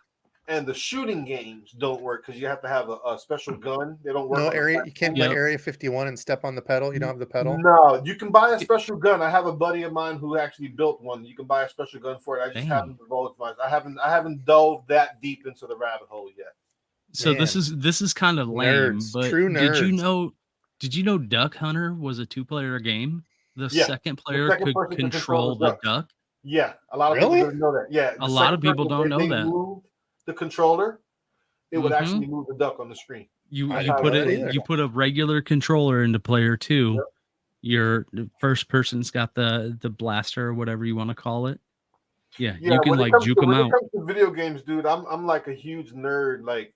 [SPEAKER 3] and the shooting games don't work because you have to have a special gun. They don't work
[SPEAKER 1] No
[SPEAKER 3] on the
[SPEAKER 1] area. You can't play
[SPEAKER 2] Yep.
[SPEAKER 1] Area 51 and step on the pedal. You don't have the pedal.
[SPEAKER 3] No, you can buy a special gun. I have a buddy of mine who actually built one. You can buy a special gun for it. I just
[SPEAKER 2] Dang.
[SPEAKER 3] haven't divulged my. I haven't dove that deep into the rabbit hole yet.
[SPEAKER 2] So
[SPEAKER 1] Man.
[SPEAKER 2] this is kind of lame,
[SPEAKER 1] Nerds,
[SPEAKER 2] but
[SPEAKER 1] true
[SPEAKER 2] did you
[SPEAKER 1] nerds.
[SPEAKER 2] know Duck Hunter was a 2-player game? The
[SPEAKER 3] Yeah,
[SPEAKER 2] second
[SPEAKER 3] the
[SPEAKER 2] player
[SPEAKER 3] second
[SPEAKER 2] could
[SPEAKER 3] person can
[SPEAKER 2] control
[SPEAKER 3] the
[SPEAKER 2] the
[SPEAKER 3] duck.
[SPEAKER 2] duck.
[SPEAKER 3] Yeah, a lot of people
[SPEAKER 1] Really?
[SPEAKER 3] didn't know that. Yeah,
[SPEAKER 2] A
[SPEAKER 3] the
[SPEAKER 2] lot of
[SPEAKER 3] second
[SPEAKER 2] people
[SPEAKER 3] person,
[SPEAKER 2] don't
[SPEAKER 3] if
[SPEAKER 2] know
[SPEAKER 3] they
[SPEAKER 2] that.
[SPEAKER 3] moved the controller, it would
[SPEAKER 2] Mhm.
[SPEAKER 3] actually move the duck on the screen.
[SPEAKER 2] You
[SPEAKER 1] I
[SPEAKER 3] That's
[SPEAKER 2] you
[SPEAKER 1] didn't
[SPEAKER 3] how
[SPEAKER 1] know
[SPEAKER 2] put
[SPEAKER 3] it
[SPEAKER 1] that
[SPEAKER 2] it
[SPEAKER 3] works.
[SPEAKER 1] either.
[SPEAKER 2] you put a regular controller into player 2.
[SPEAKER 3] Yep.
[SPEAKER 2] Your first person's got the blaster or whatever you want to call it. Yeah,
[SPEAKER 3] Yeah,
[SPEAKER 2] you can like juke them
[SPEAKER 3] when it
[SPEAKER 2] out.
[SPEAKER 3] comes to video games, dude, I'm like a huge nerd. Like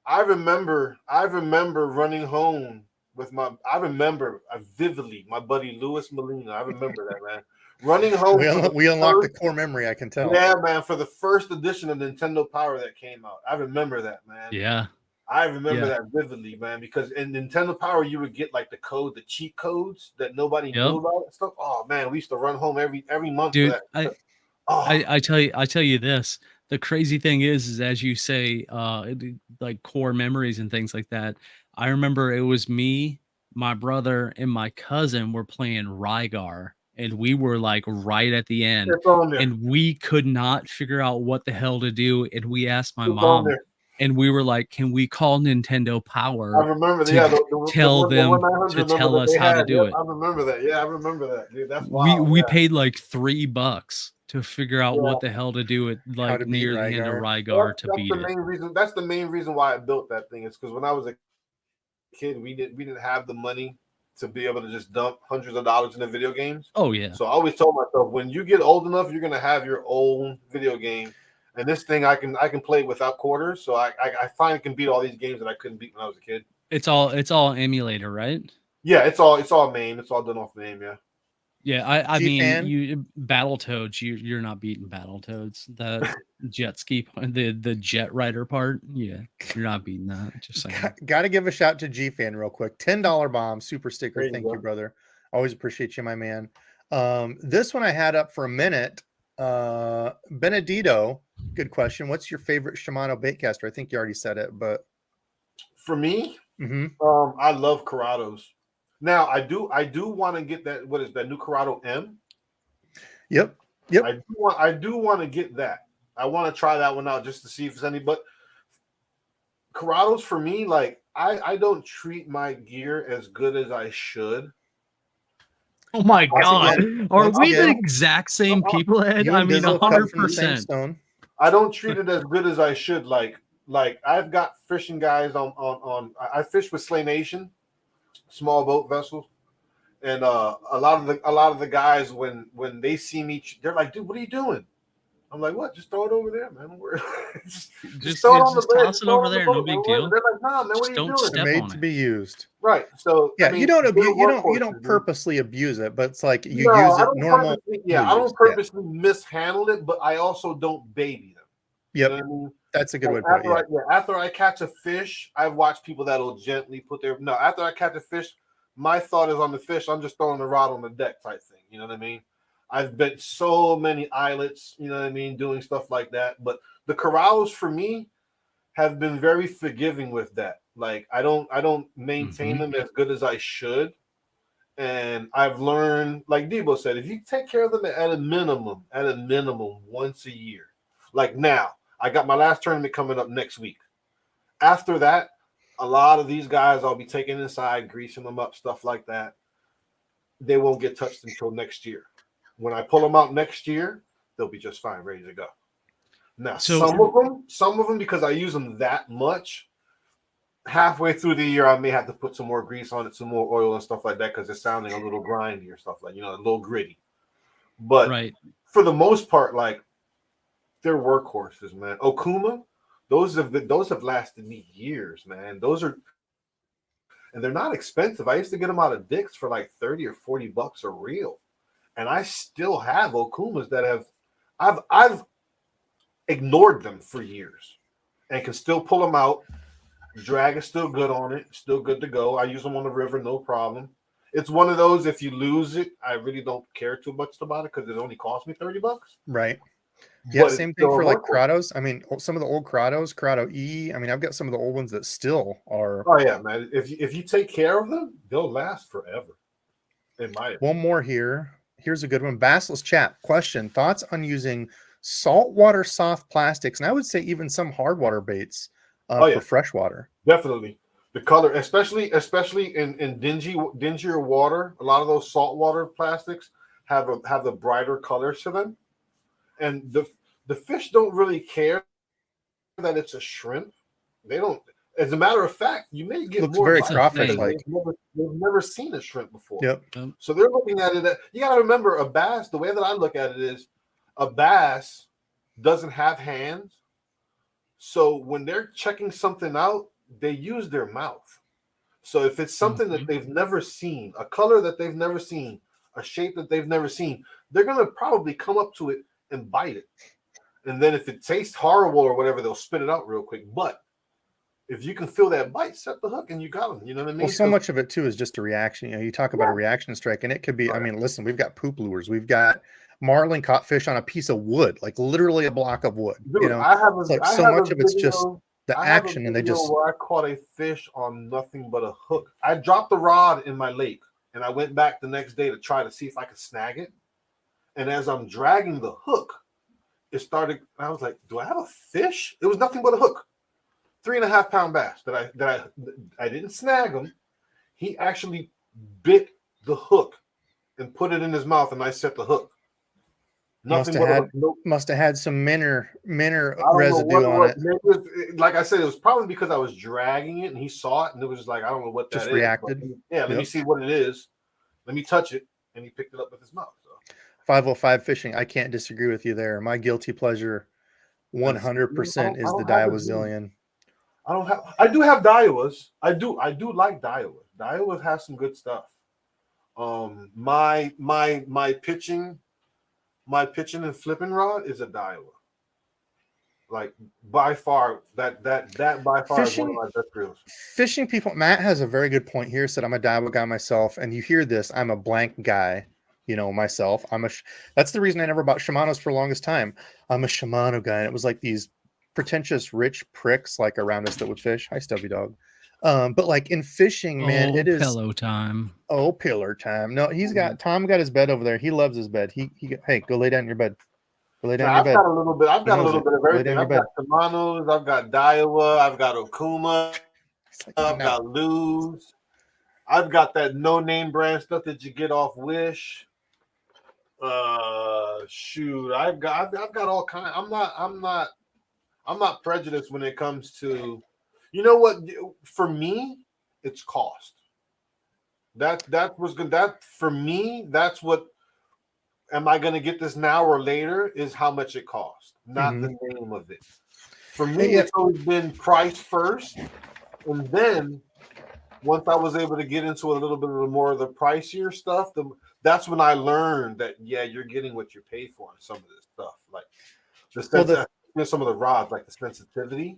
[SPEAKER 3] I remember running home with vividly my buddy Louis Molina. I remember that, man. Running home for the
[SPEAKER 1] We unlocked the
[SPEAKER 3] first,
[SPEAKER 1] core memory. I can tell.
[SPEAKER 3] yeah, man, for the first edition of Nintendo Power that came out. I remember that, man.
[SPEAKER 2] Yeah.
[SPEAKER 3] I remember
[SPEAKER 2] Yeah.
[SPEAKER 3] that vividly, man, because in Nintendo Power you would get like the cheat codes that nobody
[SPEAKER 2] Yep.
[SPEAKER 3] knew about and stuff. Oh man, we used to run home every month
[SPEAKER 2] Dude,
[SPEAKER 3] for that. Oh,
[SPEAKER 2] I tell you this. The crazy thing is as you say, like core memories and things like that. I remember it was me, my brother, and my cousin were playing Rygar, and we were like right at the end,
[SPEAKER 3] it's on there.
[SPEAKER 2] and we could not figure out what the hell to do. And we asked my
[SPEAKER 3] It's on
[SPEAKER 2] mom,
[SPEAKER 3] there.
[SPEAKER 2] and we were like, "Can we call Nintendo Power
[SPEAKER 3] I remember
[SPEAKER 2] to
[SPEAKER 3] the
[SPEAKER 2] tell them
[SPEAKER 3] 1-900
[SPEAKER 2] to
[SPEAKER 3] number
[SPEAKER 2] tell
[SPEAKER 3] that
[SPEAKER 2] us
[SPEAKER 3] they
[SPEAKER 2] how to
[SPEAKER 3] had.
[SPEAKER 2] do
[SPEAKER 3] Yep,
[SPEAKER 2] it?"
[SPEAKER 3] I remember that. Yeah, I remember that, dude. That's wild.
[SPEAKER 2] We
[SPEAKER 3] Yeah.
[SPEAKER 2] paid like $3 to figure out
[SPEAKER 3] Yeah.
[SPEAKER 2] what the hell to do at
[SPEAKER 1] How
[SPEAKER 2] like
[SPEAKER 1] to beat
[SPEAKER 2] near the end of
[SPEAKER 1] Rygar.
[SPEAKER 2] Rygar to
[SPEAKER 3] That's
[SPEAKER 2] beat
[SPEAKER 3] the
[SPEAKER 2] it.
[SPEAKER 3] main reason. That's the main reason why I built that thing. Is because when I was a kid, we didn't have the money to be able to just dump hundreds of dollars into video games.
[SPEAKER 2] Oh yeah.
[SPEAKER 3] So I always told myself, when you get old enough, you're gonna have your own video game. And this thing I can play without quarters. So I finally can beat all these games that I couldn't beat when I was a kid.
[SPEAKER 2] It's all emulator, right?
[SPEAKER 3] Yeah, it's all MAME. It's all done off MAME. Yeah.
[SPEAKER 2] Yeah, I mean,
[SPEAKER 1] G-Fan?
[SPEAKER 2] you Battletoads, you're not beating Battletoads. The jet ski, the jet rider part, yeah, you're not beating that. Just saying.
[SPEAKER 1] Got to give a shout to G-Fan real quick. $10 bomb, super sticker.
[SPEAKER 3] There you
[SPEAKER 1] Thank
[SPEAKER 3] go.
[SPEAKER 1] you, brother. Always appreciate you, my man. This one I had up for a minute. Benedito, good question. What's your favorite Shimano baitcaster? I think you already said it, but
[SPEAKER 3] For me,
[SPEAKER 1] mhm.
[SPEAKER 3] I love Corrados. Now I do want to get that. What is that new Corrado M?
[SPEAKER 1] Yep.
[SPEAKER 3] I do want to get that. I want to try that one out just to see if it's any. But Corrados for me, like I don't treat my gear as good as I should.
[SPEAKER 2] Oh my god, are
[SPEAKER 1] once
[SPEAKER 2] we the
[SPEAKER 1] again,
[SPEAKER 2] exact same people, Ed?
[SPEAKER 1] You
[SPEAKER 2] I
[SPEAKER 1] and
[SPEAKER 2] mean,
[SPEAKER 1] Dizzle cut from the same
[SPEAKER 2] 100%.
[SPEAKER 1] stone.
[SPEAKER 3] I don't treat it as good as I should. Like I've got fishing guys on. I fish with Slay Nation, small boat vessels, and a lot of the guys when they see me, they're like, "Dude, what are you doing?" I'm like, "What? Just throw it over there, man. just throw it on the boat.
[SPEAKER 2] Toss it over there, no big deal.
[SPEAKER 3] They're like, "Nah, man, what are you
[SPEAKER 2] Don't
[SPEAKER 3] doing?"
[SPEAKER 2] step
[SPEAKER 1] They're made
[SPEAKER 2] on
[SPEAKER 1] to
[SPEAKER 2] it.
[SPEAKER 1] be used.
[SPEAKER 3] Right. So
[SPEAKER 1] Yeah,
[SPEAKER 3] I mean,
[SPEAKER 1] you don't abuse.
[SPEAKER 3] they're
[SPEAKER 1] You
[SPEAKER 3] workhorses,
[SPEAKER 1] don't
[SPEAKER 3] dude.
[SPEAKER 1] purposely abuse it, but it's like you
[SPEAKER 3] No,
[SPEAKER 1] use
[SPEAKER 3] I
[SPEAKER 1] it
[SPEAKER 3] don't
[SPEAKER 1] normal.
[SPEAKER 3] purposely. Yeah, I don't purposely mishandle it, but I also don't baby them.
[SPEAKER 1] Yep,
[SPEAKER 3] You know what I mean?
[SPEAKER 1] that's a good way to put it.
[SPEAKER 3] After I catch a fish, I've watched people that'll gently put their after I catch a fish, my thought is on the fish. I'm just throwing the rod on the deck type thing. You know what I mean? I've been so many islets, you know what I mean, doing stuff like that. But the corrals for me have been very forgiving with that. Like I don't maintain them as good as I should. And I've learned, like Debo said, if you take care of them at a minimum once a year, like now, I got my last tournament coming up next week. After that, a lot of these guys I'll be taking inside, greasing them up, stuff like that. They won't get touched until next year. When I pull them out next year, they'll be just fine, ready to go. Now, some of them, because I use them that much, halfway through the year, I may have to put some more grease on it, some more oil and stuff like that, because it's sounding a little grindy or stuff like, a little gritty. But
[SPEAKER 2] Right.
[SPEAKER 3] for the most part, like, they're workhorses, man. Okuma, those have lasted me years, man. And they're not expensive. I used to get them out of Dick's for like $30 or $40 a reel, and I still have Okumas that I've ignored them for years, and can still pull them out. Drag is still good on it, still good to go. I use them on the river, no problem. It's one of those, if you lose it, I really don't care too much about it because it only cost me $30.
[SPEAKER 1] Right. Yeah,
[SPEAKER 3] But
[SPEAKER 1] same thing for like Kratos. I mean, some of the old Kratos, Kratos E. I mean, I've got some of the old ones that still are.
[SPEAKER 3] Oh yeah, man. If you take care of them, they'll last forever. In my opinion.
[SPEAKER 1] One more here. Here's a good one. Basilisk Chat question: thoughts on using saltwater soft plastics, and I would say even some hard water baits for freshwater.
[SPEAKER 3] Definitely. The color, especially in dingier water, a lot of those saltwater plastics have the brighter colors to them. And the fish don't really care that it's a shrimp. They don't. As a matter of fact, you may get
[SPEAKER 1] looks
[SPEAKER 3] more
[SPEAKER 1] very crawfish like.
[SPEAKER 3] They've never seen a shrimp before.
[SPEAKER 1] Yep.
[SPEAKER 3] So they're looking at it. You got to remember, a bass. The way that I look at it is, a bass doesn't have hands. So when they're checking something out, they use their mouth. So if it's something that they've never seen, a color that they've never seen, a shape that they've never seen, they're gonna probably come up to it and bite it. And then if it tastes horrible or whatever, they'll spit it out real quick. But if you can feel that bite, set the hook and you got them. You know what I mean?
[SPEAKER 1] Well, so much of it too is just a reaction. You talk about a reaction strike, and it could be. I mean, listen, we've got poop lures, we've got marlin caught fish on a piece of wood, like literally a block of wood.
[SPEAKER 3] Dude,
[SPEAKER 1] so much of it's just the action, and they just.
[SPEAKER 3] Where I caught a fish on nothing but a hook. I dropped the rod in my lake, and I went back the next day to try to see if I could snag it. And as I'm dragging the hook, it started. I was like, "Do I have a fish?" It was nothing but a hook, 3.5 pound bass that I didn't snag him. He actually bit the hook and put it in his mouth, and I set the hook.
[SPEAKER 1] Must have had some minor residue on it.
[SPEAKER 3] Like I said, it was probably because I was dragging it and he saw it, and it was just like, I don't know what that
[SPEAKER 1] just
[SPEAKER 3] is.
[SPEAKER 1] reacted.
[SPEAKER 3] Let me see what it is. Let me touch it, and he picked it up with his mouth. So.
[SPEAKER 1] 505 fishing. I can't disagree with you there. My guilty pleasure, 100% is the Daiwa Zillion.
[SPEAKER 3] I do have Daiwas. I do like Daiwas. Daiwas has some good stuff. My pitching and flipping rod is a Daiwa. Like by far, that by far is one of my best reels.
[SPEAKER 1] Fishing people. Matt has a very good point here. Said I'm a Daiwa guy myself, and you hear this. I'm a blank guy. Myself. That's the reason I never bought Shimano's for the longest time. I'm a Shimano guy, and it was like these pretentious rich pricks like around us that would fish. Hi, Stubby Dog. But like in fishing, man, it is
[SPEAKER 2] pillow time.
[SPEAKER 1] Oh, pillar time. No, Tom got his bed over there. He loves his bed. Hey, go lay down in your bed. Go lay down in your bed.
[SPEAKER 3] I've got a little bit of everything. I've got Shimano's, I've got Daiwa, I've got Okuma, I've got Luz, I've got that no-name brand stuff that you get off Wish. I've got all kinds. I'm not prejudiced when it comes to, what, for me, it's cost. That was good. That for me, that's what. Am I going to get this now or later? Is how much it costs, not the name of it. For me, it's always been price first, and then once I was able to get into a little bit of more of the pricier stuff, that's when I learned that you're getting what you pay for on some of this stuff, like some of the rods, like the sensitivity.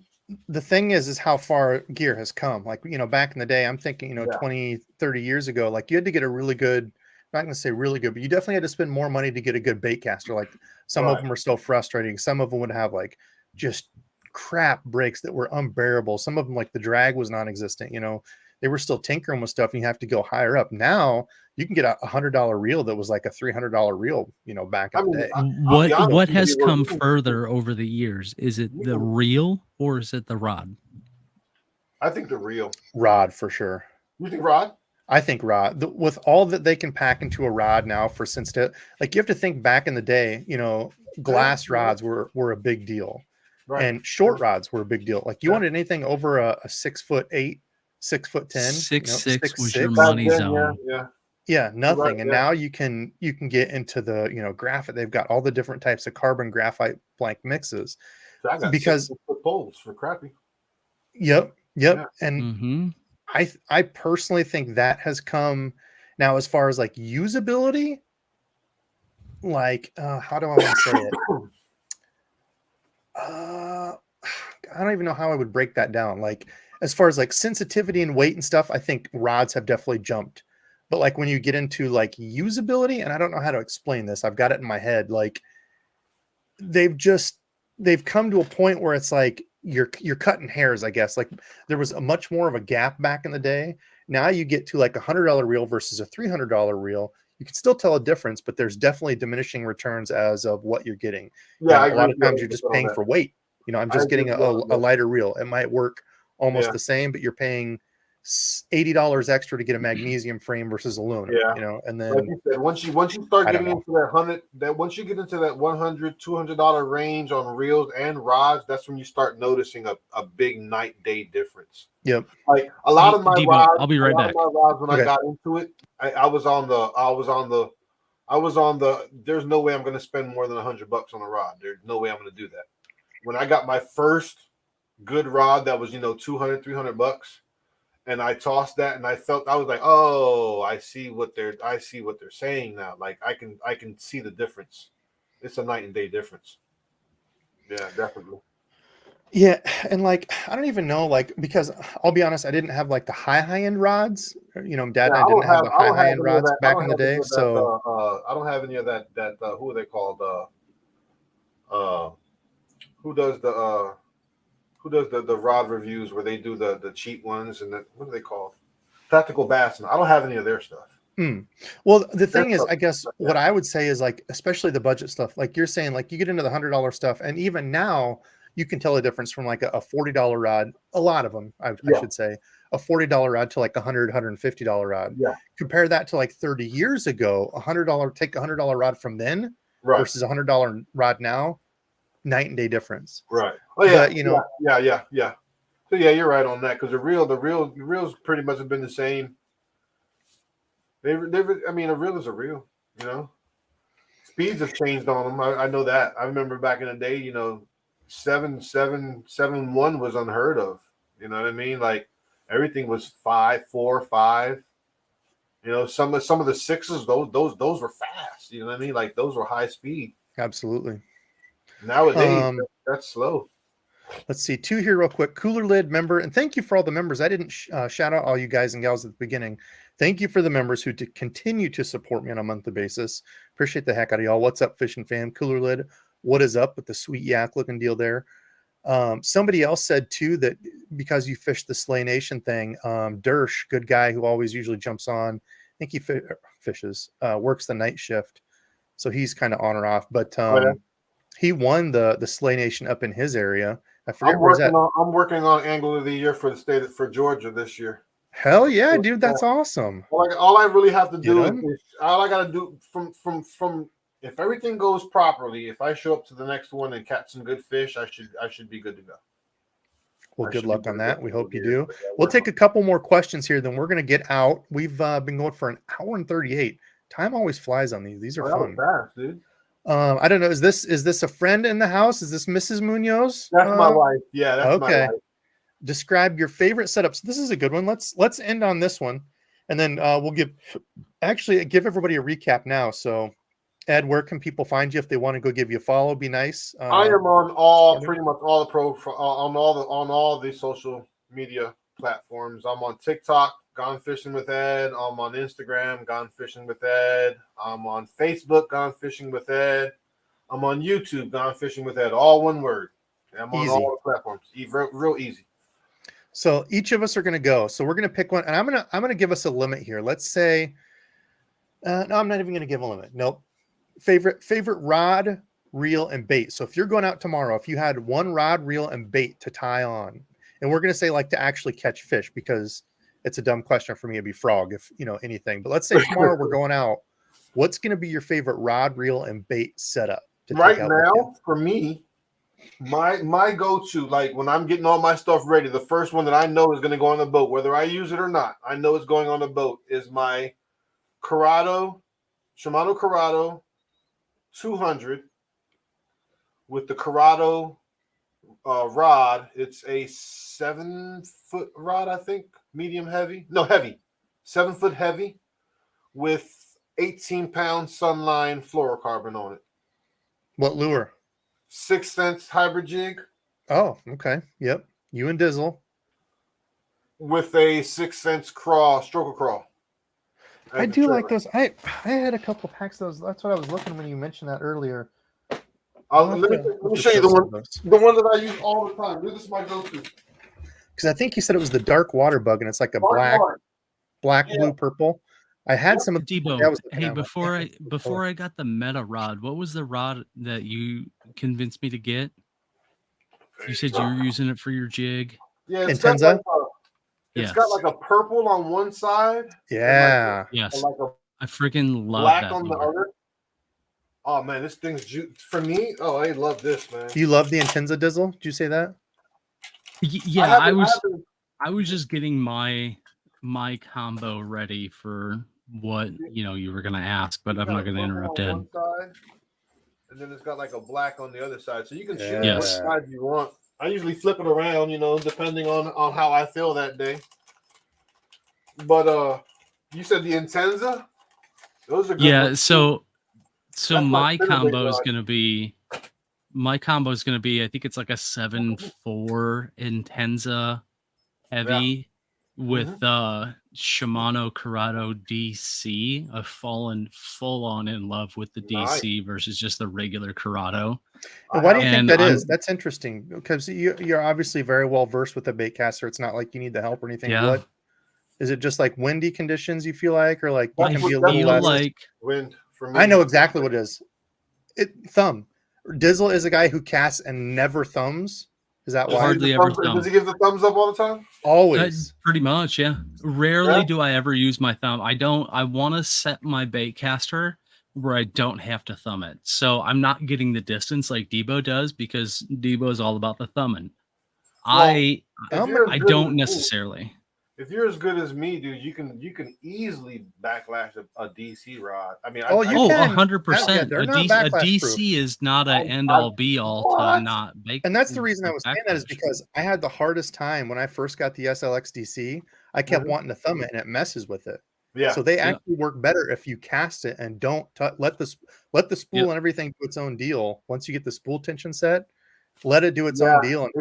[SPEAKER 1] The thing is how far gear has come. Like, back in the day, I'm thinking, 20, 30 years ago, like you had to get a really good, I'm not going to say really good, but you definitely had to spend more money to get a good bait caster. Like some of them are still frustrating. Some of them would have like just crap breaks that were unbearable. Some of them, like the drag was non-existent, they were still tinkering with stuff and you have to go higher up. Now you can get a $100 reel that was like a $300 reel, back in the day.
[SPEAKER 2] What has come further over the years? Is it the reel or is it the rod?
[SPEAKER 3] I think the reel.
[SPEAKER 1] Rod for sure.
[SPEAKER 3] You think rod?
[SPEAKER 1] I think rod. With all that they can pack into a rod now for sensitive, like you have to think back in the day, glass rods were a big deal.
[SPEAKER 3] Right.
[SPEAKER 1] and short rods were a big deal. Like you wanted anything over a 6'8", 6'10",
[SPEAKER 2] 6'6" was your
[SPEAKER 1] 6'6".
[SPEAKER 3] Back
[SPEAKER 2] money
[SPEAKER 3] then,
[SPEAKER 2] zone.
[SPEAKER 1] Yeah,
[SPEAKER 3] You're right,
[SPEAKER 1] nothing. And
[SPEAKER 3] yeah.
[SPEAKER 1] now you can get into the graphite. They've got all the different types of carbon graphite blank mixes
[SPEAKER 3] So I got
[SPEAKER 1] because
[SPEAKER 3] 6-foot poles for crappie.
[SPEAKER 1] yep.
[SPEAKER 3] Yeah.
[SPEAKER 1] And
[SPEAKER 2] Mm-hmm.
[SPEAKER 1] I personally think that has come now as far as like usability. Like how do I want to say it? I don't even know how I would break that down. Like as far as like sensitivity and weight and stuff, I think rods have definitely jumped. But like when you get into like usability, and I don't know how to explain this, I've got it in my head. Like they've come to a point where it's like you're cutting hairs, I guess. Like there was a much more of a gap back in the day. Now you get to like $100 reel versus a $300 reel. You can still tell a difference, but there's definitely diminishing returns as of what you're getting.
[SPEAKER 3] Yeah, I
[SPEAKER 1] A
[SPEAKER 3] agree
[SPEAKER 1] lot
[SPEAKER 3] with
[SPEAKER 1] of
[SPEAKER 3] you
[SPEAKER 1] times you're just
[SPEAKER 3] 100% on
[SPEAKER 1] paying
[SPEAKER 3] that.
[SPEAKER 1] for weight. I'm
[SPEAKER 3] I
[SPEAKER 1] just
[SPEAKER 3] agree
[SPEAKER 1] getting
[SPEAKER 3] with you on
[SPEAKER 1] a
[SPEAKER 3] that.
[SPEAKER 1] lighter reel. It might work almost
[SPEAKER 3] Yeah.
[SPEAKER 1] the same, but you're paying $80 extra to get a magnesium frame versus aluminum.
[SPEAKER 3] Yeah.
[SPEAKER 1] And
[SPEAKER 3] Like
[SPEAKER 1] then
[SPEAKER 3] you said, once you start
[SPEAKER 1] I don't
[SPEAKER 3] getting into once you get into that $100, $200 range on reels and rods, that's when you start noticing a big night day difference.
[SPEAKER 1] yep.
[SPEAKER 3] Like a lot of my
[SPEAKER 2] Debo,
[SPEAKER 3] rods,
[SPEAKER 2] I'll be right back.
[SPEAKER 3] when
[SPEAKER 1] Okay.
[SPEAKER 3] I got into it, I was on the there's no way I'm going to spend more than $100 on a rod. There's no way I'm going to do that. When I got my first good rod that was, $200, $300, and I tossed that and I was like, oh, I see what they're saying now. Like I can see the difference. It's a night and day difference. Yeah, definitely.
[SPEAKER 1] Yeah, and like I don't even know, like, because I'll be honest, I didn't have like the high end rods. Dad and I didn't have the high end rods back in the day. So
[SPEAKER 3] I don't have any of that. Who are they called? Who does the rod reviews where they do the cheap ones and what are they called? Tactical Bassman. I don't have any of their stuff.
[SPEAKER 1] Well, the thing is, I guess what I would say is like, especially the budget stuff, like you're saying, like you get into the $100 stuff, and even now you can tell a difference from like a $40 rod. A lot of them, I should say, a $40 rod to like $150 rod.
[SPEAKER 3] Yeah.
[SPEAKER 1] Compare that to like 30 years ago, take a $100 rod from then versus a $100 rod now, night and day difference.
[SPEAKER 3] Right. Oh yeah.
[SPEAKER 1] But,
[SPEAKER 3] yeah. So yeah, you're right on that because the reels pretty much have been the same. I mean, a reel is a reel. Speeds have changed on them. I know that. I remember back in the day, 7.1 was unheard of. You know what I mean? Like everything was 5, 4, 5. Some of the 6s, those were fast. You know what I mean? Like those were high speed.
[SPEAKER 1] Absolutely.
[SPEAKER 3] Nowadays, that's slow.
[SPEAKER 1] Let's see, 2 here real quick. Cooler Lid member, and thank you for all the members. I didn't shout out all you guys and gals at the beginning. Thank you for the members who continue to support me on a monthly basis. Appreciate the heck out of y'all. What's up, Fishing Fam? Cooler Lid, what is up with the sweet yak looking deal there? Somebody else said too that because you fished the Slay Nation thing, Dersh, good guy who always usually jumps on. I think he fishes, works the night shift, so he's kind of on or off. But he won the Slay Nation up in his area. I forget where's that.
[SPEAKER 3] I'm working on Angler of the Year for Georgia this year.
[SPEAKER 1] Hell yeah, dude, that's awesome.
[SPEAKER 3] All I really have to do is all I got to do from if everything goes properly, if I show up to the next one and catch some good fish, I should be good to go.
[SPEAKER 1] Well, good luck on that. We hope you do. We'll take a couple more questions here, then we're going to get out. We've been going for an hour and 38. Time always flies on these. These are fun.
[SPEAKER 3] Fast, dude.
[SPEAKER 1] I don't know. Is this a friend in the house? Is this Mrs. Munoz?
[SPEAKER 3] That's my wife. Yeah, that's my wife.
[SPEAKER 1] Describe your favorite setups. This is a good one. Let's end on this one, and then we'll give everybody a recap now. So, Ed, where can people find you if they want to go give you a follow? Be nice.
[SPEAKER 3] I am on pretty much all the on all the social media platforms. I'm on TikTok, Gone Fishing with Ed. I'm on Instagram, Gone Fishing with Ed. I'm on Facebook, Gone Fishing with Ed. I'm on YouTube, Gone Fishing with Ed. All one word. I'm on all the platforms. Real easy.
[SPEAKER 1] So each of us are going to go. So we're going to pick one, and I'm going to give us a limit here. Let's say, no, I'm not even going to give a limit. Nope. Favorite rod, reel, and bait. So if you're going out tomorrow, if you had one rod, reel, and bait to tie on, and we're going to say like to actually catch fish, because it's a dumb question for me. It'd be frog if anything. But let's say tomorrow we're going out. What's going to be your favorite rod, reel, and bait setup?
[SPEAKER 3] Right now, for me, My go-to, like when I'm getting all my stuff ready, the first one that I know is going to go on the boat, whether I use it or not, I know it's going on the boat, is my Shimano Corrado 200 with the Corrado rod. It's a 7-foot rod, I think, medium heavy. No, heavy. 7-foot heavy with 18-pound Sunline fluorocarbon on it.
[SPEAKER 1] What lure?
[SPEAKER 3] 6th Sense hybrid jig.
[SPEAKER 1] Oh, okay. Yep. You and Dizzle.
[SPEAKER 3] With a 6th Sense crawl, stroker crawl.
[SPEAKER 1] I do like those. I had a couple packs of those. That's what I was looking when you mentioned that earlier.
[SPEAKER 3] Let me show you the one that I use all the time. This is my go-to.
[SPEAKER 1] Because I think you said it was the dark water bug, and it's like a black, blue, purple. I had some of
[SPEAKER 2] Debo. Hey, before I got the Meta rod, what was the rod that you convinced me to get? You said you were using it for your jig.
[SPEAKER 3] Yeah, it's
[SPEAKER 1] Intenza.
[SPEAKER 3] Got like a purple on one side.
[SPEAKER 1] Yeah.
[SPEAKER 2] Yes.
[SPEAKER 3] Like
[SPEAKER 2] I freaking love
[SPEAKER 3] black
[SPEAKER 2] that
[SPEAKER 3] on the other. Oh man, this thing's for me. Oh, I love this, man.
[SPEAKER 1] You love the Intenza, Dizzle? Did you say that?
[SPEAKER 2] Yeah, I was just getting my combo ready for what you were gonna ask, but I'm not gonna interrupt Ed.
[SPEAKER 3] And then it's got like a black on the other side, so you can choose
[SPEAKER 2] Yes.
[SPEAKER 3] what side you want. I usually flip it around, depending on how I feel that day. But you said the Intenza? Those are good.
[SPEAKER 2] Yeah,
[SPEAKER 3] ones.
[SPEAKER 2] so
[SPEAKER 3] That's
[SPEAKER 2] my combo is gonna be I think it's like a 7.4 Intenza heavy with Shimano Corrado DC. I've fallen full on in love with the DC versus just the regular Corrado.
[SPEAKER 1] And why do you think that is? That's interesting because you're obviously very well versed with the bait caster. It's not like you need the help or anything.
[SPEAKER 2] Yeah.
[SPEAKER 1] What is it? Just like windy conditions you feel like, or like you
[SPEAKER 2] I
[SPEAKER 1] can be a
[SPEAKER 2] feel
[SPEAKER 1] little less
[SPEAKER 2] like
[SPEAKER 3] wind for me?
[SPEAKER 1] I know exactly what it is. Thumb. Dizzle is a guy who casts and never thumbs. Is that why?
[SPEAKER 2] Hardly ever thumb.
[SPEAKER 3] Does he give the thumbs up all the time?
[SPEAKER 1] Always.
[SPEAKER 2] Pretty much, yeah. Rarely do I ever use my thumb. I want to set my bait caster where I don't have to thumb it. So I'm not getting the distance like Debo does because Debo is all about the thumbing. I don't necessarily.
[SPEAKER 3] If you're as good as me, dude, you can easily backlash a DC rod. I mean,
[SPEAKER 2] 100%. A DC is not an end all be all to not bake.
[SPEAKER 1] And that's the reason I was saying that is because I had the hardest time when I first got the SLX DC. I kept wanting to thumb it, and it messes with it.
[SPEAKER 3] Yeah.
[SPEAKER 1] So they actually work better if you cast it and don't let the spool and everything do its own deal. Once you get the spool tension set, let it do its own deal. And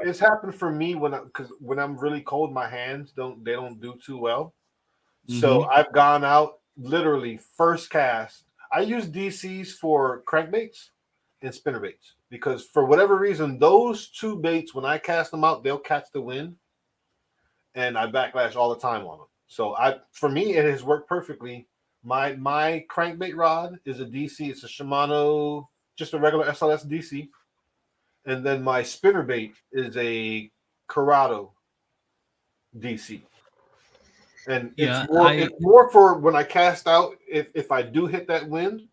[SPEAKER 3] it's happened for me when I'm really cold, my hands don't do too well. So I've gone out literally first cast. I use DCs for crankbaits and spinnerbaits because for whatever reason, those two baits, when I cast them out, they'll catch the wind, and I backlash all the time on them. So for me, it has worked perfectly. My crankbait rod is a DC. It's a Shimano, just a regular SLS DC. And then my spinnerbait is a Corrado DC. And it's more for when I cast out, if I do hit that wind.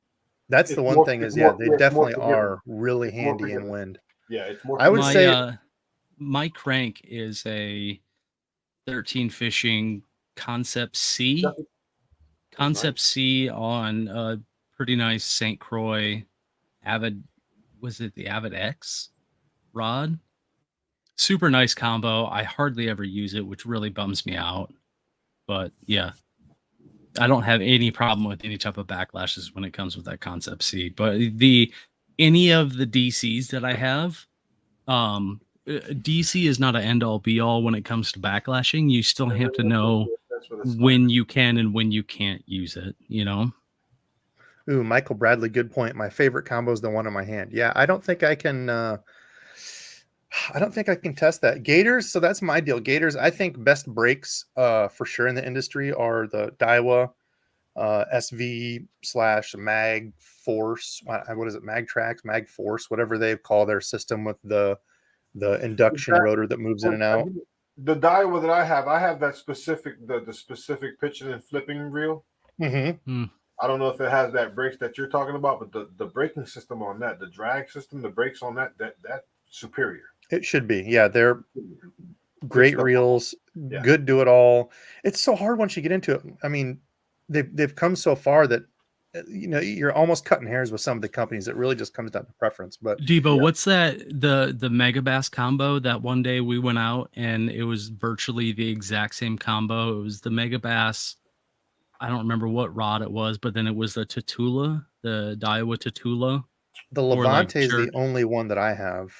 [SPEAKER 1] That's the one thing they definitely are really handy in wind.
[SPEAKER 3] Yeah, it's more.
[SPEAKER 1] I would say
[SPEAKER 2] my crank is a 13 fishing Concept C. Concept C on a pretty nice St. Croix Avid. Was it the Avid X rod? Super nice combo. I hardly ever use it, which really bums me out. But yeah, I don't have any problem with any type of backlashes when it comes with that Concept C. But any of the DCs that I have, DC is not an end all be all when it comes to backlashing. You still have to know when you can and when you can't use it,
[SPEAKER 1] Ooh, Michael Bradley, good point. My favorite combo is the one in my hand. Yeah, I don't think I can test that. Gators, so that's my deal. Gators, I think best breaks for sure in the industry are the Daiwa SV/Mag Force. What is it? Mag Trax, Mag Force, whatever they call their system with the induction rotor that moves in and out.
[SPEAKER 3] The Daiwa that I have that specific the specific pitching and flipping reel.
[SPEAKER 1] Mm-hmm.
[SPEAKER 3] I don't know if it has that brakes that you're talking about, but the braking system on that, the drag system, the brakes on that's superior.
[SPEAKER 1] It should be. Yeah, they're
[SPEAKER 3] Good
[SPEAKER 1] great
[SPEAKER 3] stuff.
[SPEAKER 1] reels,
[SPEAKER 3] Yeah.
[SPEAKER 1] good do it all. It's so hard once you get into it. I mean, they've come so far that you're almost cutting hairs with some of the companies. It really just comes down to preference. But
[SPEAKER 2] Debo,
[SPEAKER 3] Yeah.
[SPEAKER 2] what's that the Megabass combo that one day we went out and it was virtually the exact same combo? It was the Megabass. I don't remember what rod it was, but then it was the Tatula, the Daiwa Tatula.
[SPEAKER 1] the
[SPEAKER 2] Or like
[SPEAKER 1] Levante is the
[SPEAKER 2] jerk.
[SPEAKER 1] only one that I have.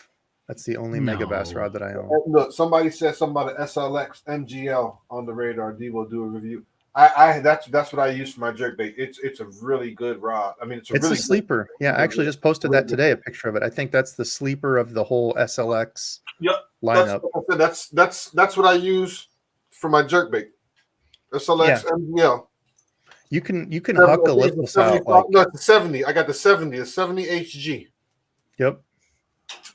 [SPEAKER 1] That's the only Megabass
[SPEAKER 2] No.
[SPEAKER 1] rod that I own.
[SPEAKER 3] Look, somebody said something about an SLX MGL on the radar. D will do a review. I that's what I use for my jerkbait. It's a really good rod. I mean, it's a
[SPEAKER 1] It's
[SPEAKER 3] really
[SPEAKER 1] the sleeper. Yeah, I actually just posted
[SPEAKER 3] really
[SPEAKER 1] that today, a picture of it. I think that's the sleeper of the whole SLX
[SPEAKER 3] Yep.
[SPEAKER 1] lineup.
[SPEAKER 3] That's what I use for my jerkbait. SLX MGL.
[SPEAKER 1] You can huck a lipless out. Like,
[SPEAKER 3] No, it's the 70. I got the 70. The 70 HG.
[SPEAKER 1] yep.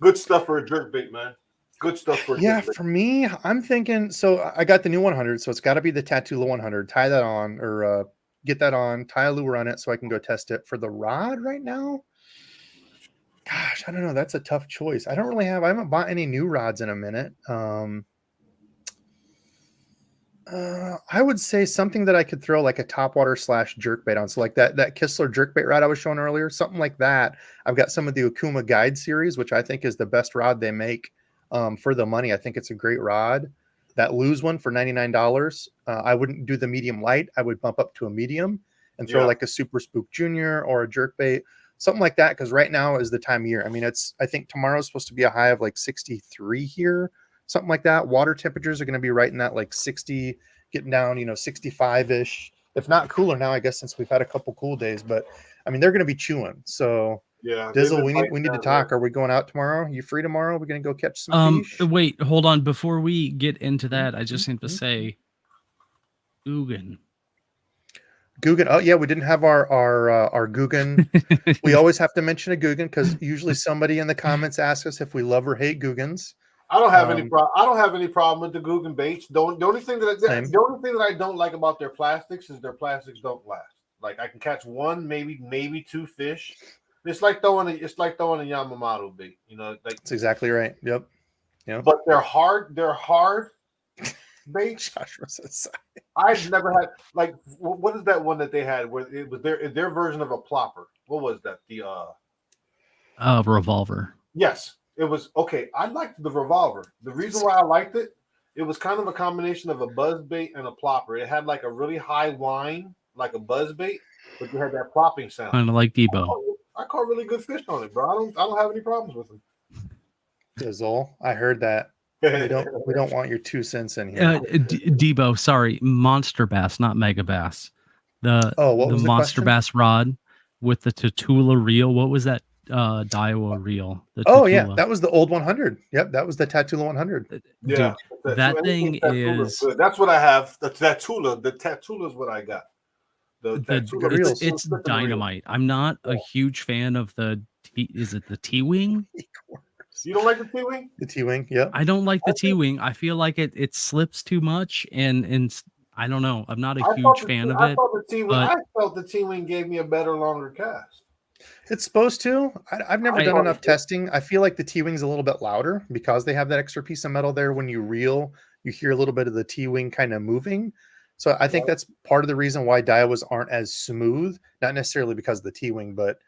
[SPEAKER 3] Good stuff for a jerkbait, man. Good stuff for a jerkbait.
[SPEAKER 1] For me, I'm thinking. So I got the new 100, so it's got to be the Tatula 100. Tie that on, or get that on. Tie a lure on it, so I can go test it. For the rod right now, gosh, I don't know. That's a tough choice. I haven't bought any new rods in a minute. I would say something that I could throw like a topwater / jerkbait on. So like that Kistler jerkbait rod I was showing earlier, something like that. I've got some of the Okuma Guide series, which I think is the best rod they make for the money. I think it's a great rod. That Lose one for $99. I wouldn't do the medium light. I would bump up to a medium and throw like a Super Spook Junior or a jerkbait, something like that. Because right now is the time of year. I mean, I think tomorrow's supposed to be a high of like 63 here. Something like that. Water temperatures are going to be right in that like 60, getting down, 65-ish, if not cooler now, I guess, since we've had a couple cool days. But I mean, they're going to be chewing. So
[SPEAKER 3] yeah,
[SPEAKER 1] Dizzle, we need to talk. Are we going out tomorrow? You free tomorrow? We're going to go catch some fish?
[SPEAKER 2] Wait, hold on. Before we get into that, I just need to say, Ugin.
[SPEAKER 1] Oh yeah, we didn't have our Guggen. We always have to mention a Guggen because usually somebody in the comments asks us if we love or hate Guggens.
[SPEAKER 3] I don't have any problem. I don't have any problem with the Guggen baits. The only thing that I don't like about their plastics is their plastics don't last. Like I can catch one, maybe two fish. It's like throwing a Yamamoto bait. Like
[SPEAKER 1] that's exactly right. Yep.
[SPEAKER 3] But they're hard. They're hard baits. I've never had like what is that one that they had where it was their version of a plopper? What was that? The
[SPEAKER 2] revolver.
[SPEAKER 3] Yes. It was okay. I liked the revolver. The reason why I liked it, it was kind of a combination of a buzz bait and a plopper. It had like a really high whine, like a buzz bait, but you had that plopping sound.
[SPEAKER 2] Kind of like Debo.
[SPEAKER 3] I caught really good fish on it, bro. I don't have any problems with them.
[SPEAKER 1] Dizzle, I heard that. We don't want your 2 cents in here.
[SPEAKER 2] Debo, sorry, monster bass, not mega bass. The monster
[SPEAKER 1] question?
[SPEAKER 2] bass rod with the Tatula reel. What was that? Daiwa reel.
[SPEAKER 1] Yeah, that was the old 100. Yep, that was the Tatula 100.
[SPEAKER 3] Yeah,
[SPEAKER 2] dude, that thing is.
[SPEAKER 3] That's what I have. The Tatula is what I got.
[SPEAKER 2] It's dynamite. I'm not a huge fan of is it the T-wing?
[SPEAKER 3] You don't like the T-wing?
[SPEAKER 1] The T-wing, yeah.
[SPEAKER 2] I don't like the T-wing. I feel like it slips too much, and I don't know. I'm not a huge fan of it.
[SPEAKER 3] I felt the T-wing gave me a better, longer cast.
[SPEAKER 1] It's supposed to. I've never done enough testing. I feel like the T-wing's a little bit louder because they have that extra piece of metal there. When you reel, you hear a little bit of the T-wing kind of moving. So I think that's part of the reason why Daiwas aren't as smooth. Not necessarily because of the T-wing, but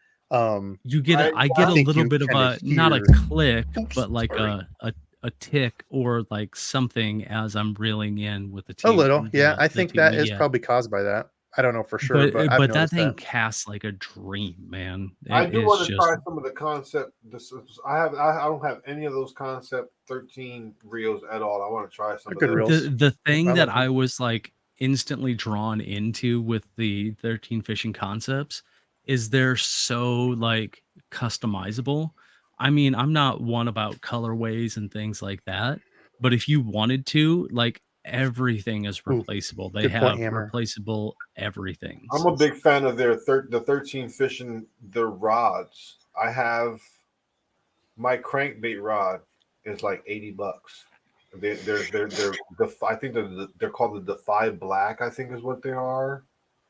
[SPEAKER 2] you get I get a little bit of a not a click, but like a tick or like something as I'm reeling in with the T-wing.
[SPEAKER 1] A little, yeah. I think that is probably caused by that. I don't know for sure, but
[SPEAKER 2] that thing casts like a dream, man.
[SPEAKER 3] I do want to try some of the concept. I don't have any of those concept 13 reels at all. I want to try some of
[SPEAKER 1] good reels.
[SPEAKER 2] The thing that I was like instantly drawn into with the 13 fishing concepts is they're so like customizable. I mean, I'm not one about colorways and things like that, but if you wanted to, like, everything is replaceable. They have replaceable everything.
[SPEAKER 3] I'm a big fan of the 13 fishing their rods. I have my crankbait rod is like $80. I think they're called the Defy Black, I think is what they are.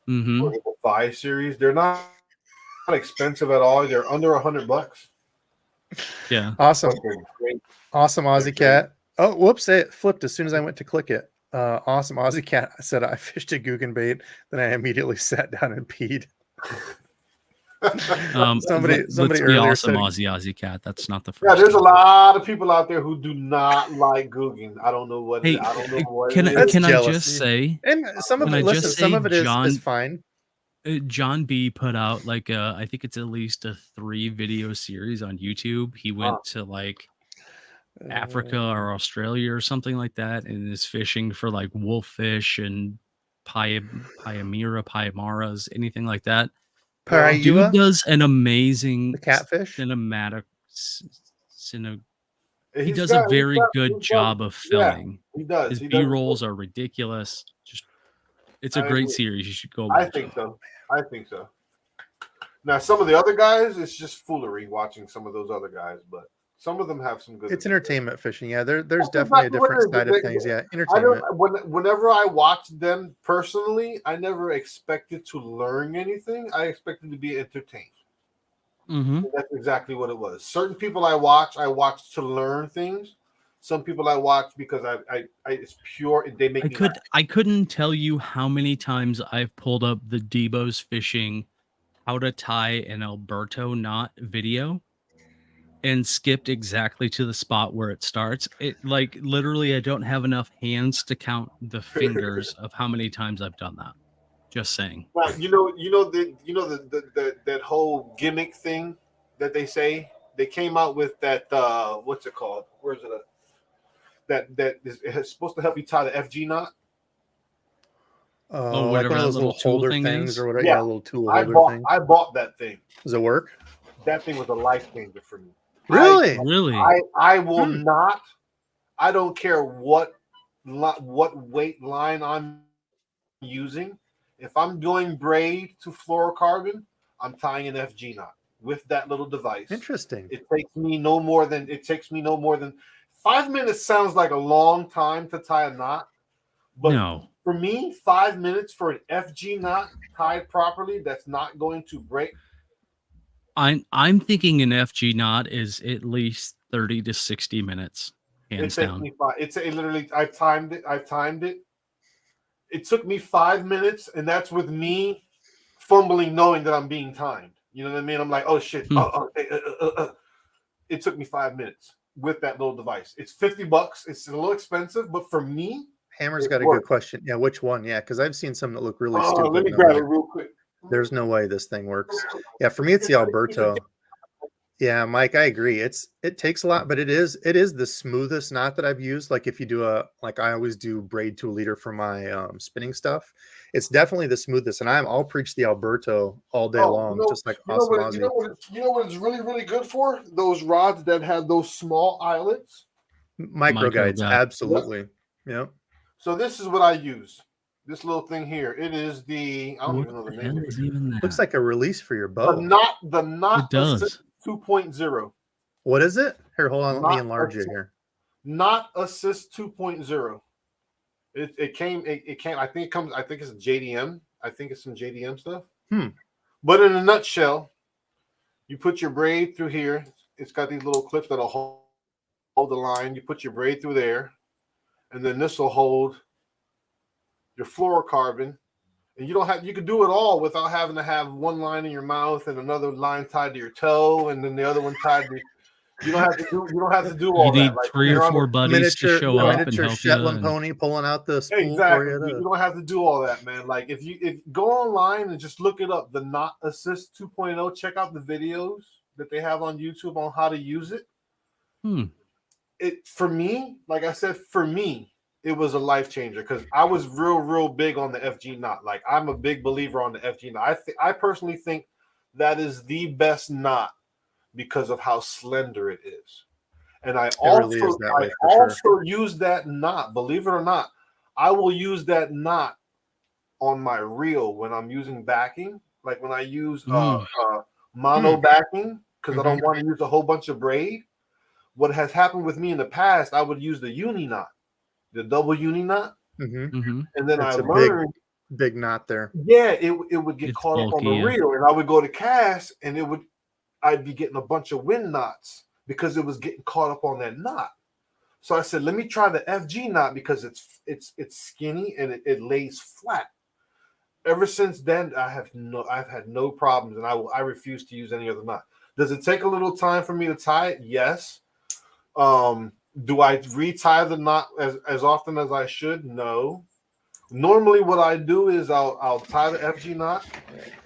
[SPEAKER 2] Mm-hmm.
[SPEAKER 3] or the Defy series. They're not expensive at all. They're under $100.
[SPEAKER 2] Yeah.
[SPEAKER 1] Awesome.
[SPEAKER 3] But they're great.
[SPEAKER 1] Awesome,
[SPEAKER 3] They're
[SPEAKER 1] Aussie
[SPEAKER 3] great.
[SPEAKER 1] Cat. Oh, whoops! It flipped as soon as I went to click it. Awesome, Aussie Cat. I said I fished a Guggen bait, then I immediately sat down and peed. Somebody
[SPEAKER 2] Let's be
[SPEAKER 1] earlier
[SPEAKER 2] awesome,
[SPEAKER 1] said,
[SPEAKER 2] Aussie Cat. That's not the first.
[SPEAKER 3] Yeah, there's a
[SPEAKER 2] time.
[SPEAKER 3] lot of people out there who do not like Guggen. I don't know what.
[SPEAKER 2] Hey,
[SPEAKER 3] I don't know what
[SPEAKER 2] can
[SPEAKER 3] it
[SPEAKER 2] I
[SPEAKER 3] is.
[SPEAKER 2] can I
[SPEAKER 1] jealousy.
[SPEAKER 2] just say?
[SPEAKER 1] and some of
[SPEAKER 2] Can
[SPEAKER 1] it.
[SPEAKER 2] I
[SPEAKER 1] Listen,
[SPEAKER 2] just
[SPEAKER 1] some
[SPEAKER 2] say
[SPEAKER 1] of it is fine.
[SPEAKER 2] John B put out like I think it's at least a 3-video series on YouTube. He went to like Africa or Australia or something like that, and is fishing for like wolffish and Payamaras, anything like that.
[SPEAKER 1] Paraiua,
[SPEAKER 2] Dude does an amazing
[SPEAKER 1] the catfish.
[SPEAKER 2] cinematic. Cine, he
[SPEAKER 3] He's
[SPEAKER 2] does a very good
[SPEAKER 3] he's
[SPEAKER 2] job of
[SPEAKER 3] yeah,
[SPEAKER 2] filming.
[SPEAKER 3] he does.
[SPEAKER 2] His
[SPEAKER 3] He does.
[SPEAKER 2] B-rolls are ridiculous. Just it's a
[SPEAKER 3] I
[SPEAKER 2] great
[SPEAKER 3] agree.
[SPEAKER 2] series. You should go
[SPEAKER 3] I
[SPEAKER 2] watch
[SPEAKER 3] think
[SPEAKER 2] it.
[SPEAKER 3] so. I think so. Now, some of the other guys, it's just foolery watching some of those other guys, but some of them have some good.
[SPEAKER 1] It's entertainment fishing. Yeah, there's
[SPEAKER 3] That's
[SPEAKER 1] definitely a
[SPEAKER 3] exactly what it
[SPEAKER 1] different
[SPEAKER 3] is.
[SPEAKER 1] side of things. Yeah,
[SPEAKER 3] I
[SPEAKER 1] entertainment.
[SPEAKER 3] don't. Whenever I watch them personally, I never expected to learn anything. I expected to be entertained.
[SPEAKER 2] Mm-hmm.
[SPEAKER 3] And that's exactly what it was. Certain people I watch to learn things. Some people I watch because I it's pure. They make me laugh.
[SPEAKER 2] I couldn't tell you how many times I've pulled up the DEBO'S fishing how to tie an Alberto knot video and skipped exactly to the spot where it starts. It like literally I don't have enough hands to count the fingers of how many times I've done that. Just saying.
[SPEAKER 3] Well, that whole gimmick thing that they say. They came out with that. What's it called? Where is it? It's supposed to help you tie the FG knot.
[SPEAKER 2] Oh,
[SPEAKER 1] Like
[SPEAKER 2] whatever
[SPEAKER 1] one of
[SPEAKER 2] that
[SPEAKER 1] those
[SPEAKER 2] little
[SPEAKER 1] little
[SPEAKER 2] tool
[SPEAKER 1] holder
[SPEAKER 2] thing
[SPEAKER 1] things
[SPEAKER 2] is?
[SPEAKER 1] or whatever.
[SPEAKER 3] Yeah.
[SPEAKER 1] Yeah, a little tool holder thing.
[SPEAKER 3] I bought that thing.
[SPEAKER 1] Does it work?
[SPEAKER 3] That thing was a life changer for me.
[SPEAKER 1] Really?
[SPEAKER 2] Really?
[SPEAKER 3] I will not. I don't care what weight line I'm using. If I'm doing braid to fluorocarbon, I'm tying an FG knot with that little device.
[SPEAKER 1] Interesting.
[SPEAKER 3] It takes me no more than 5 minutes. Sounds like a long time to tie a knot, but
[SPEAKER 2] No.
[SPEAKER 3] for me, 5 minutes for an FG knot tied properly that's not going to break.
[SPEAKER 2] I'm thinking an FG knot is at least 30 to 60 minutes. Hands down.
[SPEAKER 3] Literally, I've timed it. It took me 5 minutes, and that's with me fumbling, knowing that I'm being timed. You know what I mean? I'm like, oh shit. It took me 5 minutes with that little device. It's $50. It's a little expensive, but for me,
[SPEAKER 1] Hammer's got a good question. Yeah, which one? Yeah, because I've seen some that look really stupid.
[SPEAKER 3] let me
[SPEAKER 1] and I'm
[SPEAKER 3] grab
[SPEAKER 1] like,
[SPEAKER 3] it real quick.
[SPEAKER 1] there's no way this thing works. Yeah, for me it's the Alberto. Yeah, Mike, I agree. It takes a lot, but it is the smoothest knot that I've used. Like if you do I always do braid to a leader for my spinning stuff. It's definitely the smoothest, and I'll preach the Alberto all day long, just like Awesome Aussie.
[SPEAKER 3] You know what it's really, really good for? Those rods that have those small eyelets.
[SPEAKER 1] Micro guides, absolutely. Yeah.
[SPEAKER 3] So this is what I use. This little thing here. It is the I don't even know the name.
[SPEAKER 2] Is even that?
[SPEAKER 1] Looks like a release for your bow.
[SPEAKER 3] The knot
[SPEAKER 2] It does.
[SPEAKER 3] 2.0.
[SPEAKER 1] What is it? Here, hold on. Let me enlarge it here.
[SPEAKER 3] Knot Assist 2.0. It came. I think it's JDM. I think it's some JDM stuff. But in a nutshell, you put your braid through here. It's got these little clips that'll hold the line. You put your braid through there, and then this will hold your fluorocarbon. And you can do it all without having to have one line in your mouth and another line tied to your toe, and then the other one tied to. You don't have to do all that.
[SPEAKER 2] You need 3 or 4 buddies to show up and help
[SPEAKER 1] Shetland pony pulling out the spool
[SPEAKER 3] exactly.
[SPEAKER 1] for you.
[SPEAKER 3] You don't have to do all that, man. Like if go online and just look it up, the Knot Assist 2.0. Check out the videos that they have on YouTube on how to use it. For me, like I said, it was a life changer because I was real big on the FG knot. Like I'm a big believer on the FG knot. I personally think that is the best knot because of how slender it is. And I also use that knot, believe it or not. I will use that knot on my reel when I'm using backing, like when I use mono backing, because I don't want to use a whole bunch of braid. What has happened with me in the past, I would use the uni knot, the double uni knot, and then I learned
[SPEAKER 1] big knot there.
[SPEAKER 3] Yeah, it would get
[SPEAKER 2] It's
[SPEAKER 3] caught up on the
[SPEAKER 2] bulky, yeah.
[SPEAKER 3] reel, and I would go to cast, and I'd be getting a bunch of wind knots because it was getting caught up on that knot. So I said, let me try the FG knot because it's skinny and it lays flat. Ever since then, I've had no problems, and I refuse to use any other knot. Does it take a little time for me to tie it? Yes. Do I retie the knot as often as I should? No. Normally, what I do is I'll tie the FG knot,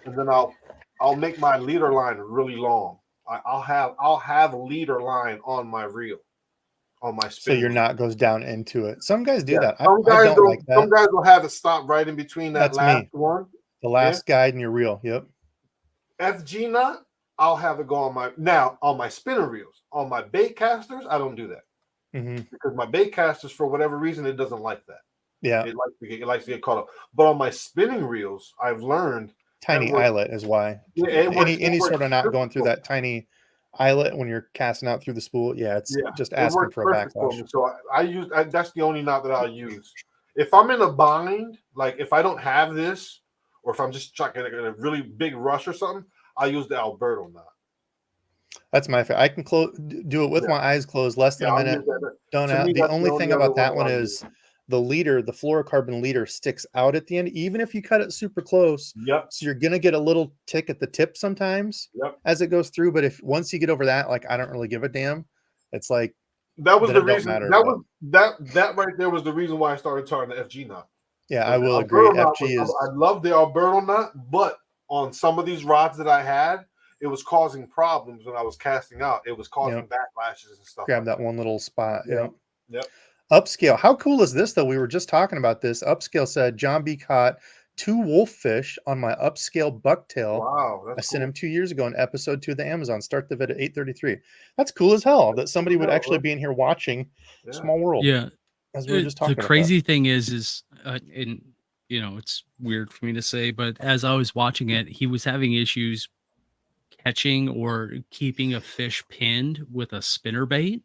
[SPEAKER 3] and then I'll make my leader line really long. I'll have a leader line on my reel, on my spin.
[SPEAKER 1] So your knot goes down into it. Some guys do that.
[SPEAKER 3] Some
[SPEAKER 1] I
[SPEAKER 3] guys
[SPEAKER 1] don't like that.
[SPEAKER 3] Some guys will have it stop right in between that
[SPEAKER 1] That's
[SPEAKER 3] last
[SPEAKER 1] me.
[SPEAKER 3] one.
[SPEAKER 1] The last guide in your reel. Yep.
[SPEAKER 3] FG knot, I'll have it go on my spinner reels. On my bait casters, I don't do that because my bait casters, for whatever reason, it doesn't like that.
[SPEAKER 1] Yeah,
[SPEAKER 3] it likes to get caught up. But on my spinning reels, I've learned
[SPEAKER 1] tiny eyelet is why.
[SPEAKER 3] Yeah,
[SPEAKER 1] any sort of knot going through that tiny eyelet when you're casting out through the spool. Yeah, it's just asking for a backlash.
[SPEAKER 3] So I use that's the only knot that I'll use. If I'm in a bind, like if I don't have this, or if I'm just in a really big rush or something, I'll use the Alberto knot.
[SPEAKER 1] That's my favorite. I can do it with my eyes closed, less than a minute. Don't out. The only thing about that one is the leader, the fluorocarbon leader, sticks out at the end, even if you cut it super close.
[SPEAKER 3] Yep.
[SPEAKER 1] So you're gonna get a little tick at the tip sometimes as it goes through. But if once you get over that, like I don't really give a damn. It's like
[SPEAKER 3] that was the reason. That right there was the reason why I started tying the FG knot.
[SPEAKER 1] Yeah, I will agree. FG is.
[SPEAKER 3] I love the Alberto knot, but on some of these rods that I had, it was causing problems when I was casting out. It was causing backlashes and stuff.
[SPEAKER 1] Grab that one little spot.
[SPEAKER 3] Yep.
[SPEAKER 1] Upscale. How cool is this, though? We were just talking about this. Upscale said, John B. caught 2 wolffish on my upscale bucktail.
[SPEAKER 3] Wow.
[SPEAKER 1] I sent him 2 years ago in episode 2 of the Amazon. Start the vid at 8:33. That's cool as hell that somebody would actually be in here watching Small World.
[SPEAKER 2] Yeah.
[SPEAKER 1] As we were just talking
[SPEAKER 2] the crazy thing is and you know, it's weird for me to say, but as I was watching it, he was having issues catching or keeping a fish pinned with a spinner bait.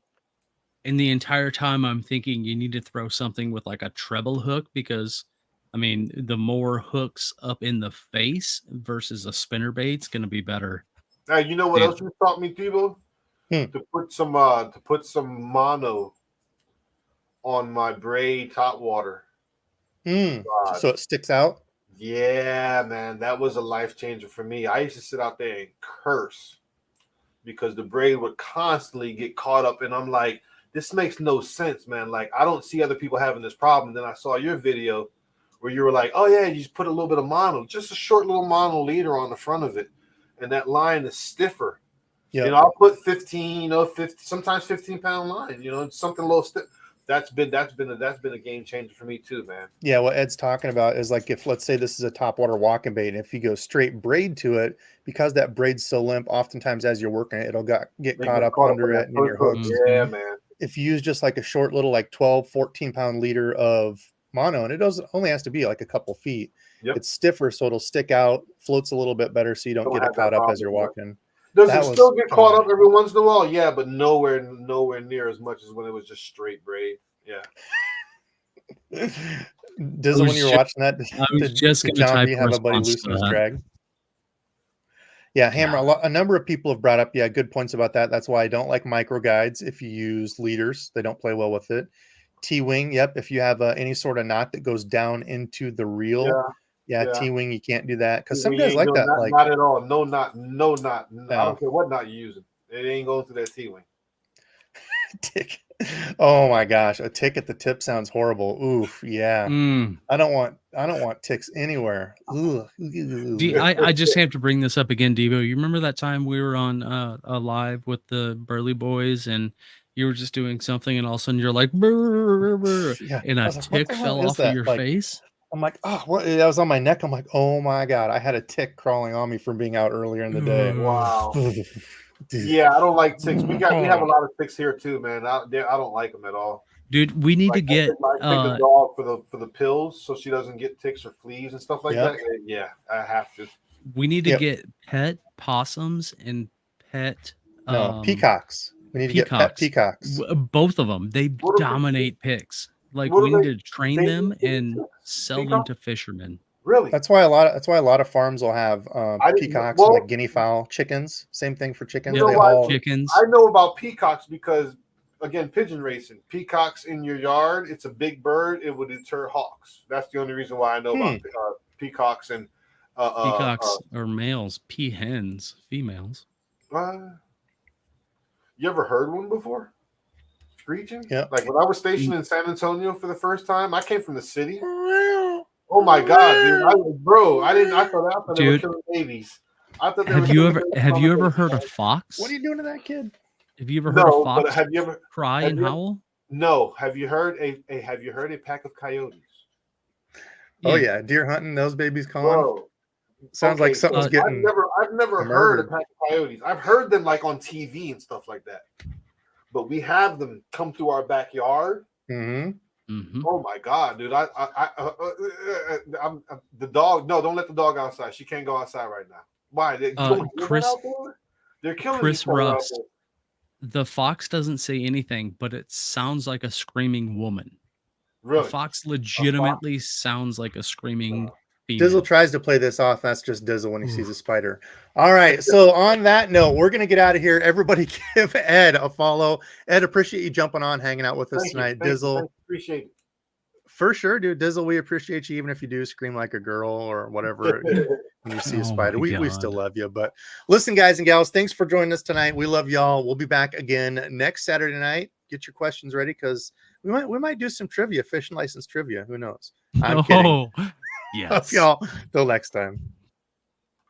[SPEAKER 2] And the entire time I'm thinking you need to throw something with like a treble hook because, I mean, the more hooks up in the face versus a spinner bait's going to be better.
[SPEAKER 3] Now, you know what else you taught me, Debo? To put some mono on my braid top water.
[SPEAKER 1] So it sticks out?
[SPEAKER 3] Yeah, man. That was a life changer for me. I used to sit out there and curse because the braid would constantly get caught up. And I'm like, this makes no sense, man. Like, I don't see other people having this problem. Then I saw your video where you were like, oh, yeah, you just put a little bit of mono, just a short little mono leader on the front of it. And that line is stiffer. Yep. You know, I'll put 15, 50, sometimes 15-pound line, something a little stiff. That's been a game changer for me too, man.
[SPEAKER 1] Yeah, what Ed's talking about is like if let's say this is a topwater walking bait, and if you go straight braid to it, because that braid's so limp, oftentimes as you're working it, it'll get caught up under it and in your hooks.
[SPEAKER 3] Yeah, man.
[SPEAKER 1] If you use just like a short little like 12, 14-pound leader of mono, and it only has to be like a couple feet. Yep. It's stiffer, so it'll stick out, floats a little bit better, so you don't get it caught up as you're walking.
[SPEAKER 3] Does it still get caught up every once in a while? Yeah, but nowhere near as much as when it was just straight braid. Yeah.
[SPEAKER 1] Does when you were watching that,
[SPEAKER 2] did
[SPEAKER 1] John B have a buddy loosen his drag? Yeah, Hammer. A number of people have brought up, good points about that. That's why I don't like micro guides. If you use leaders, they don't play well with it. T-wing, if you have any sort of knot that goes down into the reel. Yeah, T-wing, you can't do that because some guys like that.
[SPEAKER 3] Not at all. No knot. I don't care what knot you're using. It ain't going through that T-wing.
[SPEAKER 1] Tick. Oh my gosh, a tick at the tip sounds horrible. Oof, yeah. I don't want ticks anywhere.
[SPEAKER 2] I just have to bring this up again, Debo. You remember that time we were on a live with the Burley Boys and you were just doing something and all of a sudden you're like, brr, brr, and a tick fell off of your face?
[SPEAKER 1] I'm like, oh, what? That was on my neck. I'm like, oh my God, I had a tick crawling on me from being out earlier in the day.
[SPEAKER 3] Wow. Yeah, I don't like ticks. We have a lot of ticks here too, man. I don't like them at all.
[SPEAKER 2] Dude, we need to get
[SPEAKER 3] I take the dog for the pills so she doesn't get ticks or fleas and stuff like that. Yeah, I have to.
[SPEAKER 2] We need to get pet possums and pet
[SPEAKER 1] peacocks. We need to get pet peacocks.
[SPEAKER 2] Both of them. They dominate pigs. Like we need to train them and sell them to fishermen.
[SPEAKER 3] Really?
[SPEAKER 1] That's why a lot of farms will have
[SPEAKER 3] I didn't.
[SPEAKER 1] peacocks,
[SPEAKER 3] Well,
[SPEAKER 1] like guinea fowl, chickens. Same thing for chickens.
[SPEAKER 3] you know
[SPEAKER 1] They
[SPEAKER 3] why?
[SPEAKER 1] all
[SPEAKER 2] Chickens.
[SPEAKER 3] I know about peacocks because, again, pigeon racing. Peacocks in your yard. It's a big bird. It would deter hawks. That's the only reason why I know about peacocks and
[SPEAKER 2] Peacocks are males. Peahens, females.
[SPEAKER 3] You ever heard one before? Screeching?
[SPEAKER 1] Yeah.
[SPEAKER 3] Like when I was stationed in San Antonio for the first time, I came from the city. Oh my God, dude! I thought they were killing babies. I thought they were
[SPEAKER 2] Have you
[SPEAKER 3] killing
[SPEAKER 2] ever
[SPEAKER 3] babies.
[SPEAKER 2] heard a fox?
[SPEAKER 1] What are you doing to that kid?
[SPEAKER 2] Have you ever heard a
[SPEAKER 3] No,
[SPEAKER 2] fox
[SPEAKER 3] but have you ever
[SPEAKER 2] cry
[SPEAKER 3] have
[SPEAKER 2] and
[SPEAKER 3] you-
[SPEAKER 2] howl?
[SPEAKER 3] No, have you heard a pack of coyotes?
[SPEAKER 1] Oh yeah, deer hunting. Those babies calling.
[SPEAKER 3] Whoa.
[SPEAKER 1] Sounds like something's getting.
[SPEAKER 3] I've never heard a pack of coyotes. I've heard them like on TV and stuff like that. But we have them come through our backyard.
[SPEAKER 1] Mm-hmm.
[SPEAKER 2] Mm-hmm.
[SPEAKER 3] Oh my God, dude! I'm the dog. No, don't let the dog outside. She can't go outside right now. Why? They're killing
[SPEAKER 2] Chris
[SPEAKER 3] each other out
[SPEAKER 2] Rust. The fox doesn't say anything, but it sounds like a screaming woman.
[SPEAKER 3] there. Really?
[SPEAKER 2] The fox legitimately sounds like a screaming female.
[SPEAKER 1] Dizzle tries to play this off. That's just Dizzle when he sees a spider. All right. So on that note, we're gonna get out of here. Everybody, give Ed a follow. Ed, appreciate you jumping on, hanging out with us tonight. Dizzle,
[SPEAKER 3] appreciate it.
[SPEAKER 1] for sure, dude. Dizzle, we appreciate you, even if you do scream like a girl or whatever when you see a
[SPEAKER 2] Oh
[SPEAKER 1] spider.
[SPEAKER 2] my
[SPEAKER 1] We still
[SPEAKER 2] God.
[SPEAKER 1] love you. But listen, guys and gals, thanks for joining us tonight. We love y'all. We'll be back again next Saturday night. Get your questions ready because we might do some trivia, fishing license trivia. Who knows? I'm kidding.
[SPEAKER 2] Oh,
[SPEAKER 1] Love
[SPEAKER 2] yes.
[SPEAKER 1] y'all. Till next time.